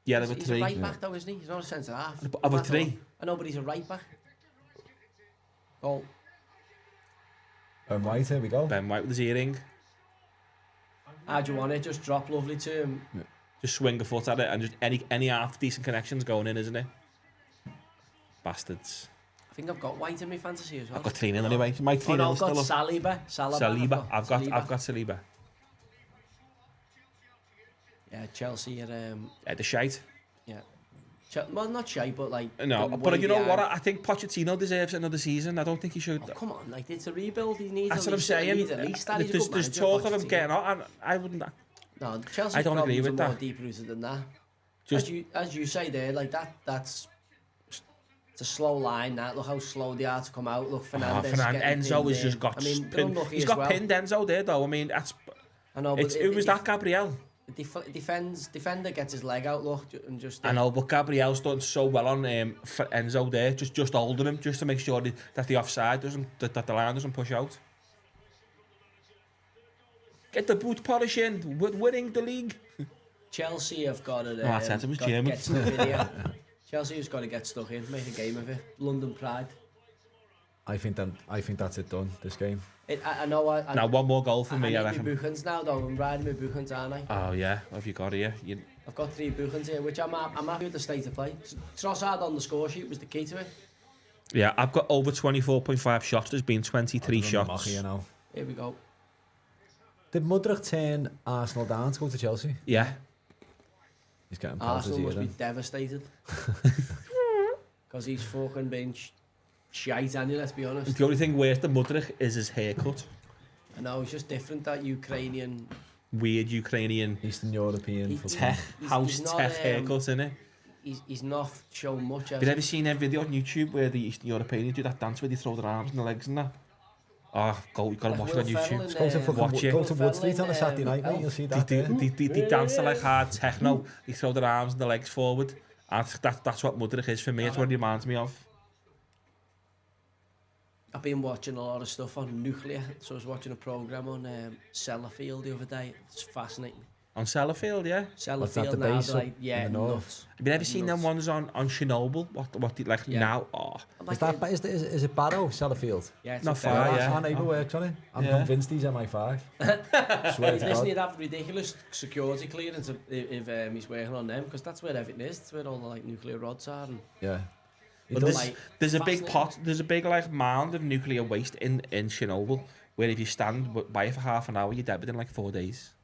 Yeah, of a He's 3. a right back though, isn't he? He's not a centre half. Of a 3. I know, but he's a right back. Oh, Ben White, here we go. Ben White with his earring. how do you want it? Just drop lovely to him. Just swing a foot at it and just any half decent connections going in, isn't it? Bastards. I think I've got White in my fantasy as well. I've got 3 nil anyway. My 3 Oh no, nil I've got still up. Saliba. I've got Saliba. Yeah, Chelsea are The shite. yeah. Well, not shy, but like. No, the but way you know they what? are. I think Pochettino deserves another season. I don't think he should. Oh, come on, like it's a rebuild. He needs. That's at what I'm least- saying. He needs at least that. He's a good There's manager, talk of him Pochettino. getting out, and I wouldn't. No, Chelsea's I don't agree problems with are more that. deep rooted than that. Just As you say there, like that's it's a slow line. That look how slow they are to come out. Look, Fernandes. Enzo has just got pinned. Unlucky He's as got well. pinned Enzo there though. I mean, that's. I know, but It was that Gabriel. Defender gets his leg out, look, and just. I know, but Gabriel's done so well on for Enzo there, just holding him, just to make sure that the offside that the line doesn't push out. Get the boot polish in, winning the league. Chelsea have got to. I said it was German. Get stuck in here. Chelsea has got to get stuck in, make a game of it. London pride. I think that's it done, this game. I know. Now one more goal for me, I I reckon. need my Buchans now, though. I'm riding my Buchans, aren't I? Oh yeah, what have you got here? I've got 3 Buchans here, which I'm happy with the state of play. Trossard on the score sheet was the key to it. Yeah, I've got over 24.5 shots. There's been 23 shots. Here we go. Did Mudryk turn Arsenal down to go to Chelsea? Yeah. He's getting Arsenal must be then. devastated. Because he's fucking been shite, and let's be honest. The only thing worse than Mudryk is his haircut. I know, it's just different, that Ukrainian... Weird Ukrainian... Eastern European... house tech haircut, innit? He's not shown much. Have you ever seen a video on YouTube where the Eastern Europeans do that dance where they throw their arms and their legs and that? Oh, you've got to watch it on YouTube. Go to Wood Street on a Saturday night, mate, you'll see that. They dance to like hard techno, they throw their arms and their legs forward. And that's what Mudryk is for me, it's what it reminds me of. I've been watching a lot of stuff on nuclear, so I was watching a programme on Sellafield the other day. It's fascinating. On Sellafield, yeah? Sellafield now, like, yeah, nuts. Have you ever seen them ones on Chernobyl? What like now? Oh. Is it Barrow, Sellafield? Yeah, it's not far, yeah. Our neighbour works on it. I'm convinced he's MI5. Listen, he'd have ridiculous security clearance if he's working on them, because that's where everything is. That's where all the like nuclear rods are. And yeah. But there's a big pot, there's a big like mound of nuclear waste in Chernobyl, where if you stand by it for half an hour, you're dead within like 4 days.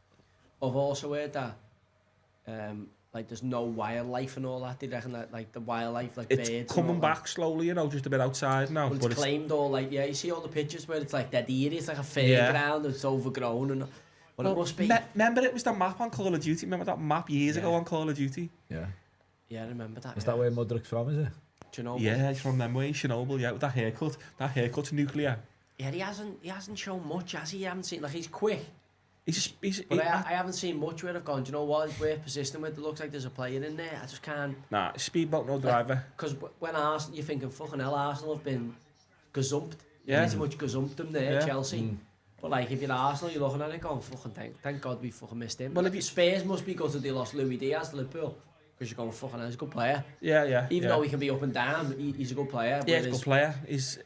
I've also heard that like there's no wildlife and all that. They reckon that like the wildlife, like it's birds, coming back slowly, you know, just a bit outside now. But it's claimed all like, yeah, you see all the pictures where it's like dead eerie, it's like a fairground, it's overgrown, and but it must be. Remember it was the map on Call of Duty. Remember that map years ago on Call of Duty? Yeah. Yeah, I remember that. Is that where Mudryk's from? Is it? Chernobyl. Yeah, it's from them way, Chernobyl. Yeah, with that haircut's nuclear. Yeah, he hasn't shown much, has he? I haven't seen, like, he's quick. I haven't seen much where I've gone, do you know what, it's worth persisting with. It looks like there's a player in there. I just can't. Nah, speedboat, no driver. Because when Arsenal, you're thinking, fucking hell, Arsenal have been gazumped. Yeah. Pretty much gazumped them there, Chelsea. But like, if you're Arsenal, you're looking at it going, fucking thank God we fucking missed him. Well, if you Spurs must be good that they lost Louis Diaz to Liverpool. Because you're going, fucking hell, he's a good player. Yeah. Even though he can be up and down, he's a good player. Yeah, he's a good player. He's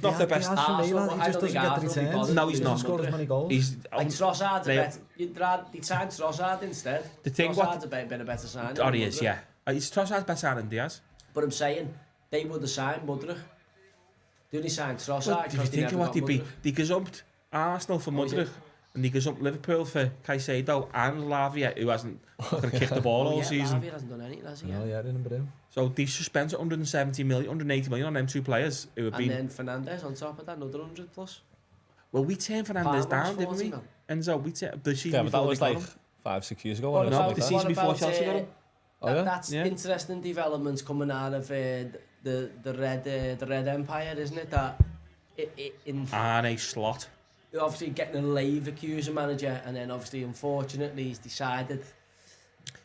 not the best. Arsenal, he just doesn't get the returns. No, he's not. Scored as many goals. He's like Trossard's a better. You'd sign Trossard instead. The thing Trossard's been a better signing. Oh, he is, yeah. Trossard's better signing than Diaz. But I'm saying, they would have signed Mudryk. They only signed Trossard because they never got Mudryk. They gazumped Arsenal for Mudryk. And they gazumped Liverpool for Caicedo and Lavia, who hasn't kicked the ball all season. Lavia hasn't done anything, has he? No, yeah, I remember him. So they spent 170 million, 180 million on them 2 players. Who have and then Fernandes on top of that, another 100 plus. Well, we turned Fernandes down, didn't we? And so we turned the season but that was like 5-6 years ago. No, the season before Chelsea got him. That's interesting developments coming out of the Red Empire, isn't it? That Arne Slot. Obviously getting a Leverkusen manager, and then obviously unfortunately he's decided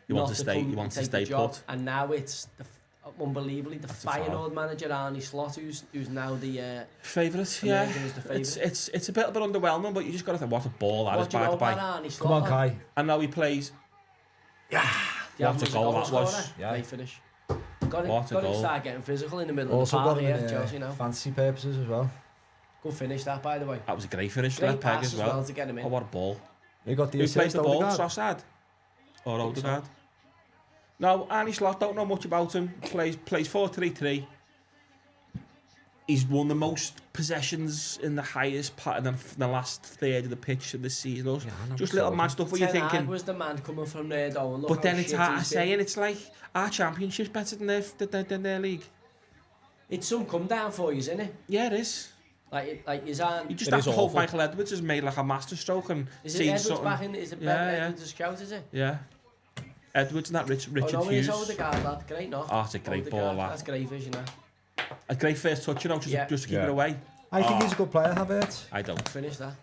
He wants to stay put. And now it's unbelievably the Feyenoord manager Arne Slot who's now the favourite. Yeah, it's a bit underwhelming, but you just got to think what a ball that is. By the way, come on, Kai. And now he plays. What a goal that was! Yeah, finish. Got to start getting physical in the middle also of the park here, Chelsea now. Fantasy purposes as well. Good finish that, by the way. That was a great finish. Great pass as well to get him in. Oh, what a ball! Who got the Who assist? plays the ball? Trossard or Odegaard? No, Arne Slot, don't know much about him. Plays 4-3-3. He's won the most possessions in the highest part of the last third of the pitch of the season. Just little mad stuff where you're thinking. Was the man coming from there, though. But then it's hard to say, and it's like our championship's better than their league. It's some come down for you, isn't it? Yeah, it is. Like you just have to hope Michael Edwards has made like a masterstroke and seen Edwards something. Back in? Is it Edwards' scout? Is it? Yeah. Edwards and that Richard Hughes. Hughes. Oh, the guard, lad. Great knock. Oh, it's a great ball, lad. That's great vision, that. A great first touch, just to keep it away. I think he's a good player, Havertz. I don't. Finish that.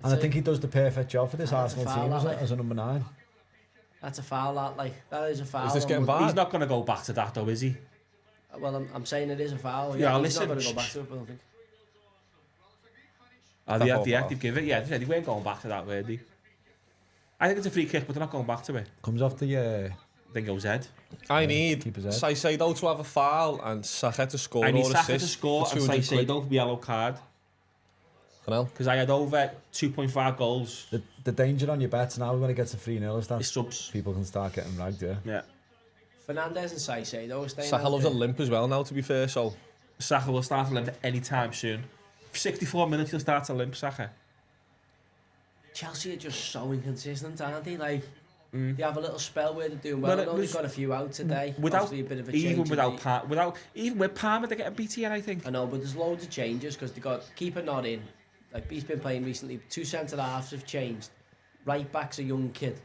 And I think he does the perfect job for this Arsenal team as a number 9. That's a foul, that is a foul. Is this getting bad? He's not going to go back to that, though, is he? Well, I'm saying it is a foul. Yeah, he's listen. not going to go back to it, I don't think. They've given it. Yeah, they weren't going back to that, were they? I think it's a free kick, but they're not going back to it. Comes off the... Then goes Ed. I need Saicedo to have a foul and Saka to score or assist. I need Saka to score and Saicedo for the yellow card. Because I had over 2.5 goals. The danger on your bets now when it gets to 3-0 is that subs. People can start getting ragged, yeah. Fernandes and Saicedo staying Saka loves a limp as well now, to be fair, so... Saka will start to limp any time soon. 64 minutes he'll start to limp, Saka. Chelsea are just so inconsistent, aren't they? Like, they have a little spell where they're doing well. They've got a few out today. Without a bit of a even with Palmer, they get a BT, I think. I know, but there's loads of changes because they got keeper not in. Like he's been playing recently. 2 centre halves have changed. Right back's a young kid.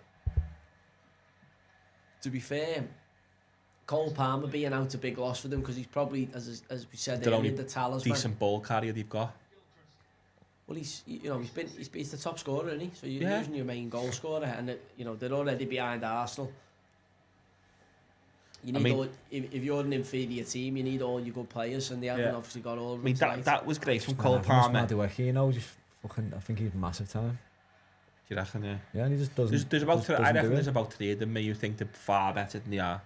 To be fair, Cole Palmer being out's a big loss for them because he's probably, as we said, the talisman. Decent ball carrier they've got. Well, he's the top scorer, isn't he? So you're using your main goal scorer, and they're already behind Arsenal. You need if you're an inferior team, you need all your good players, and they haven't obviously got all of them. That was great from Cole Palmer. I think he's massive time. Do you reckon? Yeah. Yeah, and he just doesn't. I reckon there's about 3 of them you think they're far better than they are.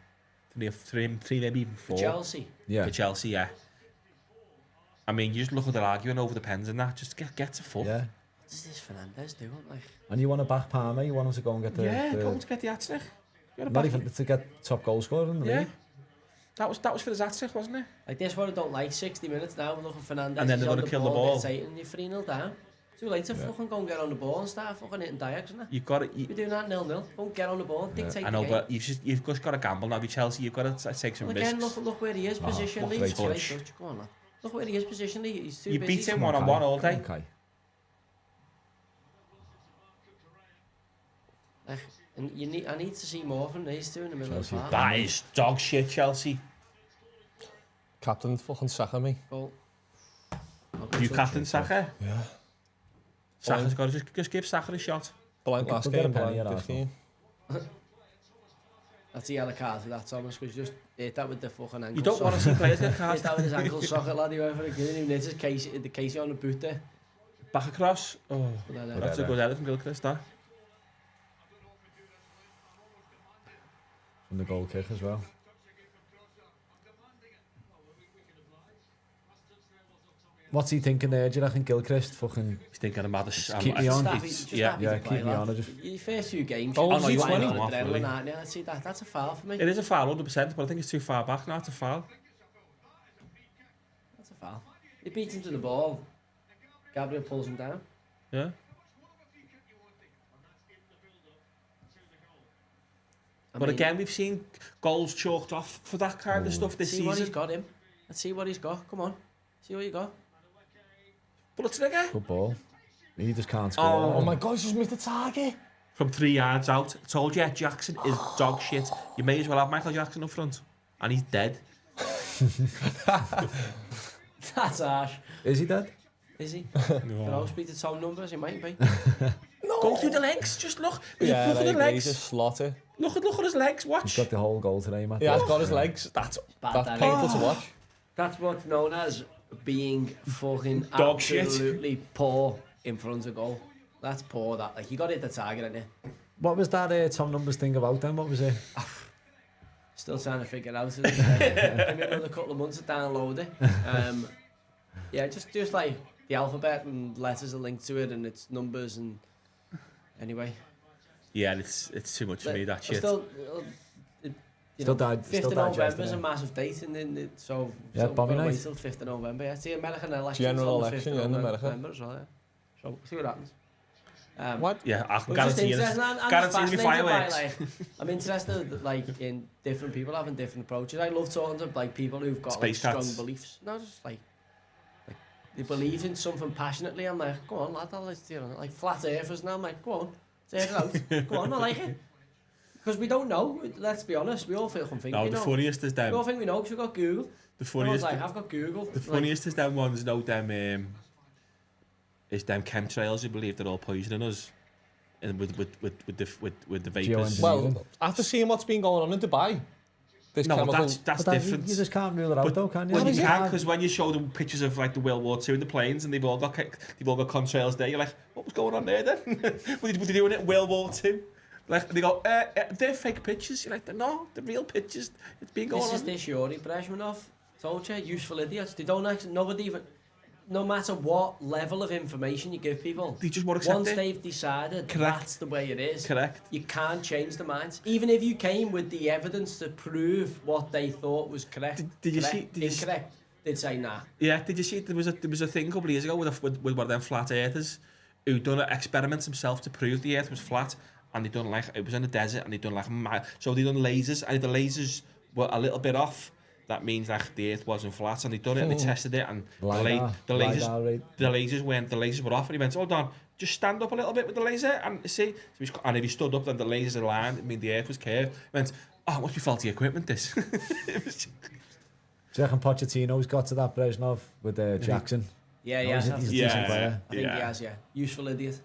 3, maybe even 4. For Chelsea. Yeah. For Chelsea, yeah. I mean, you just look at their arguing over the pens and that. Just get to full. What Yeah. does this Fernandes do? Like? And you want to back Palmer, you want him to go and get go to get the hat-trick. Not even to get top goal scorer in the league. That was for the hat-trick, wasn't it? Like this what I don't like, 60 minutes now, we're looking for Fernandes. And then they're going to kill the ball. And you're 3-0 down. Too late to fucking go and get on the ball and start fucking hitting diags, isn't it? You've got it. You're doing that 0-0. Go and get on the ball and dictate I know, the game. but you've just got to gamble now. With Chelsea, you've got to take some risks. Again, look where he is positionally. Great touch. Go on, lad. Look where he is positionally. He's too you busy. beat him one-on-one all day. Okay. And I need to see more from these two in the middle of the park. That is dog shit, Chelsea. Captain fucking Saka me. Well, you captain Saka? Yeah. Saka's got to just give Saka a shot. Blank last game, blank this game. That's the yellow card for that, Thomas, because you just hit that with the fucking ankle. You don't want to see players get cards. Hit that with his ankle socket, lad. He went for a good. He hit the Casey on the boot there. Back across. Oh, that's a good header from Gilchrist, that. From the goal kick as well. What's he thinking there? Do you reckon Gilchrist fucking... He's thinking about the... keep me on. Yeah, keep me on. Your first few games... Oh, no, you want on adrenaline, aren't you? See, that's a foul for me. It is a foul, 100%, but I think it's too far back now. It's a foul. That's a foul. He beats him to the ball. Gabriel pulls him down. Yeah. But again, we've seen goals chalked off for that kind of stuff this season. Let's see what he's got him. Let's see what he's got. Come on. See what you got. Punditry. Good ball. He just can't score. Oh my God, he's just missed the target. From 3 yards out. I told you, Jackson is dog shit. You may as well have Michael Jackson up front. And he's dead. That's harsh. Is he dead? Is he? No. Speak to Tom numbers, he might be. Go through the legs, just look. Yeah, look at the legs. He's a slaughter. Look at his legs, watch. He's got the whole goal today, Matt. Yeah, he's got his legs. That's painful to watch. That's what's known as being fucking dog shit. Absolutely poor in front of goal. That's poor, that. Like, you got to hit the target, didn't you? What was that Tom Numbers thing about then? What was it? Still trying to figure it out. Give me another couple of months to download it. Yeah, just like the alphabet and letters are linked to it and it's numbers and... Anyway. Yeah, it's too much for me, that shit. Still, Still 5th of November is a massive date, so yeah, Bobby night. Wait till 5th of November. Yeah, see American elections General on the 5th election, of yeah, in November America. as well. Yeah. So see what happens. What? Yeah, I can But it's just guarantee you. interesting, I'm Guarantee me fascinated by, fireworks. like, I'm interested like in different people having different approaches. I love talking to like people who've got like, strong beliefs. No, just like they believe in something passionately. I'm like, go on, lad, like flat earthers now. I'm like, go on, say it out. Go on, I like it. Because we don't know, let's be honest, we all feel something. No, the funniest is them. We all think we know because we've got Google. The funniest, like, I've got Google. The funniest is them ones, know them, is them chemtrails who believe they're all poisoning us. And with the vapors. Well, after seeing what's been going on in Dubai, this chemical... that's different. You just can't rule it out though, can you? Well, you can, because when you show them pictures of like the World War II in the planes and they've all got contrails there, you're like, what was going on there then? Were they doing it in World War II? Like, they go, they're fake pictures. You're like, no, they're real pictures. It's been going on. This is this Yuri Brezhnev. Told you, useful idiots. They don't actually, nobody even, no matter what level of information you give people, they just won't accept once it. they've decided that's the way it is, you can't change the minds. Even if you came with the evidence to prove what they thought was correct, incorrect, they'd say nah. Yeah, did you see, there was a thing a couple of years ago with one of them flat earthers who done experiments himself to prove the earth was flat. And they done like, it was in the desert, and they done like, so they done lasers, and the lasers were a little bit off. That means like the earth wasn't flat, and they done it, and they tested it, and the lasers were off, and he went, hold on, just stand up a little bit with the laser, and see, and if he stood up, then the lasers aligned, I mean the earth was curved. He went, oh, it must be faulty equipment, this. Do you reckon Pochettino's got to that Brezhnev with Jackson? Yeah, he's a decent player. I think he has, yeah. Useful idiot.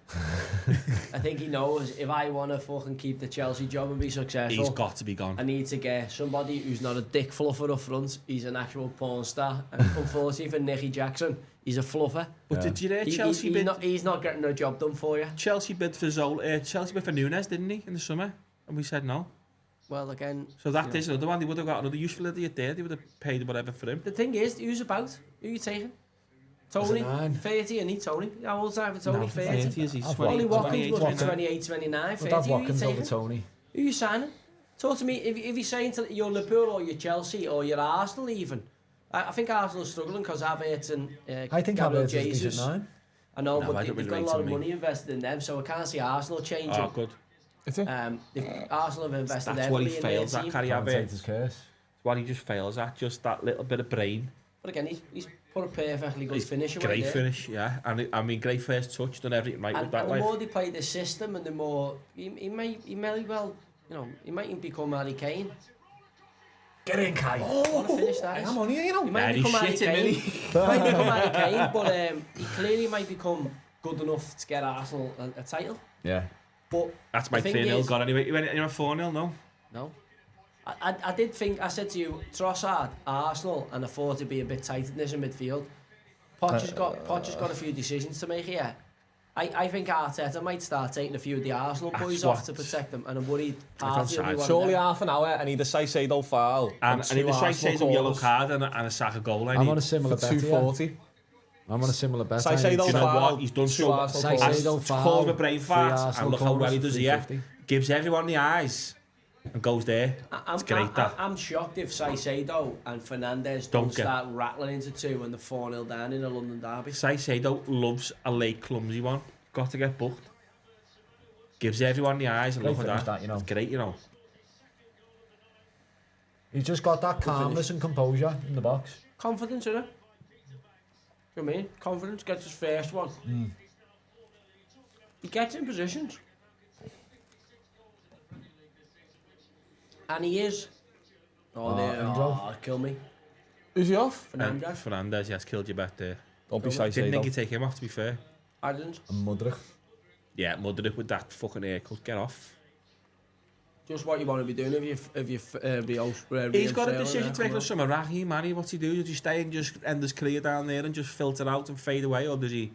I think he knows if I want to fucking keep the Chelsea job and be successful, he's got to be gone. I need to get somebody who's not a dick fluffer up front. He's an actual porn star. And unfortunately for Nicky Jackson, he's a fluffer. But did you hear Chelsea bid? He's not getting the job done for you. Chelsea bid for Chelsea bid for Nunes, didn't he, in the summer? And we said no. Well, again... So that is another one. They would have got another useful idiot there. They would have paid whatever for him. The thing is, who's about? Who are you taking? Tony, 30, and he Tony. How old's that for Tony? No, 30 is he? Ollie Watkins was 28, 29, 30. But Watkins over Tony. Who are you signing? Talk to me, if you're saying to your Liverpool or your Chelsea or your Arsenal even. I think Arsenal's struggling because Everton, I think Havertz is decent now. I know, but they've got a lot of money invested in them, so I can't see Arsenal changing. Oh, good. Is it? Arsenal have invested that's what he fails at, Carry Havertz. That's what he just fails at, just that little bit of brain. But again, he's put a perfectly good finish away Great there. finish, yeah. And I mean, great first touch, done everything right with that. And the more they play the system, and the more he may well, he might even become Harry Kane. Get in, Kai. What a finish that is. I'm on here, He might become Harry Kane. He might become Harry Kane, but he clearly might become good enough to get Arsenal a title. Yeah. But that's my 3-0 gone anyway. You went 4-0, no? No. I did think, I said to you, Trossard, Arsenal, and I thought it'd be a bit tight in this in midfield. Poch's got a few decisions to make here. I think Arteta might start taking a few of the Arsenal boys off to protect them, and I'm worried Partey will be one surely half an hour, and either Caicedo foul, and either Caicedo yellow card and a Saka goal. I'm on a similar bet. 240. I'm on a similar bet. Caicedo you know foul. What? He's done so. Caicedo foul. Call him a brain fart, and look how well he does here. Gives everyone the eyes. And goes there. It's great, that. I'm shocked if Caicedo and Fernandes don't start rattling into 2 when they're 4-0 down in a London derby. Caicedo loves a late clumsy one. Got to get booked. Gives everyone the eyes and great look at that. It's great, He's just got that calmness and composure in the box. Confidence, innit? You know what I mean? Confidence gets his first one. He gets in positions. And he is. Kill me. Is he off? Fernandez, yes, killed you back there. Don't be shy. Didn't think he'd take him off, to be fair. I didn't. And Mudryk. Yeah, Mudryk with that fucking haircut, get off. Just what you want to be doing if you He's got a decision to make this summer. Raheem, Manny, what's he do? Does he stay and just end his career down there and just filter out and fade away, or does he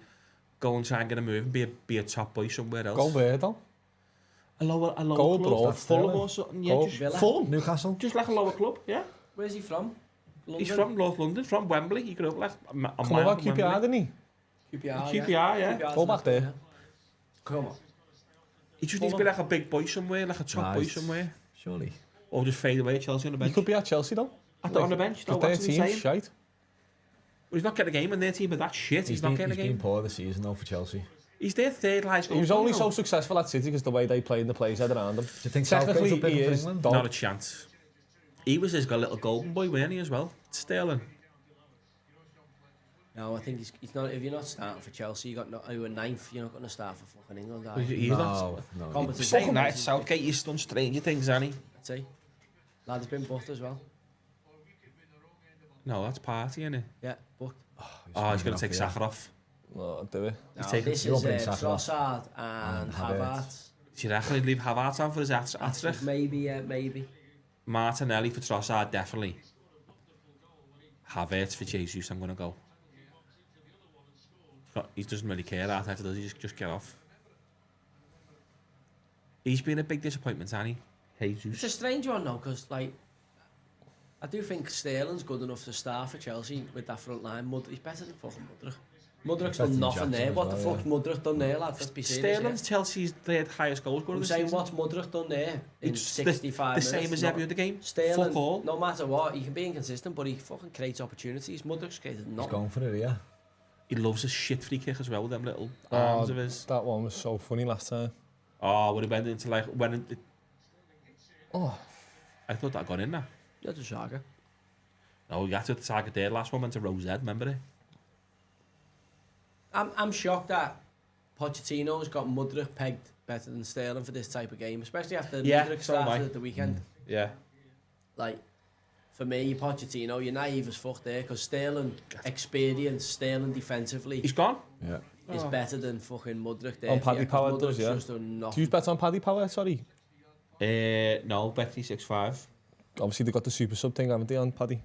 go and try and get a move and be a top boy somewhere else? Go where though? A lower go club, abroad. Fulham or something. Yeah, just Fulham, Newcastle. Just like a lower club, yeah. Where's he from? London? He's from North London, from Wembley. He grew up like a mile Come on, QPR, didn't he? QPR, yeah. Go back there. Come on. He just needs to be like a big boy somewhere, like a top boy somewhere. Surely. Or just fade away at Chelsea on the bench. He could be at Chelsea though. On the bench, though. Their What's he saying? shite. Well, he's not getting a game in their team, but that's shit. He's not getting a game. He's been poor this season though for Chelsea. He's their third highest goal. He was only so successful at City because the way they played and the players had around him. Do you think Southgate's a big for England? Not a chance. He was just got a little golden boy, wasn't he, as well? Sterling. No, I think he's not. If you're not starting for Chelsea, you were ninth. You're not going to start for fucking England, are you? He's not. Competition. Saying that, Southgate, he's done stranger things, hasn't he? I'd say. Lad's been booked as well. No, that's party, isn't it? Yeah, booked. He's going to take Saka off. No, do it. No, this is Trossard and Havertz. Do you reckon he'd leave Havertz on for his hat-trick? Maybe. Martinelli for Trossard, definitely. Havertz for Jesus, I'm going to go. He doesn't really care, Arteta, does he? Just get off. He's been a big disappointment, hasn't he? Jesus. It's a strange one, though, because, like, I do think Sterling's good enough to start for Chelsea with that front line. He's better than fucking Mudryk. Mudryk's done nothing there. What the fuck's Mudryk done there, lads? Let's be serious. Sterling's Chelsea's third highest goal scorer. I'm saying, what's Mudryk done there in 65 minutes? The same as every other game. Sterling, fuck all. No matter what, he can be inconsistent, but he fucking creates opportunities. Mudryk's created nothing. He's going for it, yeah. He loves a shit free kick as well with them little arms of his. That one was so funny last time. When he went into like I thought that got in there. That's a Saka. No, you had to target there. Last one went to Rose Ed, remember it? I'm shocked that Pochettino's got Mudryk pegged better than Sterling for this type of game, especially after Mudryk started at the weekend. Yeah. Like, for me, Pochettino, you're naive as fuck there, because Sterling, experience, Sterling defensively. He's gone? Yeah. Is better than fucking Mudryk there. On Paddy Power does, yeah. Do you bet on Paddy Power, sorry? No, bet 365. Obviously, they got the super sub thing, haven't they, on Paddy?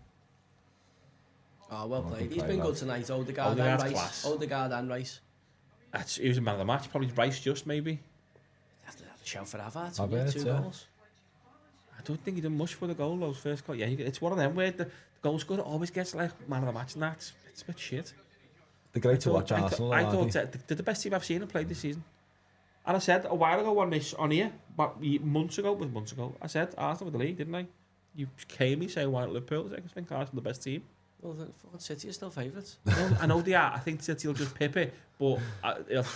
Oh, well played. He's been good tonight, Odegaard and Rice. Class. Odegaard and Rice. He was a man of the match, probably Rice just, maybe. Have to shout for Havertz, 2 goals. I don't think he done much for the goal, those first goals. Yeah, it's one of them where the goal scorer always gets like man of the match, and it's a bit shit. They're great to watch Arsenal. I thought they're the best team I've seen and played this season. And I said a while ago on here, but months ago, I said Arsenal with the league, didn't I? You came me saying why not Liverpool? I think Arsenal the best team. Well, the fucking City are still favourites. I know they are. I think City will just pip it, but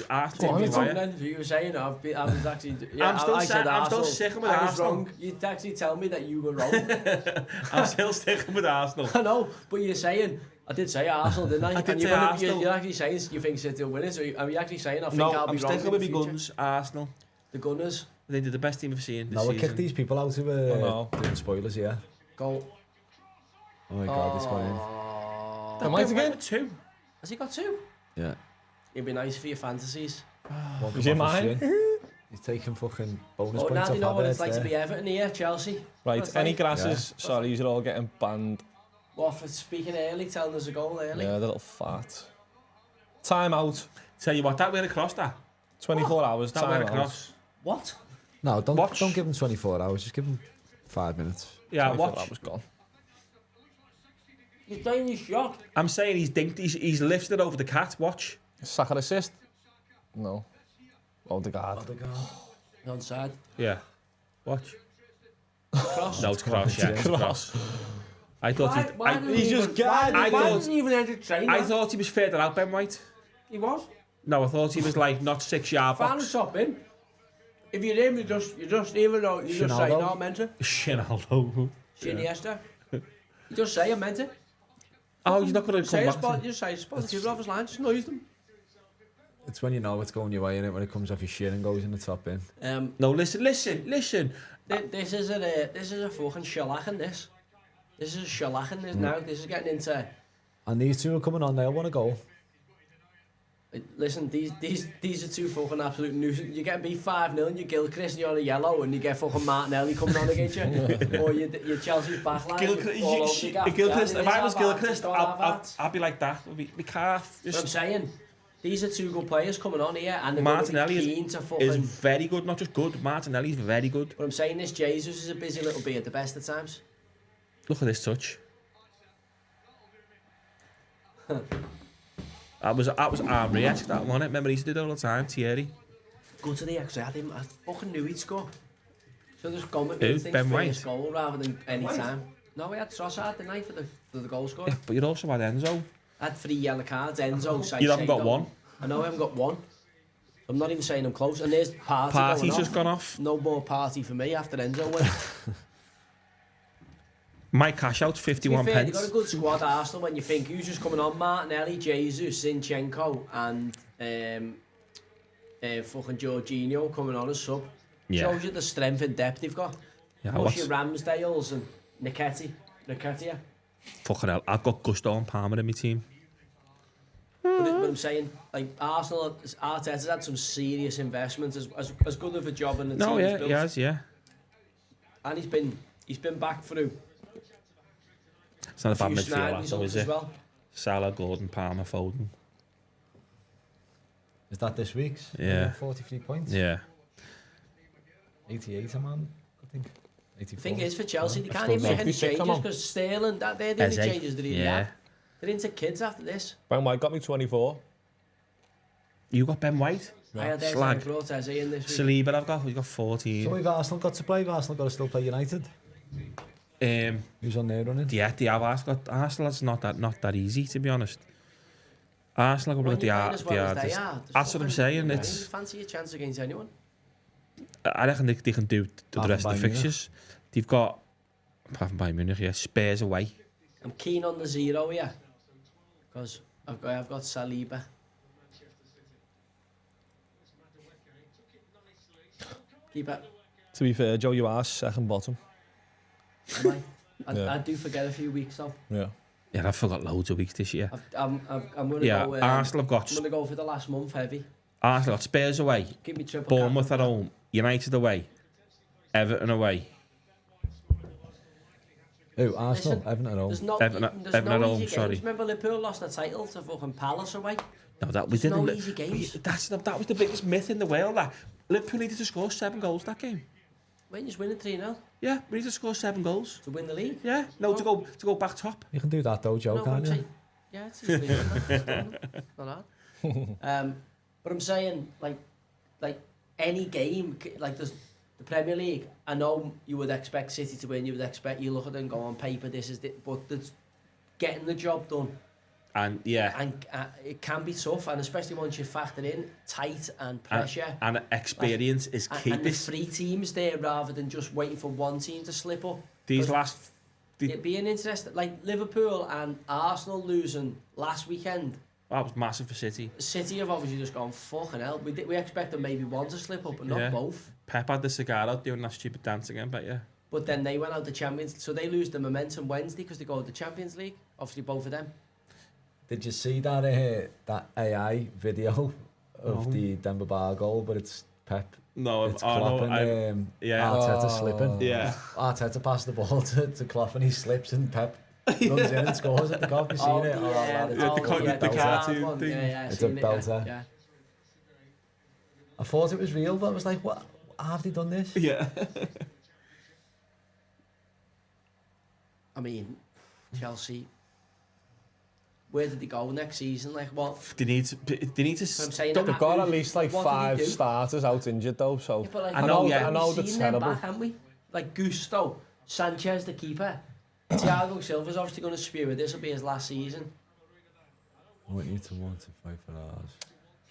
Arsenal. You were saying I was actually. Yeah, I'm still sticking with Arsenal. Wrong. You'd actually tell me that you were wrong. I'm still sticking with Arsenal. I know, but you're saying I did say Arsenal, didn't I? I did say Arsenal. You're actually saying you think City will win it. So are you actually saying I think no, I'll be wrong? I'm sticking with my guns. Arsenal. The Gunners. I think they're the best team I've seen. Now we'll kick these people out who are doing spoilers, yeah. Goal. Oh my God, this got in. Am I again? 2. Has he got 2? Yeah. It'd be nice for your fantasies. Is it mine? He's taking fucking bonus now points they off know what it's like there. to be Everton here, Chelsea. Right, any grasses, sorry, you're all getting banned. What, for speaking early, telling us a goal early? Yeah, the little fart. Time out. Tell you what, that went across that. 24 hours, that time went out. across. What? No, don't give him 24 hours, just give him 5 minutes. Yeah, watch. That was gone. You're saying he's shot. I'm saying he's dinked, he's lifted it over the cat, watch. Saka assist? No. Odegaard. He's onside. Yeah. Watch. Cross. No, it's cross, yeah. It's cross. I thought he's just guarding. I didn't even entertain that. I thought he was further out, Ben White. He was? No, I thought he was like not 6 yard box. Found the top in. If you're him, you just even though you just say no, mentor. Shinaldo. Iniesta. You just say I meant it. Oh, you're not going to come back. You just say spot. If you're off his line, just noise them. It's when you know it's going your way, innit? When it comes off your shit and goes in the top bin. No, listen. This is a fucking shellacking. This is a shellacking. This now. This is getting into. And these two are coming on. They'll want to go. Listen, these are two fucking absolute nuisance. You're getting beat 5-0 and you're Gilchrist and you're on a yellow and you get fucking Martinelli coming on against you. Or you're Chelsea's backline. Gilchrist, if I was Gilchrist, I'd be like that. We can't. What I'm saying, these are two good players coming on here and they're Martinelli going to be keen to fucking... is very good, not just good. Martinelli's very good. What I'm saying is Jesus is a busy little bee at the best of times. Look at this touch. That was Henry-esque, that one. Remember, he used to do it all the time, Thierry. Go to the extra. I fucking knew he'd score. So just go with me. Ben White. First goal rather than any time. No, we had Trossard tonight for the goal score. Yeah, but you also had Enzo. I had 3 yellow cards. Enzo, you haven't got one. I know I haven't got one. I'm not even saying I'm close. And there's Party's just gone off. No more party for me after Enzo went. My cash out, 51 pence. They've got a good squad, Arsenal, when you think who's just coming on. Martinelli, Jesus, Zinchenko and fucking Jorginho coming on as sub. Yeah. Shows you the strength and depth they've got. Yeah, Plus your Ramsdales and Nketiah. Fucking hell, I've got Gusto and Palmer in my team. But I'm saying, like, Arsenal, Arteta's had some serious investments, as good of a job in the team. No, yeah, he has, yeah. And he's been back through. It's not a bad midfield, though, is it? Well. Salah, Gordon, Palmer, Foden. Is that this week's? Yeah. 43 points? Yeah. 88 a man, I think. 84. The thing is, for Chelsea, they can't even make any changes because Sterling, they're the only changes that he had. They're into kids after this. Ben White got me 24. You got Ben White? I had Slag. brought Eze in this week. Saliba, we've got 14. So we've Arsenal got to play. Arsenal got to still play United. Who's on there running? Yeah, they have Arsenal's not that easy, to be honest. Arsenal got the that's what I'm saying. It's fancy a chance against anyone. I reckon they can do the rest of the fixtures. They've got, apart from Bayern Munich, yeah, Spurs away. I'm keen on the 0 here because I've got Saliba. Keep it. To be fair, Joe, you are second bottom. Am I do forget a few weeks though. Yeah. Yeah, I've forgot loads of weeks this year. I'm going to go. Arsenal have got. I'm going to go for the last month heavy. Arsenal got Spurs away. Give me triple. Bournemouth at home. United away. Everton away. Who? Arsenal. Listen, Everton at home. There's Everton at home. Sorry. Remember Liverpool lost the title to fucking Palace away. No, we didn't. No easy games. That was the biggest myth in the world. That Liverpool needed to score 7 goals that game. When you just win 3-0 Yeah, we need to score 7 goals to win the league. Yeah, no, to go back top. You can do that though, Joe, can't you? Yeah, it's easily done. Not hard. But I'm saying, like any game, like the Premier League. I know you would expect City to win. You look at them and go on paper. This is but it's getting the job done. And yeah, and it can be tough, and especially once you factor in tight and pressure and experience is key. And the 3 teams there rather than just waiting for one team to slip up. It'd be an interesting, like Liverpool and Arsenal losing last weekend. That was massive for City. City have obviously just gone fucking hell. We expected maybe one to slip up, but not both. Pep had the cigar out doing that stupid dance again, but yeah. But then they went out the Champions, so they lose the momentum Wednesday because they go to the Champions League. Obviously, both of them. Did you see that AI video of the Demba Ba goal? But it's Pep. No, it's Klopp Arteta slipping. Yeah, Arteta passed the ball to Klopp and he slips and Pep runs in and scores at the Klopp. You seen it? The cartoon thing. It's a belter. Yeah. I thought it was real, but I was like, what? How have they done this? Yeah. I mean, Chelsea. Where did they go next season? Like what? They need to. They've got at least like 5 starters out injured though. So yeah, like, I know they're terrible. Back, haven't we? Like Gusto, Sanchez, the keeper. Thiago Silva's obviously going to spew it. This will be his last season. I want you to fight for ours.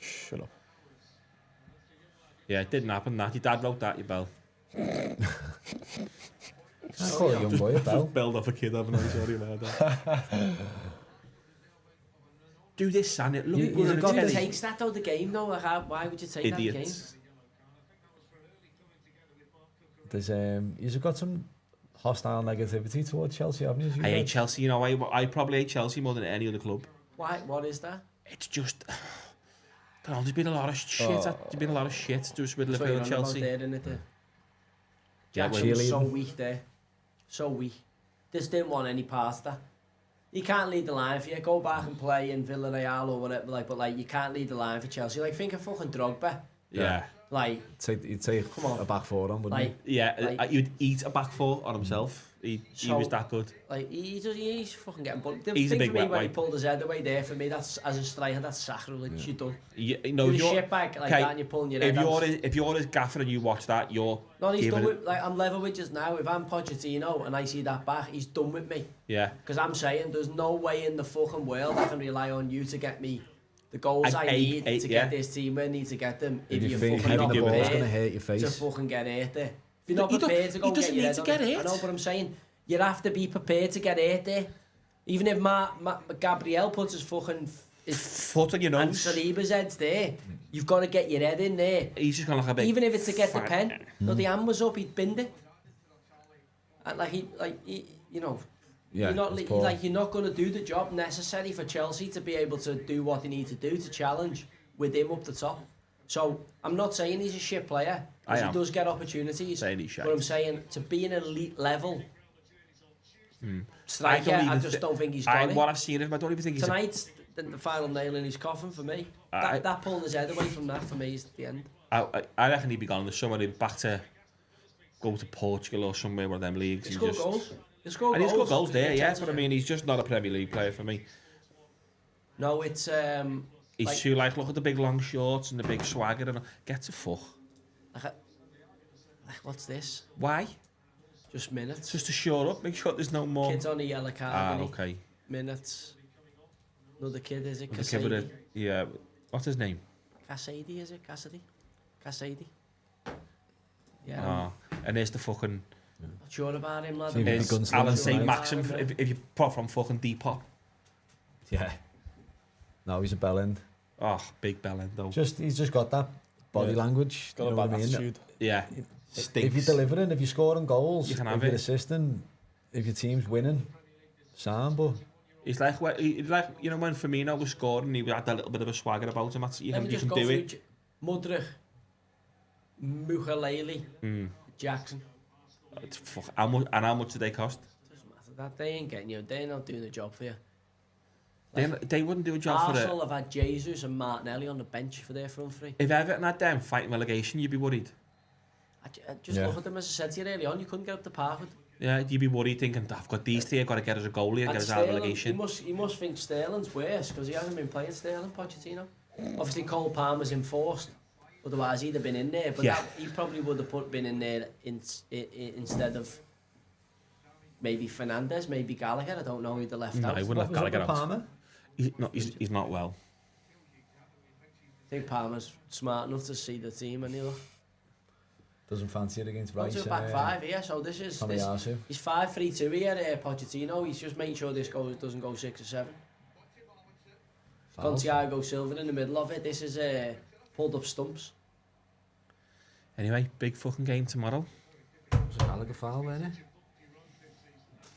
Shut up. Yeah, it didn't happen. That your dad wrote that, you bell. I call a young boy a bell. Just build off a kid, haven't I? Sorry about that. Do this, son. It look good on the telly. Takes that out of the game, though. Why would you take that out of the game? There's you've got some hostile negativity towards Chelsea, haven't you? I hate Chelsea, you know. I probably hate Chelsea more than any other club. Why? What is that? It's just, I don't know. There's been a lot of shit. There's been a lot of shit just with Liverpool and Chelsea. Jackson was so weak there, so weak. Just didn't want any part of that. You can't lead the line for you. Go back and play in Villarreal or whatever, like, but like you can't lead the line for Chelsea. Like, think of fucking Drogba. Yeah. Like, you'd take a back four on, wouldn't like, you? Yeah, like, you'd eat a back four on himself. He was that good. Like, he's fucking getting bullied. The He's a big for me wet when he wipe. pulled his head away there, for me, that's as a striker, that's sacrilege. You done. No, you're a shit bag like that and you're pulling your head out. If you're his gaffer and you watch that, you're. No, he's done with, like, I'm level with just now. If I'm Pochettino and I see that back, he's done with me. Yeah. Because I'm saying there's no way in the fucking world I can rely on you to get me the goals I need to get this team where I need to get them. If you're fucking not prepared to fucking get hurt there. If you're not prepared to go get your head on it. I know, but I'm saying you have to be prepared to get hurt there. Even if Gabriel puts his fucking foot on your nose and Saliba's head's there, you've got to get your head in there. He's just gonna look a bit. Even if it's to get the pen. No, the hand was up, he'd binned it. And you know. Yeah, you're not going to do the job necessary for Chelsea to be able to do what they need to do to challenge with him up the top. So I'm not saying he's a shit player, because he does get opportunities. But I'm saying to be an elite level striker, I just don't think he's got it. What I've seen of him, I don't even think he's tonight's the final nail in his coffin for me. That pulling his head away from that for me is the end. I reckon he'd be gone. There's somebody back to go to Portugal or somewhere, one of them leagues. He scored goals. He's scored goals there, yeah, but I mean, he's just not a Premier League player for me. No, it's he's too like, look at the big long shorts and the big swagger and get to fuck. Like, what's this? Why? Just minutes. Just to shore up, make sure there's no more. Kid's on a yellow card. Okay. Minutes. Another kid, is it? Cassidy. Yeah. What's his name? Cassidy, is it? Cassidy. Yeah. And there's the fucking. Not sure about him, lad. Is Alan St. Maxim, if you pop from fucking Depop. Yeah. No, he's a bellend. Oh, big bellend though. He's just got that body language. Got a bad attitude. Yeah. If you're delivering, if you're scoring goals, you can if you're assisting, if your team's winning, sound, but... He's like, you know, when Firmino was scoring, he had a little bit of a swagger about him. You can do it. Mudryk, Mukhalele, Jackson. How much do they cost? Doesn't matter. That they ain't getting you. They're not doing a job for you. They wouldn't do a job for it. Arsenal have had Jesus and Martinelli on the bench for their front three. If Everton had them fighting relegation, you'd be worried. I just look at them, as I said to you early on, you couldn't get up the park with them. Yeah, you'd be worried thinking, I've got these three, I've got to get as a goalie and get us out of relegation. He must think Sterling's worse because he hasn't been playing Sterling, Pochettino. Obviously, Cole Palmer's enforced. Otherwise, he'd have been in there. But he probably would have been in there instead of maybe Fernandes, maybe Gallagher. I don't know who they left out. I wouldn't have Gallagher out. Palmer? He's not well. I think Palmer's smart enough to see the team and he'll... Doesn't fancy it against Rice. He's back five here, so this is... He's 5-3-2 here, Pochettino. He's just making sure this doesn't go 6 or 7. Thiago Silva in the middle of it. This is pulled up stumps. Anyway, big fucking game tomorrow. Was it Gallagher foul, wasn't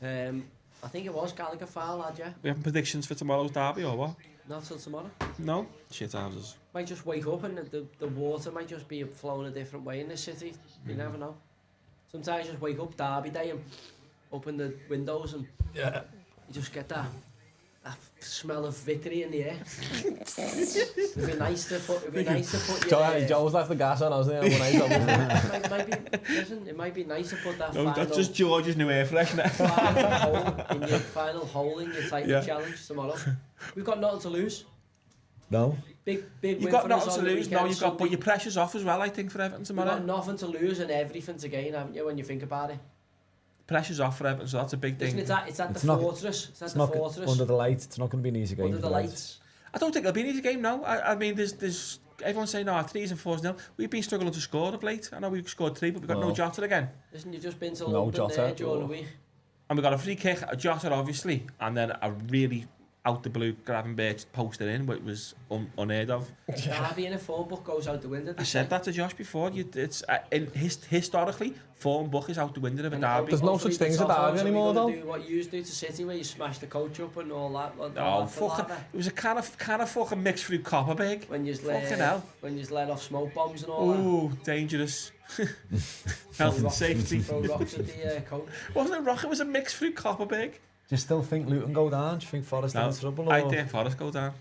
it? I think it was Gallagher foul, lad, yeah. We having predictions for tomorrow's derby or what? Not till tomorrow. No? Shit houses. Might just wake up and the water might just be flowing a different way in this city. You never know. Sometimes you just wake up derby day and open the windows and you just get that smell of victory in the air. It'd be nice to put your... Joe's left the gas on, I was there one it might be nice to put that no, that's just George's new air freshener. final hole in your title challenge tomorrow. We've got nothing to lose. No. Big you've got nothing to lose. No, you've got, but your pressure's off as well, I think, for Everton tomorrow. You've got nothing to lose and everything to gain, haven't you, when you think about it? Pressure's off for Everton, so that's a big thing. It's at the fortress. It's the fortress. Under the lights. It's not going to be an easy game. Under the lights. I don't think it'll be an easy game, no. I mean, there's everyone's saying, no, 3s and 4s. We've been struggling to score of late. I know we've scored 3, but we've got no Jota again. Isn't you just been to London there during the week? And we got a free kick, a Jota obviously, and then a really out the blue Gravenberch posted in, which was unheard of. Derby in a form book goes out the window. I said that to Josh before. It's historically, form book is out the window of a derby. There's no such thing as a derby anymore, though. Do what you used to do to City, where you smash the coach up and all that. Oh, fucking! It was a kind of fucking mixed fruit Copperberg. When you fucking hell. When you let off smoke bombs and all that. Ooh, dangerous. Health and safety. Throw rocks at the coach. Wasn't it rock? It was a mixed fruit Copperberg. Do you still think Luton go down? Do you think Forest in trouble? Or? I think Forest go down.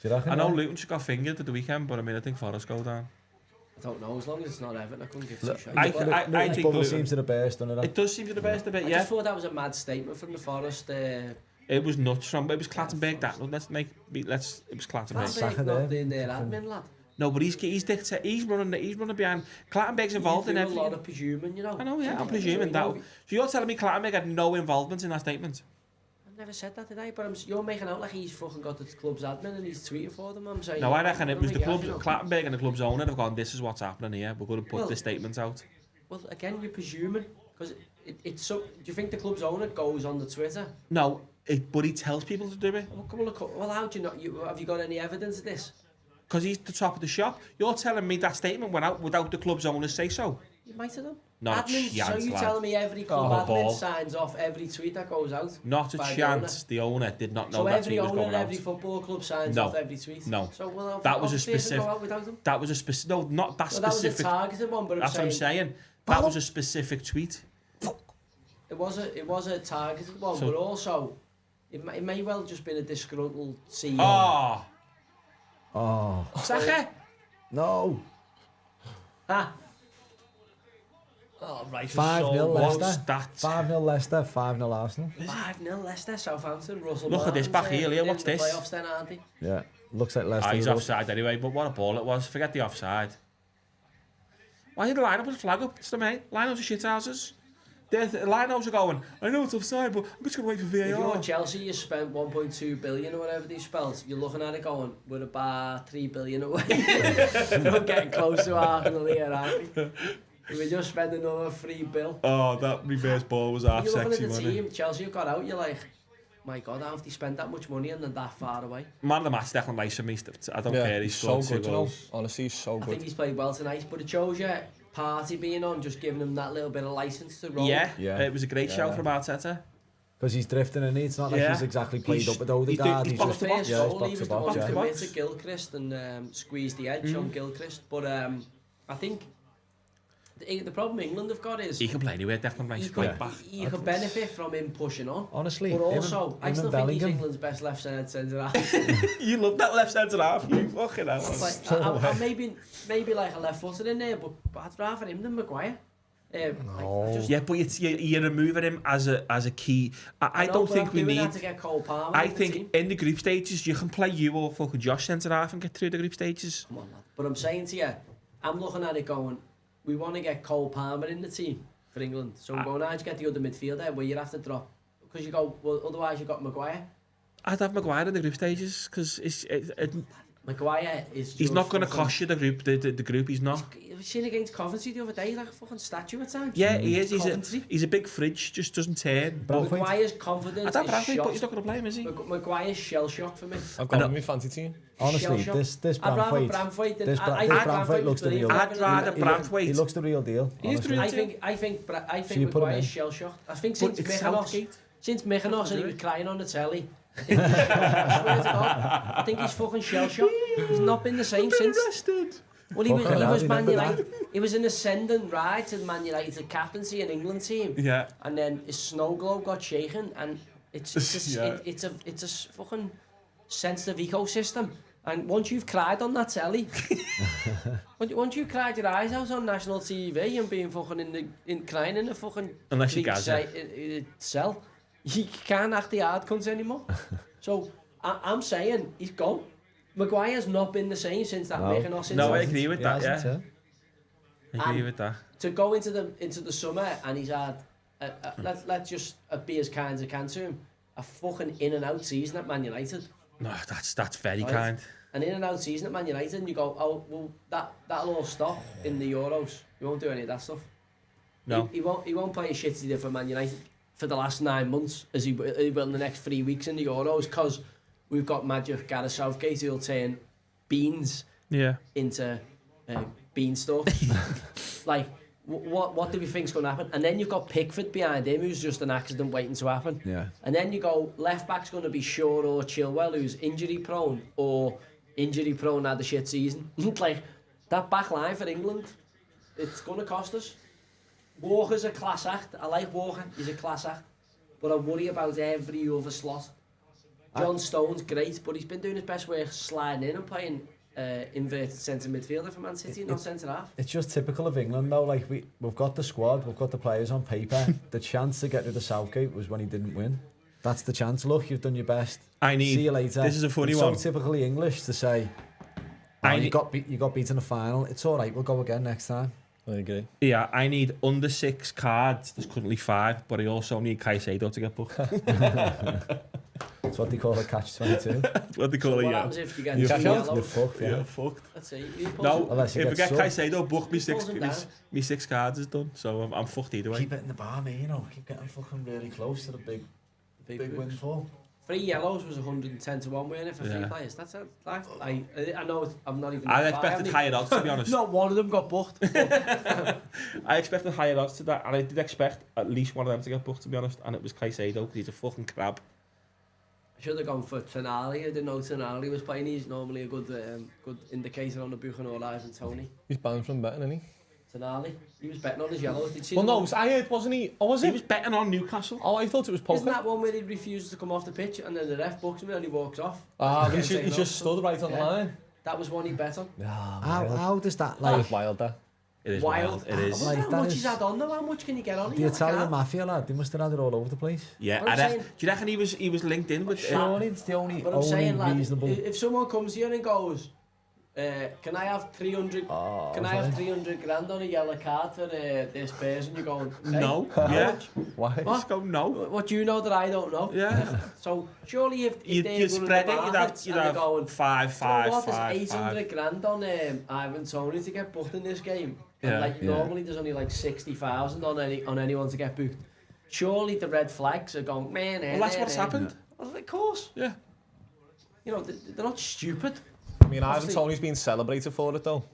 Do you reckon? I know Luton just got fingered at the weekend, but I mean, I think Forest go down. I don't know, as long as it's not Everton, I couldn't give two shots. I think Luton seems to the best, doesn't it? It does seem to the best a bit, yeah. I just thought that was a mad statement from the Forest. It was nuts from, it was Clattenburg that, it was Clattenburg. Clattenburg's not doing their admin, lad. No, but he's running behind. Clattenburg's involved in everything. A lot of presuming, you know. I know, yeah, I'm presuming that. So you're telling me Clattenburg had no involvement in that statement? I never said that, did I? But you're making out like he's fucking got the club's admin and he's tweeting for them. I'm saying. No, I reckon it was the club, Clattenburg and the club's owner have gone, this is what's happening here, we're going to put this statement out. Well, again, you're presuming, because it's so. Do you think the club's owner goes on the Twitter? No, but he tells people to do it. Well, how do you not? Have you got any evidence of this? Because he's the top of the shop. You're telling me that statement went out without the club's owner say so? You might have done. Not admin, a chance, so you're telling me every club admin signs off every tweet that goes out? Not a chance. The owner did not know that tweet was going out. So every owner, every football club signs off every tweet? No. So well, that was a specific. Go out without them? That was a specific. No, not that specific. That was a targeted one, but that's what I'm saying. That was a specific tweet. It was a targeted one, but also it may well just been a disgruntled CEO. Oh. Saka? No. Ah. Oh, right. 5-0 Leicester. 5-0 Leicester, 5-0 Arsenal. 5-0 Leicester, Southampton, Russell. Look at this back here, Leo. What's this? Playoffs then, aren't they? Yeah, looks like Leicester. He's offside anyway, but what a ball it was. Forget the offside. Why did the line-up with the flag up? It's the mate. Line-ups are shit houses. The line-ups are going, I know it's offside, but I'm just going to wait for VAR. If you're Chelsea, you spent 1.2 billion or whatever they spelled, you're looking at it going, we're about 3 billion away. We're getting close to Arsenal here, aren't we? We just spent another free bill. Oh, that reverse ball was half sexy, wasn't it? You're looking at the team, Chelsea have got out, you're like, my God, how have they spent that much money and then that far away? Man of the match, Declan Rice for me. I don't care, he's so good, you know. Honestly, he's so good. I think he's played well tonight, but it shows you Party being on, just giving him that little bit of license to roll. Yeah. It was a great show from Arteta. Because he's drifting and it's not like he's exactly played up with Odegaard. He's just box to box. He was the one who committed Gilchrist and squeezed the edge on Gilchrist. But I think the problem England have got is... He can play anywhere, Declan Rice. You can benefit from him pushing on. Honestly. But also, I still think he's England's best left-sided centre-half. You love that left centre-half, you fucking hell. Like, maybe like a left-footed in there, but I'd rather him than Maguire. Yeah, but you're removing him as a key. I don't think we need... To get Cole Palmer I think in the group stages, you can play you or fucking Josh centre-half and get through the group stages. Come on, lad. But I'm saying to you, I'm looking at it going... We want to get Cole Palmer in the team for England. So we're going to get the other midfielder where you have to drop. Because you go, well, otherwise you've got Maguire. I'd have Maguire in the group stages because Maguire is. He's not going to cost you the group. The group, he's not. You've seen against Coventry the other day, like a fucking statue at times. Yeah, he is. He's a big fridge, just doesn't turn. Maguire's confidence. I don't Bradley, but he's not going to play him, is he? Maguire's shell shock for me. I've got him in my fancy team. Honestly, this Branthwaite. This Branthwaite looks the real. I'd rather Branthwaite. He looks the real deal. I think Maguire's shell shocked. I think since Mykonos and he was crying on the telly. I swear to God, I think he's fucking shell shocked. He's not been the same since. Well, he was Man United. He was an ascendant ride to the Man United captaincy and England team. Yeah. And then his snow globe got shaken, and it's a fucking sensitive ecosystem. And once you've cried on that telly, once you've cried your eyes out on national TV and being fucking crying in the fucking unless you Gaza cell, you can't act the hard cunts anymore. So I'm saying he's gone. Maguire's not been the same since that Mykonos incident. No, I agree with that. Yeah, I agree with that. To go into the summer and he's had let's just be as kind as I can to him. A fucking in and out season at Man United. No, that's very kind. an in and out season at Man United, and you go, oh, well, that'll all stop in the Euros. You won't do any of that stuff. No. He won't play as shit as he did for Man United for the last 9 months, as he will in the next 3 weeks in the Euros, because we've got Magic Gareth Southgate who'll turn beans into beanstalk. Like, what do we think's going to happen? And then you've got Pickford behind him, who's just an accident waiting to happen. Yeah. And then you go, left back's going to be Shaw or Chilwell, who's injury prone, or injury prone had a shit season. Like, that back line for England, it's going to cost us. Walker's a class act. I like Walker, he's a class act. But I worry about every other slot. John Stone's great, but he's been doing his best work sliding in and playing inverted centre midfielder for Man City, not centre half. It's just typical of England though, like we've got the squad, we've got the players on paper. The chance to get rid of Southgate was when he didn't win. That's the chance. Look, you've done your best. See you later. This is a funny it's one. so typically English to say, you got beaten in the final. It's all right, we'll go again next time. I agree. Yeah, I need under 6 cards. There's currently 5, but I also need Caicedo to get booked. That's what they call a catch-22. That's what they call it, What yeah. happens if you get You're two fucked. yellows? You're fucked, yeah. You're fucked. Let's see. No, Unless if you I get get Caicedo, book me Pulls him down. 6 cards is done, so I'm fucked either way. Keep it in the bar, mate, you know. Keep getting fucking really close to the big windfall. 3 yellows was 110 to 1 winning for 3 players. That's a like, I know I'm not even. I expected higher odds, to be honest. Not one of them got booked. I expected higher odds to that, and I did expect at least one of them to get booked, to be honest, and it was Caicedo, because he's a fucking crab. I should have gone for Tonali. I didn't know Tonali was playing. He's normally a good indicator on the Buchan or Live and Tony. He's banned from betting, isn't he? Tonali. He was betting on his yellows. Did you see Well, the no, one? I heard, wasn't he? Or was He it? was betting on Newcastle. Oh, I thought it was poker. Isn't that one where he refuses to come off the pitch and then the ref books him and he walks off? Ah, Yeah, he's just stood right on the line. That was one he bet on. How does that, That like, was wild, that. It is Wild. wild. It is. I wonder Like, how that much is- he's had on though. How much can you get on? the Italian mafia lad, they must have had it all over the place. Yeah, What I'm saying- do you reckon he was linked in with... Surely it's the only But I'm saying, lad, reasonable... if someone comes here and goes, can I have 300? Can I have 300 grand on a yellow card for this person? You're going, hey, No. how Yeah. much? Why? Just go, no. What do you know that I don't know? Yeah. So surely if You'd they're spread running it, the markets you'd and they're have going, 5, "Do you know 5, what, 5, there's 800 grand on Ivan Toney to get booked in this game. Yeah. And like normally there's only like 60,000 on anyone to get booked. Surely the red flags are going, man. Well, that's what's happened. Well, of course. Yeah. You know, they're not stupid. I mean, Ivan Toney's been celebrated for it, though.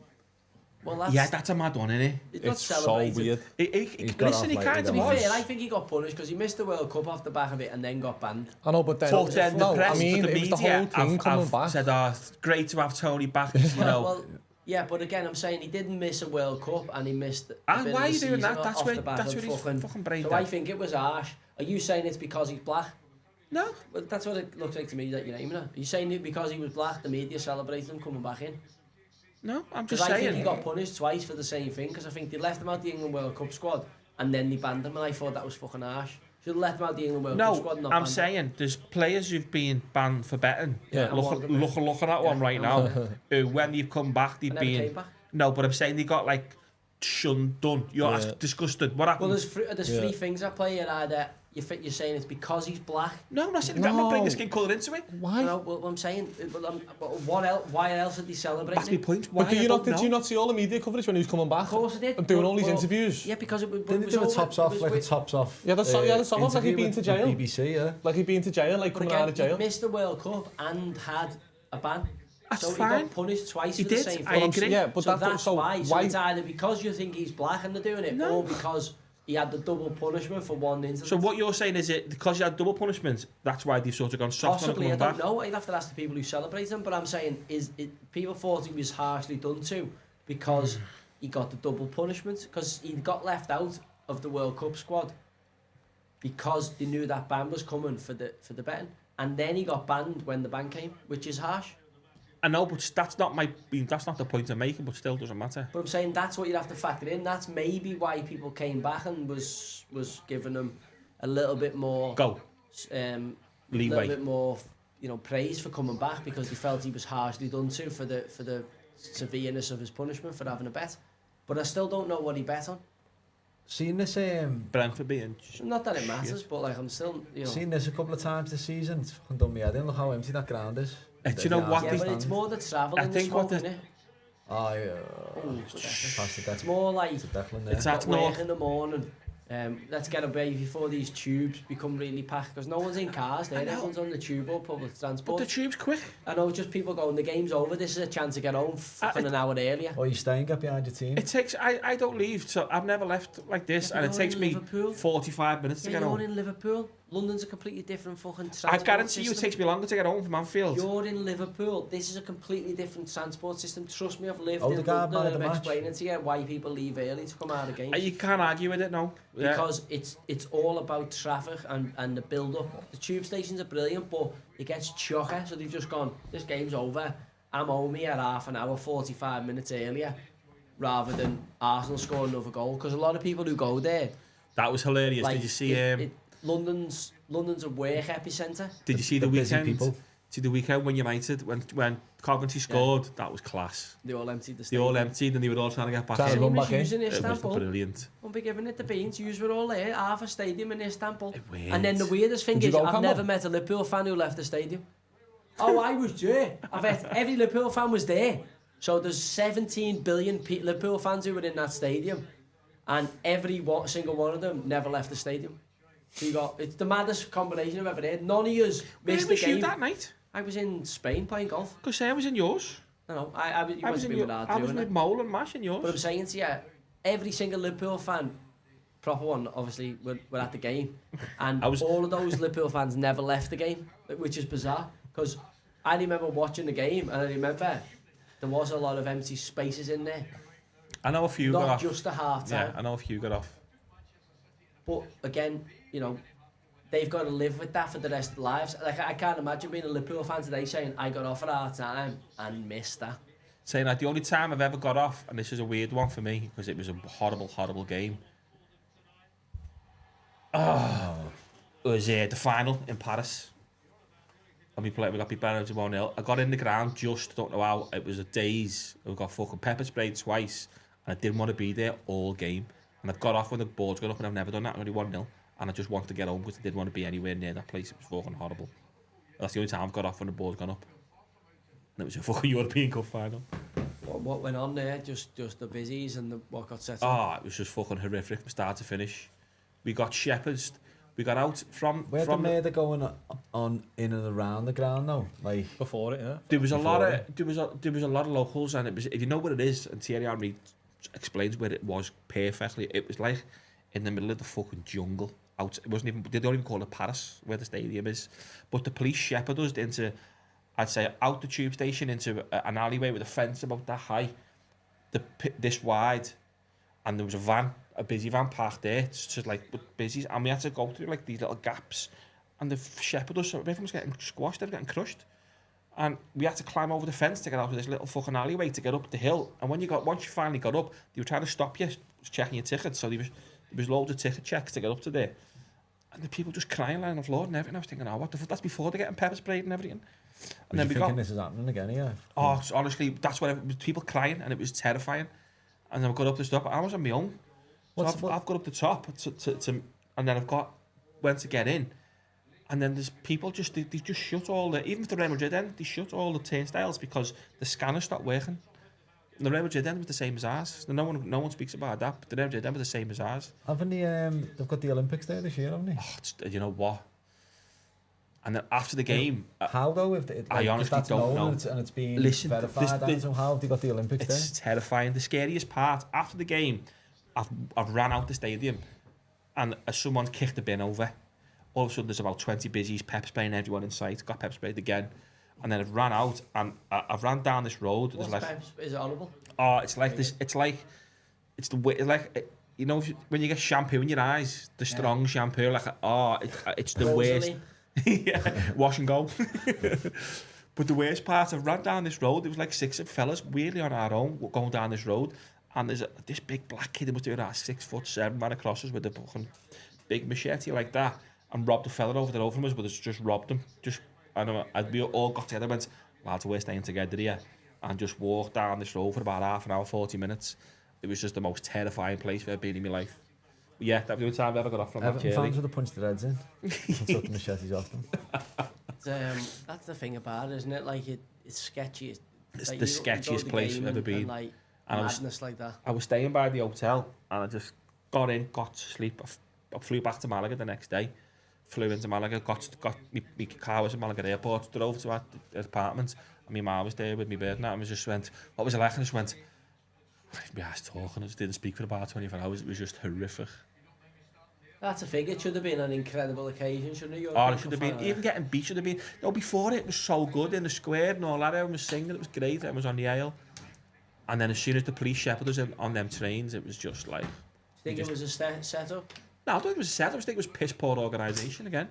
Well, that's, Yeah, that's a mad one, isn't it's not It's so celebrated. weird. it? got Listen, off he like kind it To of be was. fair, I think he got punished because he missed the World Cup off the back of it and then got banned. I know, but then... But then the no, press, I mean, the it was media the whole thing coming have back. said, it's great to have Tony back, you know. Well, yeah, but again, I'm saying he didn't miss a World Cup and he missed a And bit why of are the you doing season that? That's off where the back that's of where he's fucking brain So I dead. think it was harsh. Are you saying it's because he's black? No. Well, that's what it looks like to me that you're naming it. Are you saying it because he was black, the media celebrated him coming back in? No, I'm Because just I think he saying. got punished twice for the same thing, because I think they left him out the England World Cup squad and then they banned him, and I thought that was fucking harsh. Should have left him out the England World Cup squad and No, not I'm banned him. saying there's players who've been banned for betting. Yeah, I want them, Look at that one right now. Who, when you've come back, they've I never been... came back. No, but I'm saying they got like shunned, done. You're disgusted. What happened? Well, there's three things at play, and either you're saying it's because he's black. No, I'm not saying I'm not bringing the skin colour into it. Why? No, well, I'm saying, what else? Why else did he celebrate? That's my point. Why? But did you not see all the media coverage when he was coming back? Of course I did. And doing But- all these well, interviews? Yeah, because it was. Didn't they do a tops off, like a tops off? Yeah, that's almost like he'd been to jail. BBC, yeah. Like he'd been to jail, like But coming again, out of jail. he missed the World Cup and had a ban. That's so fine. he got punished twice He for the did, same I thing. agree. Yeah, but so that's so why. So why? it's either because you think he's black and they're doing it, No. or because he had the double punishment for one incident. So what you're saying is it because you had double punishment, that's why they've sort of gone soft Possibly, I on coming don't back? know. I'd have to ask the people who celebrate him, but I'm saying people thought he was harshly done to because he got the double punishment, because he got left out of the World Cup squad because they knew that ban was coming for the betting, and then he got banned when the ban came, which is harsh. I know, but that's not the point I'm making, but still doesn't matter. But I'm saying that's what you'd have to factor in. That's maybe why people came back and was giving him a little bit more Leeway. little bit more, praise for coming back, because they felt he was harshly done to for the severeness of his punishment for having a bet. But I still don't know what he bet on. Seen this, Brentford being... Not that it matters, but like I'm still, seen this a couple of times this season. It's fucking done me head in. Look how empty that ground is. Do you know what? Yeah, but it's more the travel in the smoke, isn't it? Oh, yeah. It's more like It's got work in the morning. Let's get away before these tubes become really packed, because no one's in cars there, everyone's on the tube or public transport. But the tube's quick. I know, just people going, the game's over, this is a chance to get home fucking an hour earlier. Or you stay and get behind your team. It takes, I don't leave, so I've never left like this, and it takes me 45 minutes to get home. You're in Liverpool. London's a completely different fucking transport I guarantee system. you it takes me longer to get home from Anfield. You're in Liverpool. This is a completely different transport system. Trust me, I've lived in Odegaard London and I'm match. explaining to you why people leave early to come out of games. You can't argue with it, no. Because it's all about traffic and the build-up. The tube stations are brilliant, but it gets chocker, so they've just gone, this game's over, I'm home here half an hour, 45 minutes earlier, rather than Arsenal score another goal. Because a lot of people who go there... That was hilarious. Did you see... London's a work epicentre. Did you see the weekend? See the weekend when United, when Coventry scored, that was class. They all emptied the They stadium. all emptied and they were all trying to get back Trying to in. run back in. Using It was Istanbul. brilliant. Won't be giving it the beans. You were all there, half a stadium in Istanbul. It went. And then the weirdest thing Did you is, go, I've Campbell? never met a Liverpool fan who left the stadium. Oh, I was there. Every Liverpool fan was there. So there's 17 billion Liverpool fans who were in that stadium, and every single one of them never left the stadium. So it's the maddest combination I've ever heard. None of yous missed the game. Where was you that night? I was in Spain playing golf. Because I was in yours. No, I was with Mole and Mash in yours. But I'm saying to you, every single Liverpool fan, proper one, obviously, were at the game. And all of those Liverpool fans never left the game, which is bizarre. Because I remember watching the game, and I remember there was a lot of empty spaces in there. I know a few got off. Not just a half time. Yeah, I know a few got off. But again, you know, they've got to live with that for the rest of their lives. Like, I can't imagine being a Liverpool fan today saying, I got off at half time and missed that. Saying that the only time I've ever got off, and this is a weird one for me, because it was a horrible, horrible game. It was the final in Paris. And we got beat by 1-0. I got in the ground just, don't know how, it was a daze. We got fucking pepper sprayed twice, and I didn't want to be there all game. And I got off when the board's gone up, and I've never done that, only 1-0. And I just wanted to get home because I didn't want to be anywhere near that place. It was fucking horrible. That's the only time I've got off when the board's gone up. And it was a fucking European Cup final. What went on there? Just the busies and what got set up? Oh, it was just fucking horrific from start to finish. We got shepherded. We got out from... Where the murder going on in and around the ground though? Like before it, yeah. There was a lot of locals, and it was, if you know what it is, and Thierry Henry explains where it was perfectly. It was like in the middle of the fucking jungle. Out, it wasn't even. They don't even call it Paris, where the stadium is. But the police shepherded us into, I'd say, out the tube station into an alleyway with a fence about that high, this wide, and there was a busy van parked there, just like with busies, and we had to go through like these little gaps, and the shepherded us. So everyone was getting squashed, they were getting crushed. And we had to climb over the fence to get out of this little fucking alleyway to get up the hill. And once you finally got up, they were trying to stop you, checking your tickets. So there was loads of ticket checks to get up to there. And the people just crying lying on the floor and everything. I was thinking, oh, what the fuck? That's before they getting pepper sprayed and everything. And then we got... this is happening again, yeah? Oh, honestly, that's what it was, people crying, and it was terrifying. And then I got up the top. I was on my own. So I've got up the top, and then went to get in. And then there's people they just shut all the, even for the Real Madrid end, they shut all the turnstiles because the scanner stopped working. And the Real Madrid end was the same as ours. No one speaks about that, but the Real Madrid end was the same as ours. Haven't they've got the Olympics there this year, haven't they? Oh, you know what? And then after the game... how though? I honestly don't know. And it's been verified, so how have they got the Olympics there? It's terrifying. The scariest part, after the game, I've ran out the stadium, and as someone's kicked the bin over, all of a sudden there's about 20 busies, pepper spraying everyone in sight, got pepper sprayed again, and then I've ran out, and I've ran down this road. What's like, is it horrible? Oh, it's like this, it's the way, you know, when you get shampoo in your eyes, the strong shampoo, it's the worst. Yeah, wash and go. But the worst part, I've ran down this road, there was like 6 fellas, weirdly on our own, going down this road, and there's this big black kid who must be about 6'7", ran across us with a fucking big machete like that, and robbed a fella over from us, but it's just robbed him. We all got together and went, lads, we're staying together here, and just walked down this road for about half an hour, 40 minutes. It was just the most terrifying place I've ever been in my life. Yeah, that was the only time I ever got off from that. Everton fans would have punched their heads in and took the machetes off them. That's the thing about it, isn't it? Like it's sketchy. It's like the sketchiest place I've ever been. Like and madness like that. I was staying by the hotel and I just got in, got to sleep. I flew back to Malaga the next day. Flew into Malaga, got my car was at Malaga airport, drove to our apartment, and my mum was there with me bird and I just went, what was it like? And I just went, my ass talking, I just didn't speak for about 24 hours. It was just horrific. That's a figure. It should have been an incredible occasion, shouldn't it? Oh, it should have been. Even getting beat should have been. No, before it was so good in the square and all that. Everyone was singing. It was great. It was on the aisle. And then as soon as the police shepherded us on them trains, it was just like... Do you think it was a set-up? No, I don't think it was a set-up. I think it was piss poor organisation again.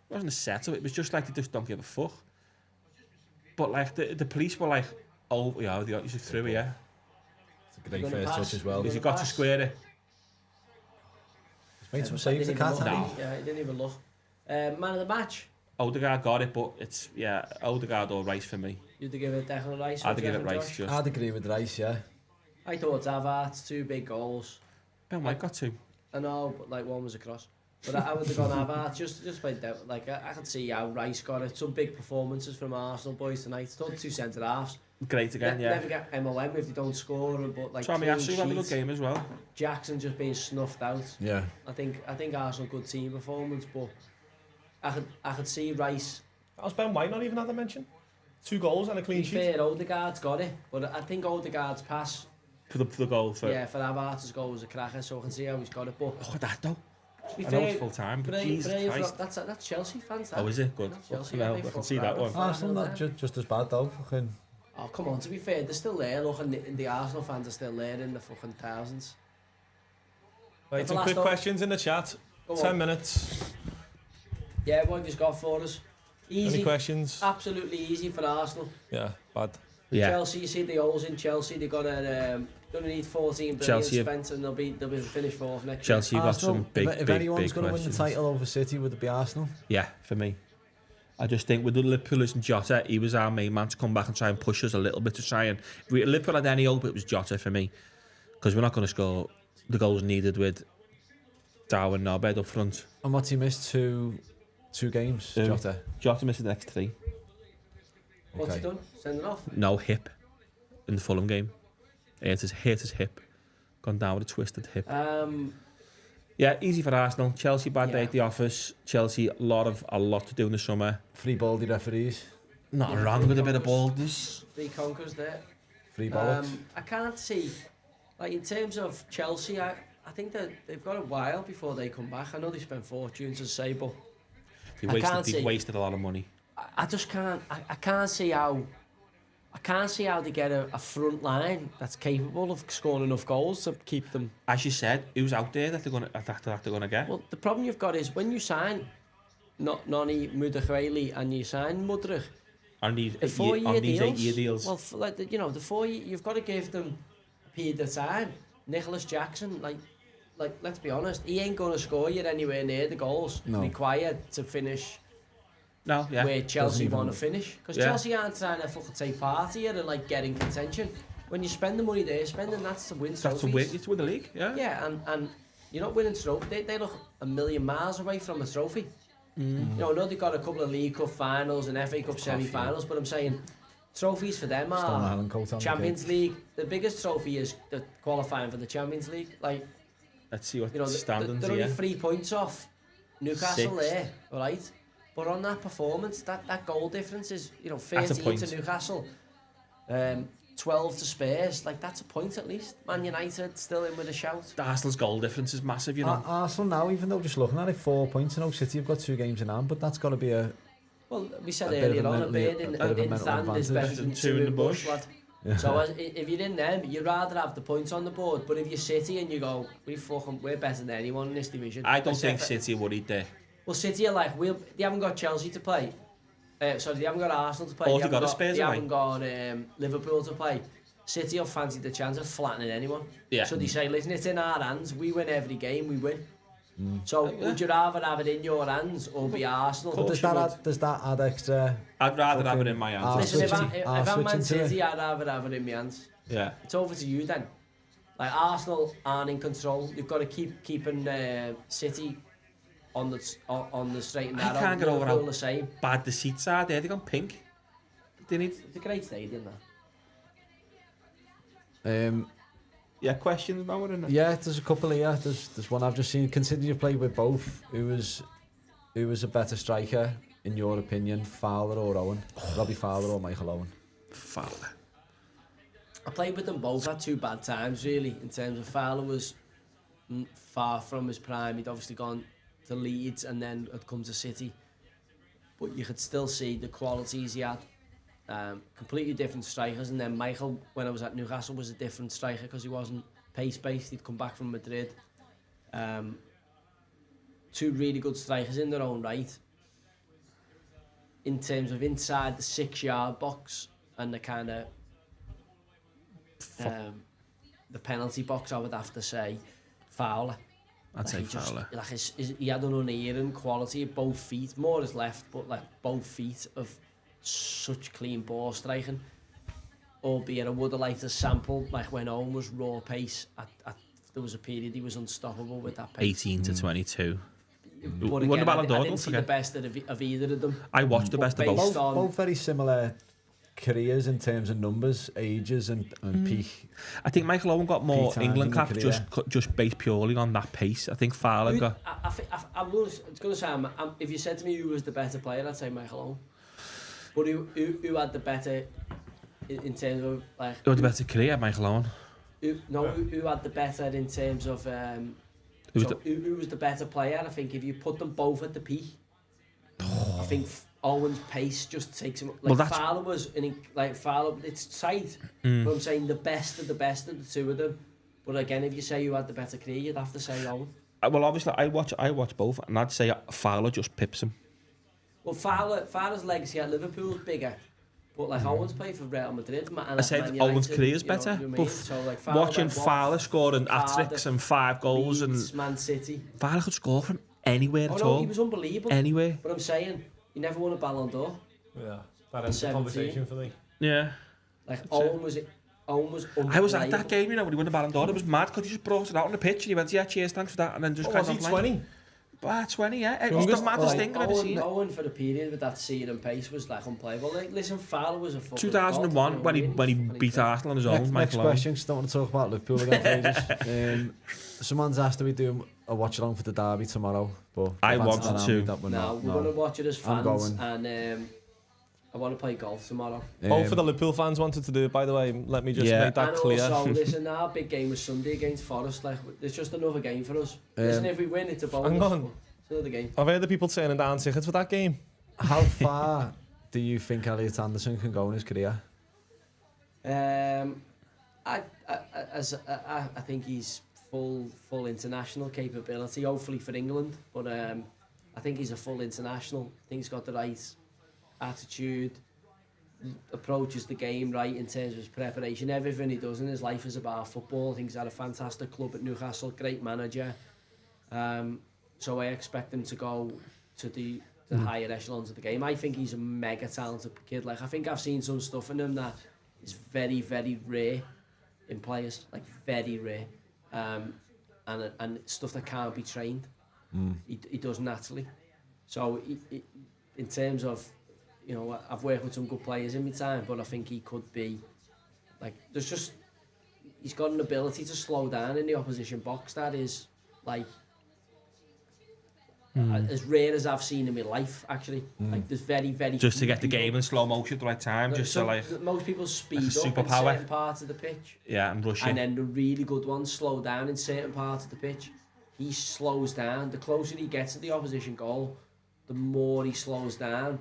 It wasn't a set-up. It was just like they just don't give a fuck. But like the police were like, oh, yeah, they got you through here. It's a great first touch as well. Because you got to square it. Made some saves the cat. No. Yeah, he didn't even look. Man of the match? Odegaard got it, but it's, yeah, Odegaard or Rice for me. You'd give it Declan Rice? I'd give it Rice, just. I'd agree with Rice, yeah. I thought Havertz, 2 big goals. Ben White got 2. I know, but like one was a cross. But I would have gone Havertz, just by that. Like, I could see how Rice got it. Some big performances from Arsenal boys tonight. Thought 2 centre-halves. Great again, yeah. Never get MOM if they don't score, but like Tommy Asu had a good game as well. Jackson just being snuffed out. Yeah. I think Arsenal good team performance, but I could see Rice. How's Ben White not even had a mention? 2 goals and a clean sheet. Fair, Odegaard's got it, but I think Odegaard's pass For the goal for... Yeah, for Havertz's goal was a cracker, so I can see how he's got it. But look at that though. I know it's full time, but Jesus Christ. That's Chelsea fans. That. Oh, is it? Good. Chelsea, Well, I can see that one. Arsenal not just as bad though. Fucking. Oh, come on, to be fair, they're still there. Look, and the Arsenal fans are still there in the fucking thousands. Right, some quick questions in the chat. 10 minutes. Yeah, what have you got for us? Easy. Any questions? Absolutely easy for Arsenal. Yeah, bad. Yeah. Chelsea, you see the holes in Chelsea. They've got a... Going to need 14 billion spent and they'll be finished 4th next year. Chelsea got some big, if big anyone's going to win the questions. title over City, would it be Arsenal? Yeah, for me. I just think with the Liverpool and Jota, he was our main man to come back and try and push us a little bit to try and... If Liverpool had any hope, it was Jota for me. Because we're not going to score the goals needed with Darwin and Nobed up front. And what's he missed? Two games, Jota? Jota missed the next 3. What's he done? Send it off? No, hip in the Fulham game. Hit his hip. Gone down with a twisted hip. Yeah, easy for Arsenal. Chelsea bad day at the office. Chelsea a lot to do in the summer. Free baldy referees. Nothing wrong with a bit of baldness. 3 conquers there. Free bollocks. I can't see, like in terms of Chelsea, I think that they've got a while before they come back. I know they spent fortunes to say, but They wasted a lot of money. I just can't. I can't see how. I can't see how they get a front line that's capable of scoring enough goals to keep them. As you said, who's out there that they're gonna get? Well, the problem you've got is when you sign Noni Mudryk and you sign Mudryk on these 8-year deals. Well, like the 4 year, you've got to give them a period of time. Nicholas Jackson, like let's be honest, he ain't gonna score you anywhere near the goals required to finish. No, yeah. Where Chelsea want to finish. Because Chelsea aren't trying to fucking take part here and like get in contention. When you spend the money they're spending, that's to win trophies. That's to win. It's to win the league, yeah. Yeah, and you're not winning trophy. They look a million miles away from a trophy. You know, I know they've got a couple of League Cup finals and FA Cup semi-finals, but I'm saying trophies for them are Champions League. The biggest trophy is the qualifying for the Champions League. Like, let's see what the standings they're only 3 points off Newcastle there, right? But on that performance, that goal difference is, 13 to Newcastle, 12 to Spurs. Like, that's a point at least. Man United still in with a shout. Arsenal's goal difference is massive, Arsenal now, even though just looking at it, 4 points. City have got 2 games in hand, but that's got to be a... Well, we said earlier on, a bird in hand is better than 2 in the bush, lad. Yeah. So if you're in them, you'd rather have the points on the board. But if you're City and you go, we're better than anyone in this division. I don't think City are worried there. Well, City are like, they haven't got Chelsea to play. Sorry, they haven't got Arsenal to play. They haven't got Liverpool to play. City will fancy the chance of flattening anyone. Yeah. So they say, listen, it's in our hands. We win every game, we win. So would you rather have it in your hands or be Arsenal? But does that add extra... I'd rather have it in my hands. Listen, if I'm Man City, I'd rather have it in my hands. Yeah. It's over to you then. Like, Arsenal aren't in control. You've got to keeping City on the straight and narrow. I can't get over how the same. bad the seats are. They're gone pink. It's a great stadium, Um, yeah, questions now, isn't it? Yeah, there's a couple here. There's one I've just seen. Considering you played with both, who was a better striker in your opinion, Fowler or Owen? Robbie Fowler or Michael Owen? Fowler. I played with them both at 2 bad times, really, in terms of Fowler was far from his prime. He'd obviously gone to Leeds and then had come to City. But you could still see the qualities he had. Completely different strikers. And then Michael, when I was at Newcastle, was a different striker because he wasn't pace-based. He'd come back from Madrid. 2 really good strikers in their own right. In terms of inside the 6-yard box and the kind of the penalty box, I would have to say Fowler. I'd say Fowler. He had an unerring quality at both feet, more his left, but like both feet of such clean ball striking. Albeit I would have liked to sample like when Owen was raw pace. There was a period he was unstoppable with that pace. 18 to 22. But again, I didn't see the best of either of them. I watched the best of both. Both very similar careers in terms of numbers, ages and peak. I think Michael Owen got more England caps just based purely on that pace. I think Fowler got... I was going to say, if you said to me who was the better player, I'd say Michael Owen. But who had the better, in terms of like... Who had the better career, Michael Owen? Who had the better in terms of... who was the better player? I think if you put them both at the peak, I think Owen's pace just takes him. Like Fowler was, Fowler, it's tight. But I'm saying the best of the two of them. But again, if you say you had the better career, you'd have to say Owen. Well, obviously, I watch both, and I'd say Fowler just pips him. Well, Fowler's legacy at Liverpool's bigger. But like Owen's played for Real Madrid. I said Owen's career's better. But so, like, watching Fowler scoring hat-tricks and 5 goals Leeds, and Man City. Fowler could score from anywhere at all. He was unbelievable. Anywhere. But I'm saying he never won a Ballon d'Or. Yeah, that ends the conversation for me. Yeah. Like Owen was I was at that game, when he won the Ballon d'Or. It was mad because he just brought it out on the pitch and he went, yeah, cheers, thanks for that, and then just was he 20? 20, yeah. It was the maddest thing I've ever seen. Owen for the period with that seed and pace was like unplayable. Like, listen, Fowler was a fucking 2001 god, when he beat Arsenal on his own. Next question, because I don't want to talk about Liverpool again for ages. Someone's asked if we do a watch along for the derby tomorrow, but I wanted to. We're going to watch it as fans, and I want to play golf tomorrow. For the Liverpool fans wanted to do it, by the way. Let me just make that clear. And also, listen, our big game was Sunday against Forest. Like, it's just another game for us. Listen, if we win, it's a bonus. Hang on. It's another game. I've heard the people turning down tickets for that game. How far do you think Elliot Anderson can go in his career? I think he's full international capability, hopefully for England. But I think he's a full international. I think he's got the right attitude, approaches the game right in terms of his preparation. Everything he does in his life is about football. I think he's had a fantastic club at Newcastle, great manager. So I expect him to go to the higher echelons of the game. I think he's a mega talented kid. Like, I think I've seen some stuff in him that is very, very rare in players, like very rare, and stuff that can't be trained. He does naturally. So in terms of, I've worked with some good players in my time, but I think he could be, like, he's got an ability to slow down in the opposition box that is, like, as rare as I've seen in my life, actually. Like, there's very, very just to get the game in slow motion at the right time, most people speed up in certain parts of the pitch. Yeah, and rushing. And then the really good ones slow down in certain parts of the pitch. He slows down. The closer he gets to the opposition goal, the more he slows down.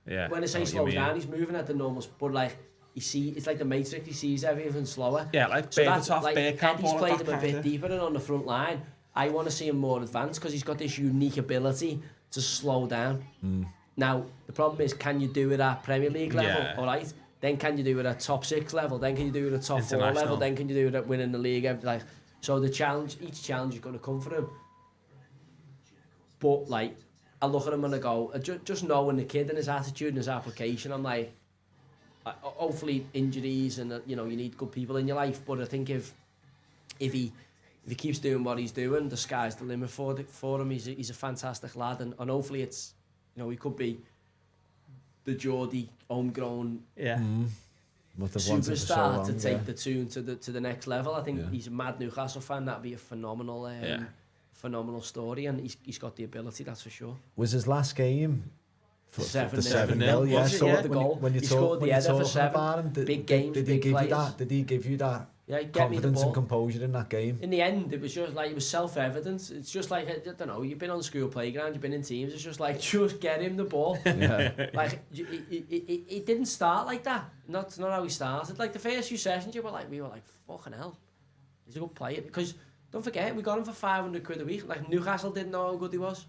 Yeah. When I say slows down, he's moving at the normal, but like it's like the Matrix. He sees everything slower. Yeah, like Berbatov, Bergkamp. He's played him a bit deeper and on the front line. I want to see him more advanced because he's got this unique ability to slow down. Now the problem is, can you do it at Premier League level? Yeah. All right. Then can you do it at top 6 level? Then can you do it at top 4 level? Then can you do it at winning the league? Like, so each challenge is going to come for him. But like, I look at him and I go, just knowing the kid and his attitude and his application, I'm like, hopefully injuries and you need good people in your life. But I think if he if he keeps doing what he's doing, the sky's the limit for him. He's a fantastic lad, and hopefully it's, you know, he could be the Geordie homegrown superstar to take the tune to the next level. I think he's a mad Newcastle fan. That'd be a phenomenal story, and he's got the ability, that's for sure. Was his last game? 7-0, yeah. So the goal. When you he talk, scored the header for 7. About him, big games, did big he give players. you that? Did he give you that? Yeah, confidence and composure in that game. In the end, it was just like, it was self-evident. It's just like, I don't know, you've been on the school playground, you've been in teams, it's just like, just get him the ball. Like, it didn't start like that. Not how he started. Like, the first few sessions, we were like, fucking hell, he's a good player. Because, don't forget, we got him for 500 quid a week. Like, Newcastle didn't know how good he was.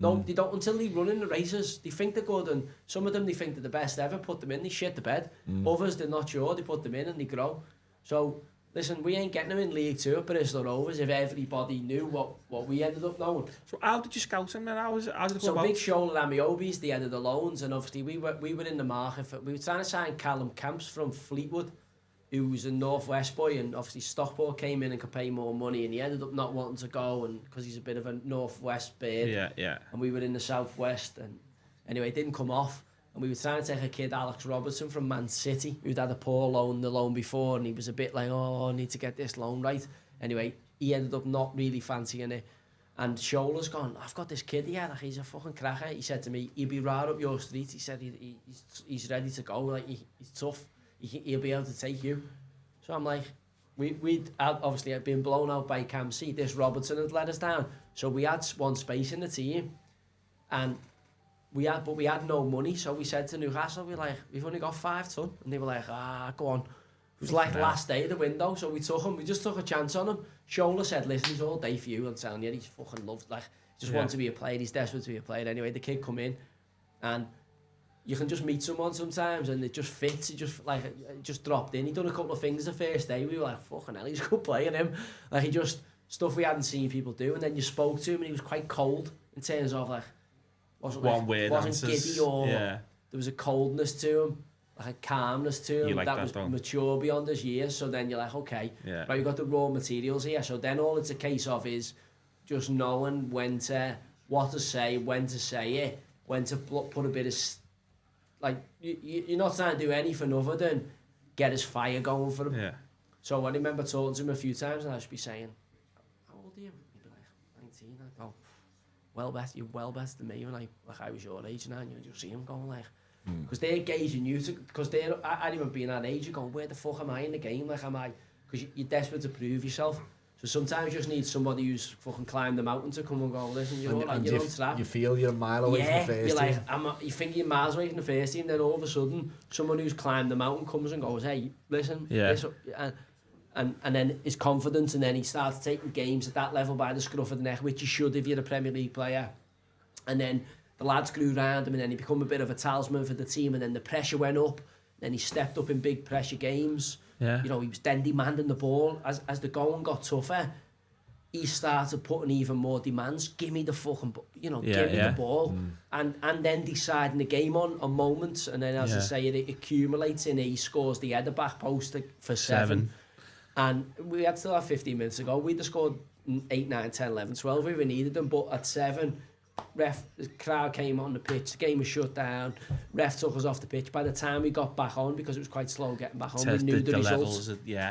No, they don't, until they run in the races. They think they're good, and some of them, they think they're the best ever, put them in, they shit the bed. Others, they're not sure, they put them in and they grow. So, listen, we ain't getting him in League 2 at Bristol Rovers if everybody knew what we ended up knowing. So how did you scout him then? How did it come so about? Big Shoulder Amiobi's the head of the loans, and obviously we were in the market for, we were trying to sign Callum Camps from Fleetwood, who was a Northwest boy, and obviously Stockport came in and could pay more money, and he ended up not wanting to go, and because he's a bit of a Northwest bird. Yeah. And we were in the Southwest, and anyway, it didn't come off. And we were trying to take a kid, Alex Robertson, from Man City, who'd had a poor loan the loan before, and he was a bit like, oh, I need to get this loan right. Anyway, he ended up not really fancying it. And Shoulder's gone, I've got this kid here, like, he's a fucking cracker. He said to me, he'll be right up your street. He said he's ready to go, like, he's tough. He'll be able to take you. So I'm like, we'd obviously had been blown out by Cam C. This Robertson had let us down. So we had one space in the team, and we had no money, so we said to Newcastle, we've only got 5 ton, and they were like, go on. It was like last day of the window, so we just took a chance on him. Shoulder said, listen, he's all day for you. I'm telling you, he's fucking loved, like, just wants to be a player, he's desperate to be a player. Anyway, the kid come in, and you can just meet someone sometimes, and it just fits. It just dropped in. He done a couple of things the first day. We were like, fucking hell, he's a good player, him. Like, he just, stuff we hadn't seen people do, and then you spoke to him, and he was quite cold in terms of, like, wasn't giddy, or there was a coldness to him, like a calmness to him that was mature beyond his years. So then you're like, okay, right, you've got the raw materials here. So then all it's a case of is just knowing what to say, when to say it, when to put a bit of, like, you're not trying to do anything other than get his fire going for him. Yeah. So I remember talking to him a few times, and I should be saying, how old are you? He'd be like, 19. I'd go, you're well better than me when I was your age now, and you just see him going like, because they're gauging you, because I remember being that age, you're going, where the fuck am I in the game? Like, am I, because you're desperate to prove yourself. So sometimes you just need somebody who's fucking climbed the mountain to come and go, listen, you're on trap. You feel you're a mile away from the first you're team. like, you think you're miles away from the first team, then all of a sudden, someone who's climbed the mountain comes and goes, hey, listen, and then his confidence, and then he starts taking games at that level by the scruff of the neck, which you should if you're a Premier League player. And then the lads grew around him, and then he became a bit of a talisman for the team, and then the pressure went up. Then he stepped up in big pressure games. Yeah. You know, he was then demanding the ball. As the going got tougher, he started putting even more demands. Give me the fucking, give me the ball. And then deciding the game on moments. And then, as I say, it accumulates in. He scores the header back post for 7. And we had still have 15 minutes to go. We'd have scored 8, 9, 10, 11, 12 if we needed them. But at 7, the crowd came on the pitch, the game was shut down, ref took us off the pitch. By the time we got back on, because it was quite slow getting back on, we knew the results.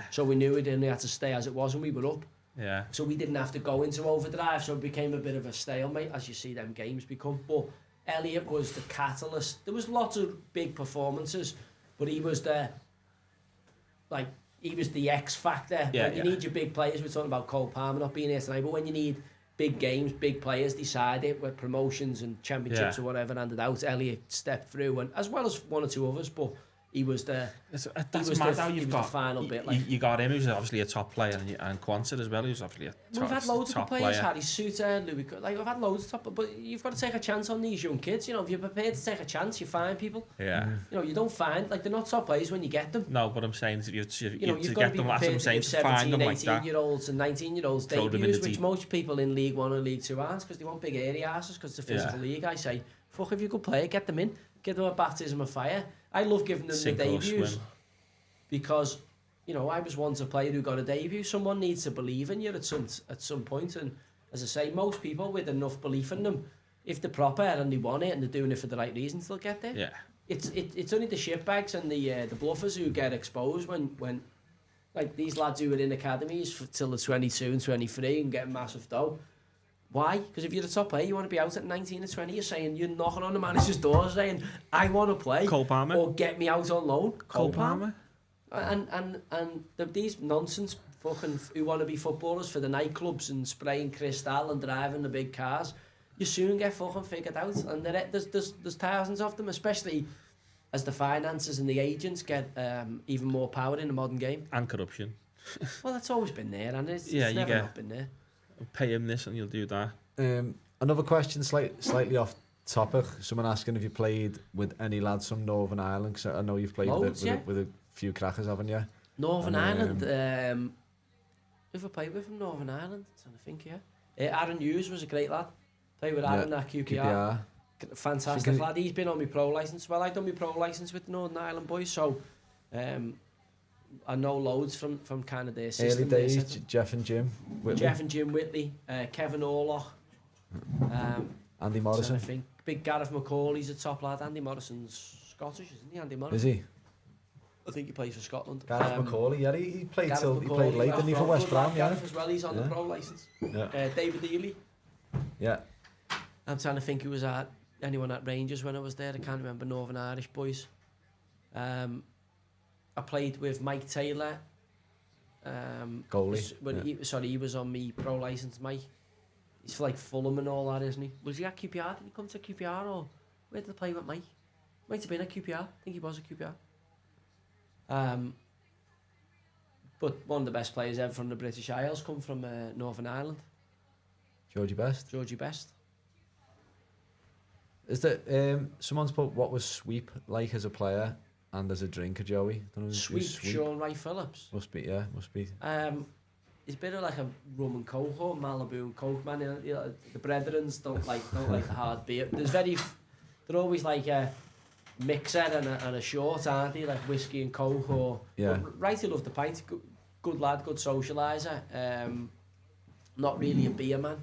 So we knew we didn't have to stay as it was, and we were up. Yeah. So we didn't have to go into overdrive, so it became a bit of a stalemate, as you see them games become. But Elliot was the catalyst. There was lots of big performances, but he was the X factor. You need your big players. We're talking about Cole Palmer not being here tonight, but when you need big games, big players decide it with promotions and championships or whatever handed out, Elliot stepped through, and as well as 1 or 2 others, but he was the final bit. Like, you got him, who's obviously a top player, and Quansah as well, who's obviously a top player. We've had loads of good players, Harry Suter, Louis, like, we've had loads of top, but you've got to take a chance on these young kids. You know, if you're prepared to take a chance, you find people. Yeah. You know, you don't find, like, they're not top players when you get them. No, but I'm saying that you've to get got to them, that's what I'm saying, to find them like that. 18-year-olds and 19-year-olds debuts, which most people in League 1 and League 2 aren't, because they want big area asses, because it's a physical league. I say, fuck, if you're a good player, get them in, give them a baptism of fire. I love giving them the debuts, because you know, I was once a player who got a debut. Someone needs to believe in you at some point, and as I say, most people with enough belief in them, if they're proper and they want it and they're doing it for the right reasons, they'll get there. Yeah. It's only the shitbags and the bluffers who get exposed when like these lads who are in academies till they're 22 and 23 and getting massive dough. Why? Because if you're a top player, you want to be out at 19 or 20. You're knocking on the manager's door saying, "I want to play." Cole Palmer. Or get me out on loan. Cole Palmer. And these nonsense fucking who want to be footballers for the nightclubs and spraying Cristal and driving the big cars, you soon get fucking figured out. And there's thousands of them, especially as the finances and the agents get even more power in the modern game. And corruption. Well, that's always been there, and it's you never get, not been there. Pay him this and you'll do that. Another question, slightly off topic. Someone asking if you played with any lads from Northern Ireland, because I know you've played Loads, with a few crackers, haven't you? Northern Ireland, who've I played with from Northern Ireland? I'm trying to think, Aaron Hughes was a great lad. Played with Aaron at QPR. Fantastic lad. He's been on my pro licence. Well, I done my pro licence with the Northern Ireland boys, so I know loads from kind of their system. Early days, Jeff and Jim Whitley, Kevin Orlock, Andy Morrison. I think big Gareth McCauley's a top lad. Andy Morrison's Scottish, isn't he? Andy Morrison. Is he? I think he plays for Scotland. Gareth McCauley, yeah, he played Gareth till he played late, didn't he, for West Brom? Yeah. Gareth as well. He's on the pro licence. Yeah. David Ely. Yeah. I'm trying to think who was at anyone at Rangers when I was there. I can't remember. Northern Irish boys. I played with Mike Taylor. Goalie. He was on me pro licence, Mike. He's for like Fulham and all that, isn't he? Was he at QPR? Did he come to QPR or where did I play with Mike? Might have been at QPR. I think he was at QPR. But one of the best players ever from the British Isles come from Northern Ireland. Georgie Best. Is that someone's put what was Sweep like as a player and as a drinker, Joey? Don't know Sweep. Sean Wright Phillips. Must be. He's a bit of like a rum and coke or Malibu and coke man. You know, the Brethrens don't like the hard beer. They're always like a mixer and a short, aren't they? Like whiskey and coke or. Yeah. Wright, he loved the pint. Good lad, good socialiser. Not really a beer man.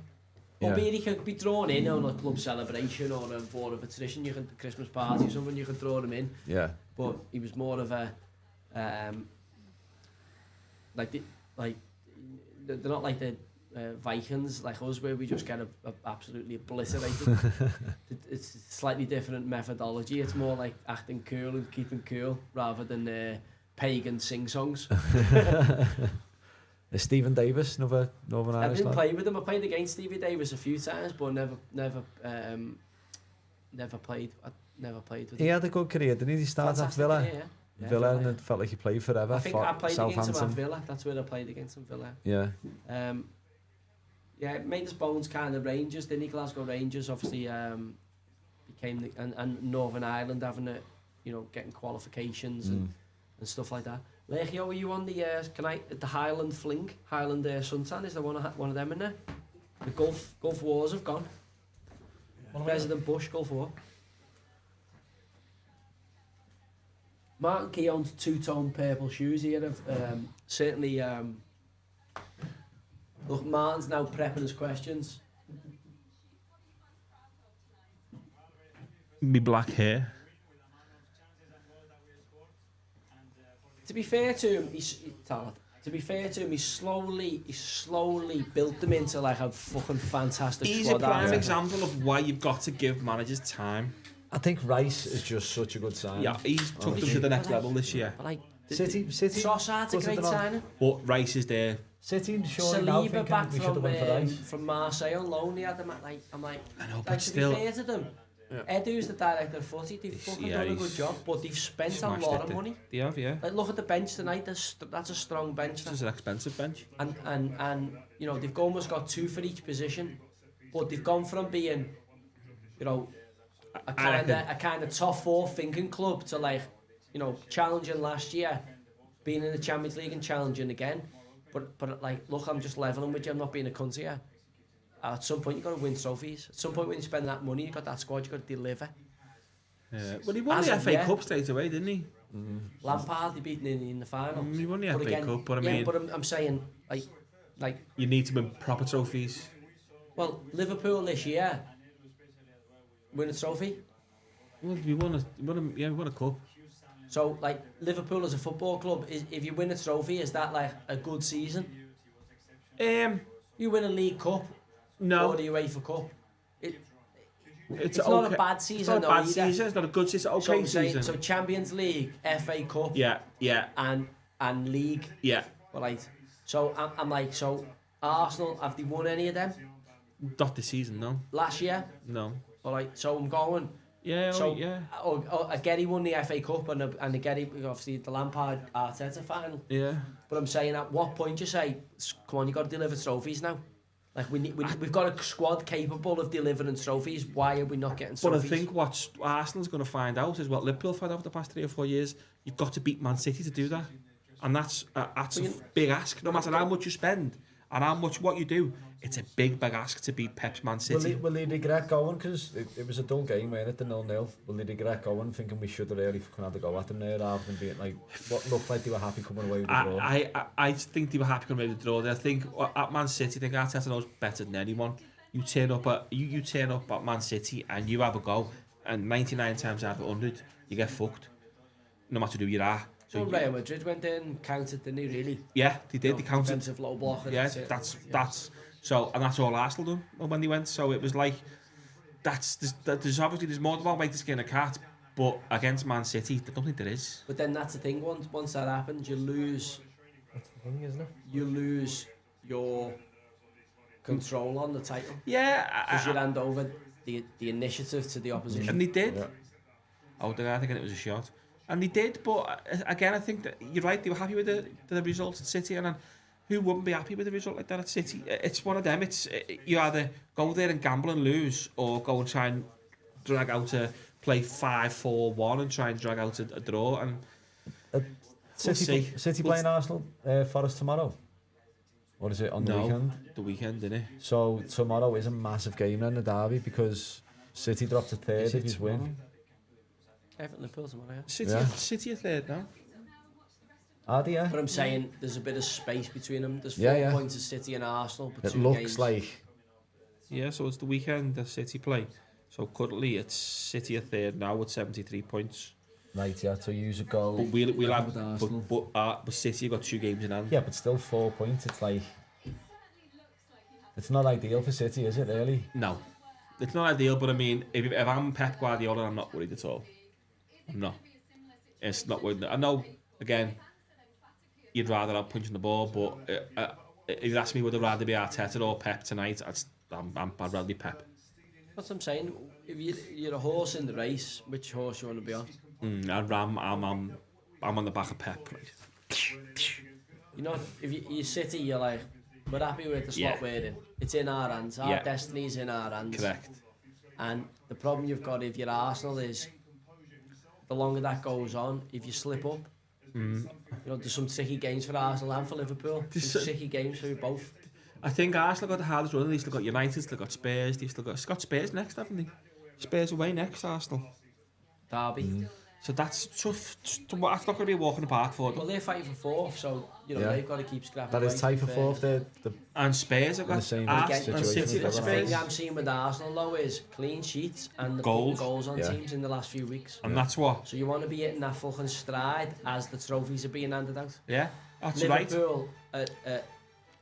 Yeah. Albeit he could be drawn in on a club celebration or a board of a tradition. You can Christmas party or something. You can throw him in. Yeah. But he was more of a they're not like the Vikings like us where we just get absolutely obliterated. It's a slightly different methodology. It's more like acting cool and keeping cool rather than pagan sing-songs. Stephen Davis, another Northern Irish I didn't lad. play with him. I played against Stevie Davis a few times, but never played with him. He had a good career, didn't he? He started at Villa. Career, yeah. Villa, and it felt like he played forever. I think I played against him at Villa. That's where I played against him, Villa. Yeah. It made his bones kind of Rangers, didn't he? Glasgow Rangers obviously became and Northern Ireland having getting qualifications and stuff like that. Lechio, were you on the Highland Fling, Highland Suntan? Is there one of them in there? The Gulf Wars have gone. President Bush, Gulf War. Martin Keown's two-tone purple shoes here have certainly... look, Martin's now prepping his questions. Me black hair. To be fair to him, he slowly built them into like a fucking fantastic He's squad. a prime example of why you've got to give managers time. I think Rice is just such a good sign. Yeah, he's took them to the next level this year. But like City. Trossard's a great signing. But Rice is there. City, surely now Saliba thinking back we should have went for Rice. from Marseille on loan. He had them at I'm like, I know, but like, still. to be fair to them, Edu's the director of footy. They've fucking done a good job, but they've spent a lot of money. They have, yeah. Like, look at the bench tonight. That's a strong bench. This is an expensive bench. And they've almost got two for each position, but they've gone from being, a kind of top four thinking club to like, challenging last year, being in the Champions League and challenging again. But like, look, I'm just leveling with you. I'm not being a cunt here. At some point, you've got to win trophies. At some point, when you spend that money, you've got that squad, you've got to deliver. Well, he won the FA Cup straight away, didn't he? Lampard, he beat in the final. He won the FA Cup, but I mean... but I'm saying, like... You need to win proper trophies. Well, Liverpool this year, win a trophy. Well, we won a cup. So, like, Liverpool as a football club, if you win a trophy, is that, like, a good season? You win a League Cup, no. or the UEFA Cup. It's okay. not a bad season, it's not a bad season. It's not a good season. Okay, season. So Champions League, FA Cup, and League. Yeah. Right. So I'm like, so Arsenal, have they won any of them? Not this season, no. Last year? No. All right. So I'm going. Yeah. So yeah. Getty won the FA Cup and the Getty, obviously the Lampard Arteta final. Yeah. But I'm saying, at what point you say, come on, you got to deliver trophies now. Like we've got a squad capable of delivering trophies. Why are we not getting trophies? But I think what Arsenal's going to find out is what Liverpool found out for the past 3 or 4 years. You've got to beat Man City to do that, and that's a big ask. No matter how much you spend and how much what you do, it's a big ask to beat Pep's Man City. Will he regret going? Because it was a dull game, wasn't it? The 0-0. Will he regret going, thinking we should have really had to go at them there rather than being like what looked like they were happy coming away with the draw? I think they were happy coming away with the draw. I think at Man City, I think Arteta knows better than anyone. You turn up at Man City and you have a go, and 99 times out of 100 you get fucked, no matter who you are. So Real Madrid went in, counted, didn't he, really? Yeah, they did. They counted. Defensive low block. Yeah, that's so, and that's all Arsenal done when they went. So it was like there's obviously more than one way to skin a cat, but against Man City, I don't think there is. But then that's the thing. Once that happens, you lose. That's the thing, isn't it? You lose your control on the title. Yeah, because you hand over the initiative to the opposition. And they did. Yeah. I think it was a shot. And they did, but again, I think that you're right, they were happy with the result at City, and who wouldn't be happy with a result like that at City? It's one of them, you either go there and gamble and lose, or go and try and drag out play 5-4-1 and try and drag out a draw. And City playing Arsenal Forest tomorrow? Or is it on the weekend? The weekend, isn't it? So tomorrow is a massive game in the derby, because City dropped to third if he's win. Everton Liverpool tomorrow, yeah. City are third now. Are they, yeah? But I'm saying there's a bit of space between them. There's 4 points of City and Arsenal, but it looks like. Yeah, so it's the weekend that City play. So currently it's City are third now with 73 points. Right, yeah, so use a goal. But we'll have but City have got 2 games in hand. Yeah, but still 4 points. It's like, it's not ideal for City, is it, really? No. It's not ideal, but I mean, if I'm Pep Guardiola, I'm not worried at all. I'm not. It's not worried. I know, again, you'd rather have punching the ball, but if you ask me, would I rather be Arteta or Pep tonight? I'd rather be Pep. That's what I'm saying. If you're a horse in the race, which horse you want to be on? I'm on the back of Pep. You know, if you're City, you're like, we're happy with the slot we're in. It's in our hands. Our destiny's in our hands. Correct. And the problem you've got if you're Arsenal is, the longer that goes on, if you slip up, you know, there's some tricky games for Arsenal and for Liverpool. Some tricky games for both. I think Arsenal got the hardest run. They've still got United, they've got Spurs, they've got Spurs next, haven't they? Spurs away next, Arsenal. Derby. So that's tough. That's not going to be a walk in the park for them. Well, they're fighting for 4th, so you know they've got to keep scrapping. That is tight for 4th. And Spurs have got the same Arsenal and situation. City. The thing I'm seeing with Arsenal though is clean sheets and the goals on teams in the last few weeks. And that's what. So you want to be hitting that fucking stride as the trophies are being handed out. Yeah, that's Liverpool, right.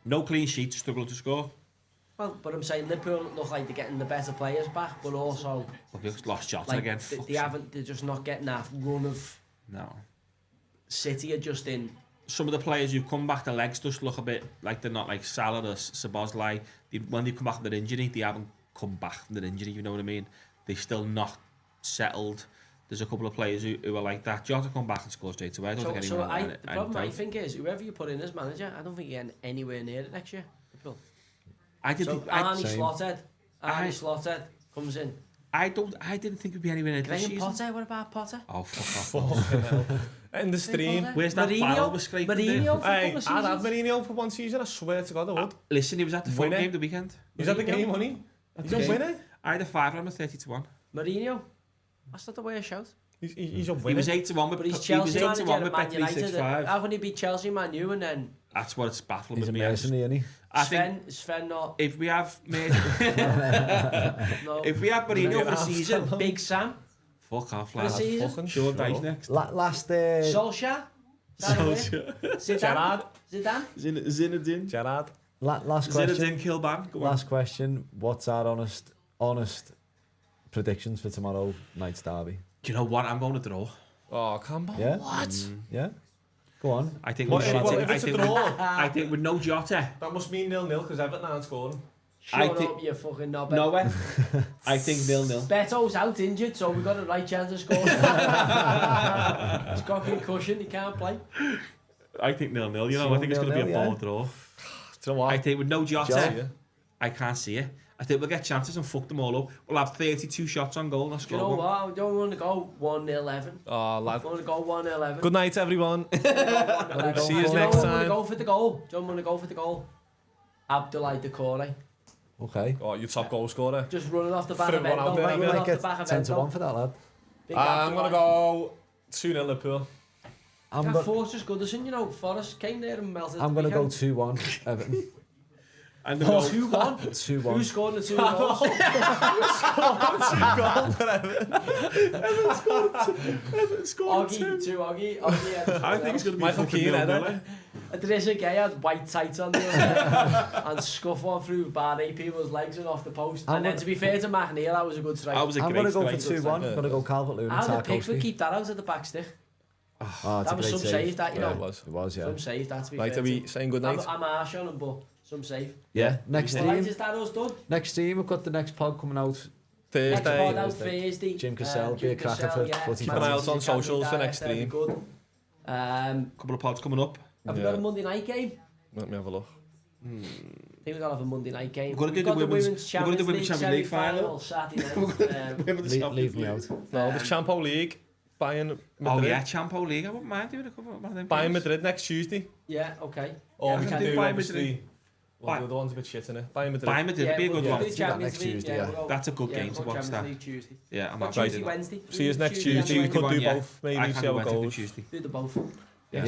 No clean sheets, struggle to score. Well, but I'm saying Liverpool look like they're getting the better players back, but also they've lost Jota like, again. They're just not getting that run of. No. City are just in. Some of the players who've come back, their legs just look a bit like they're not like Salah or Szoboszlai. When they come back from their injury, they haven't come back from their injury, you know what I mean? They're still not settled. There's a couple of players who are like that. Jota come back and score straight away. The problem I think is, whoever you put in as manager, I don't think you're getting anywhere near it next year. Arnie Slotted comes in. I didn't think we'd be anywhere near this season. Potter, what about Potter? Oh, fuck off. In the stream. Where's that barrel we're scraping there? Hey, I'd have Mourinho for 1 season, I swear to God I would. Listen, he was at the full game the weekend. He was at the game, wasn't he? He's a winner. I had a 5 on him at 30-1. Mourinho? That's not the way I shout. He's a winner. He was 8-1 with, But he's Chelsea manager at Man United. 365. Haven't he beat Chelsea, Man U, and then... That's what it's baffling He's with a me. mercenary, isn't he? I think Sven not... if we have made, No. if we have Mourinho for the season, Big Sam. fuck off, For the lad. season. Fucking Sure, shut dice up. next. Last Solskjaer. Zidane. Zidane. Zinedine. Gerrard. last question. Zinedine Kilban. Go on. Last question. What's our honest predictions for tomorrow night's derby? Do you know what? I'm going to draw. Oh, Campbell. Yeah. What? Yeah. Go on. I think. Well, we if it's a think. draw, I think with no Jota. that must mean 0-0 because Everton aren't scoring. Shut up, you fucking knobhead. No way. I think 0-0. Beto's out injured, so we've got a right chance of scoring. He's got concussion, he can't play. I think 0-0. You know, I think it's going to be a ball draw. Do you know what? I think with no Jota, Jota. I can't see it. I think we'll get chances and fuck them all up. We'll have 32 shots on goal and Do you know score. what? I don't want to go 1-11. Oh, lad. I want to go 1-11. Good night, everyone. See you next I want to time. go for the goal. Don't want to go for the goal. Abdoulaye Decore. Okay. Oh, your top goal scorer. Just running off the back Throw of one out Endo. there, Running We yeah. might off the get back of 10 to 1 Endo. for that, lad. Big I'm going to go 2-0 Liverpool. I'm That going Fortress Goodison, you know, Forest came there and melted I'm the going to go weekend. 2-1 Everton. I'm going to go 2-1. 2-1. Who scored the 2 goals? Oggy, 2 Oggy. I think it's going to be Michael fucking Keane, 0-0. Teresa Gay had white tights on the other and scuff one through bar 8 people's legs and off the post. And then to be fair to McNeil, that was a good strike. That was a I'm great going to go for strike. 2-1. I'm going to go Calvert-Lewin and How did Pickford Tarkowski. keep that out of the back stick? Oh, it's That a was great some save, that, you Yeah, know. it was. It was, yeah. Some save, that, to be Right, fair are we to. saying good night? I'm harsh on him, but some save. Yeah. Next Right, team. is that us done? Next team. We've got the next pod coming out. Next pod Thursday. out Thursday. Jim Cassell, be Jim a cracker Cassell, for yeah. footy Keep an eye fans. out on socials for next That'd be stream. good. Couple of pods coming up. Have we got a Monday night game? Let me have a look. I think we've got to have a Monday night game. We're gonna do We've the got women's- we're gonna do the Women's Champions League final. Saturday night. Leave me out. No, the Champo League. Bayern Oh Madrid. yeah, Champo League. I wouldn't mind doing a couple of them. Bayern Madrid next Tuesday. Yeah, okay. Or Yeah, we we can can do Bayern obviously. Well, the other one's a bit shit, innit? Bayern Madrid. Bayern Madrid would be a good we'll one. do the Champions next League, Tuesday, yeah. we'll go- That's a good yeah, game we'll to go watch, Champions that. League Tuesday. Yeah, I'm Or happy Tuesday, with Wednesday. See you next Tuesday, Tuesday. We Wednesday. could do Yeah. both. I Maybe can see do how it Wednesday to goes. Tuesday. Do the both. Yeah.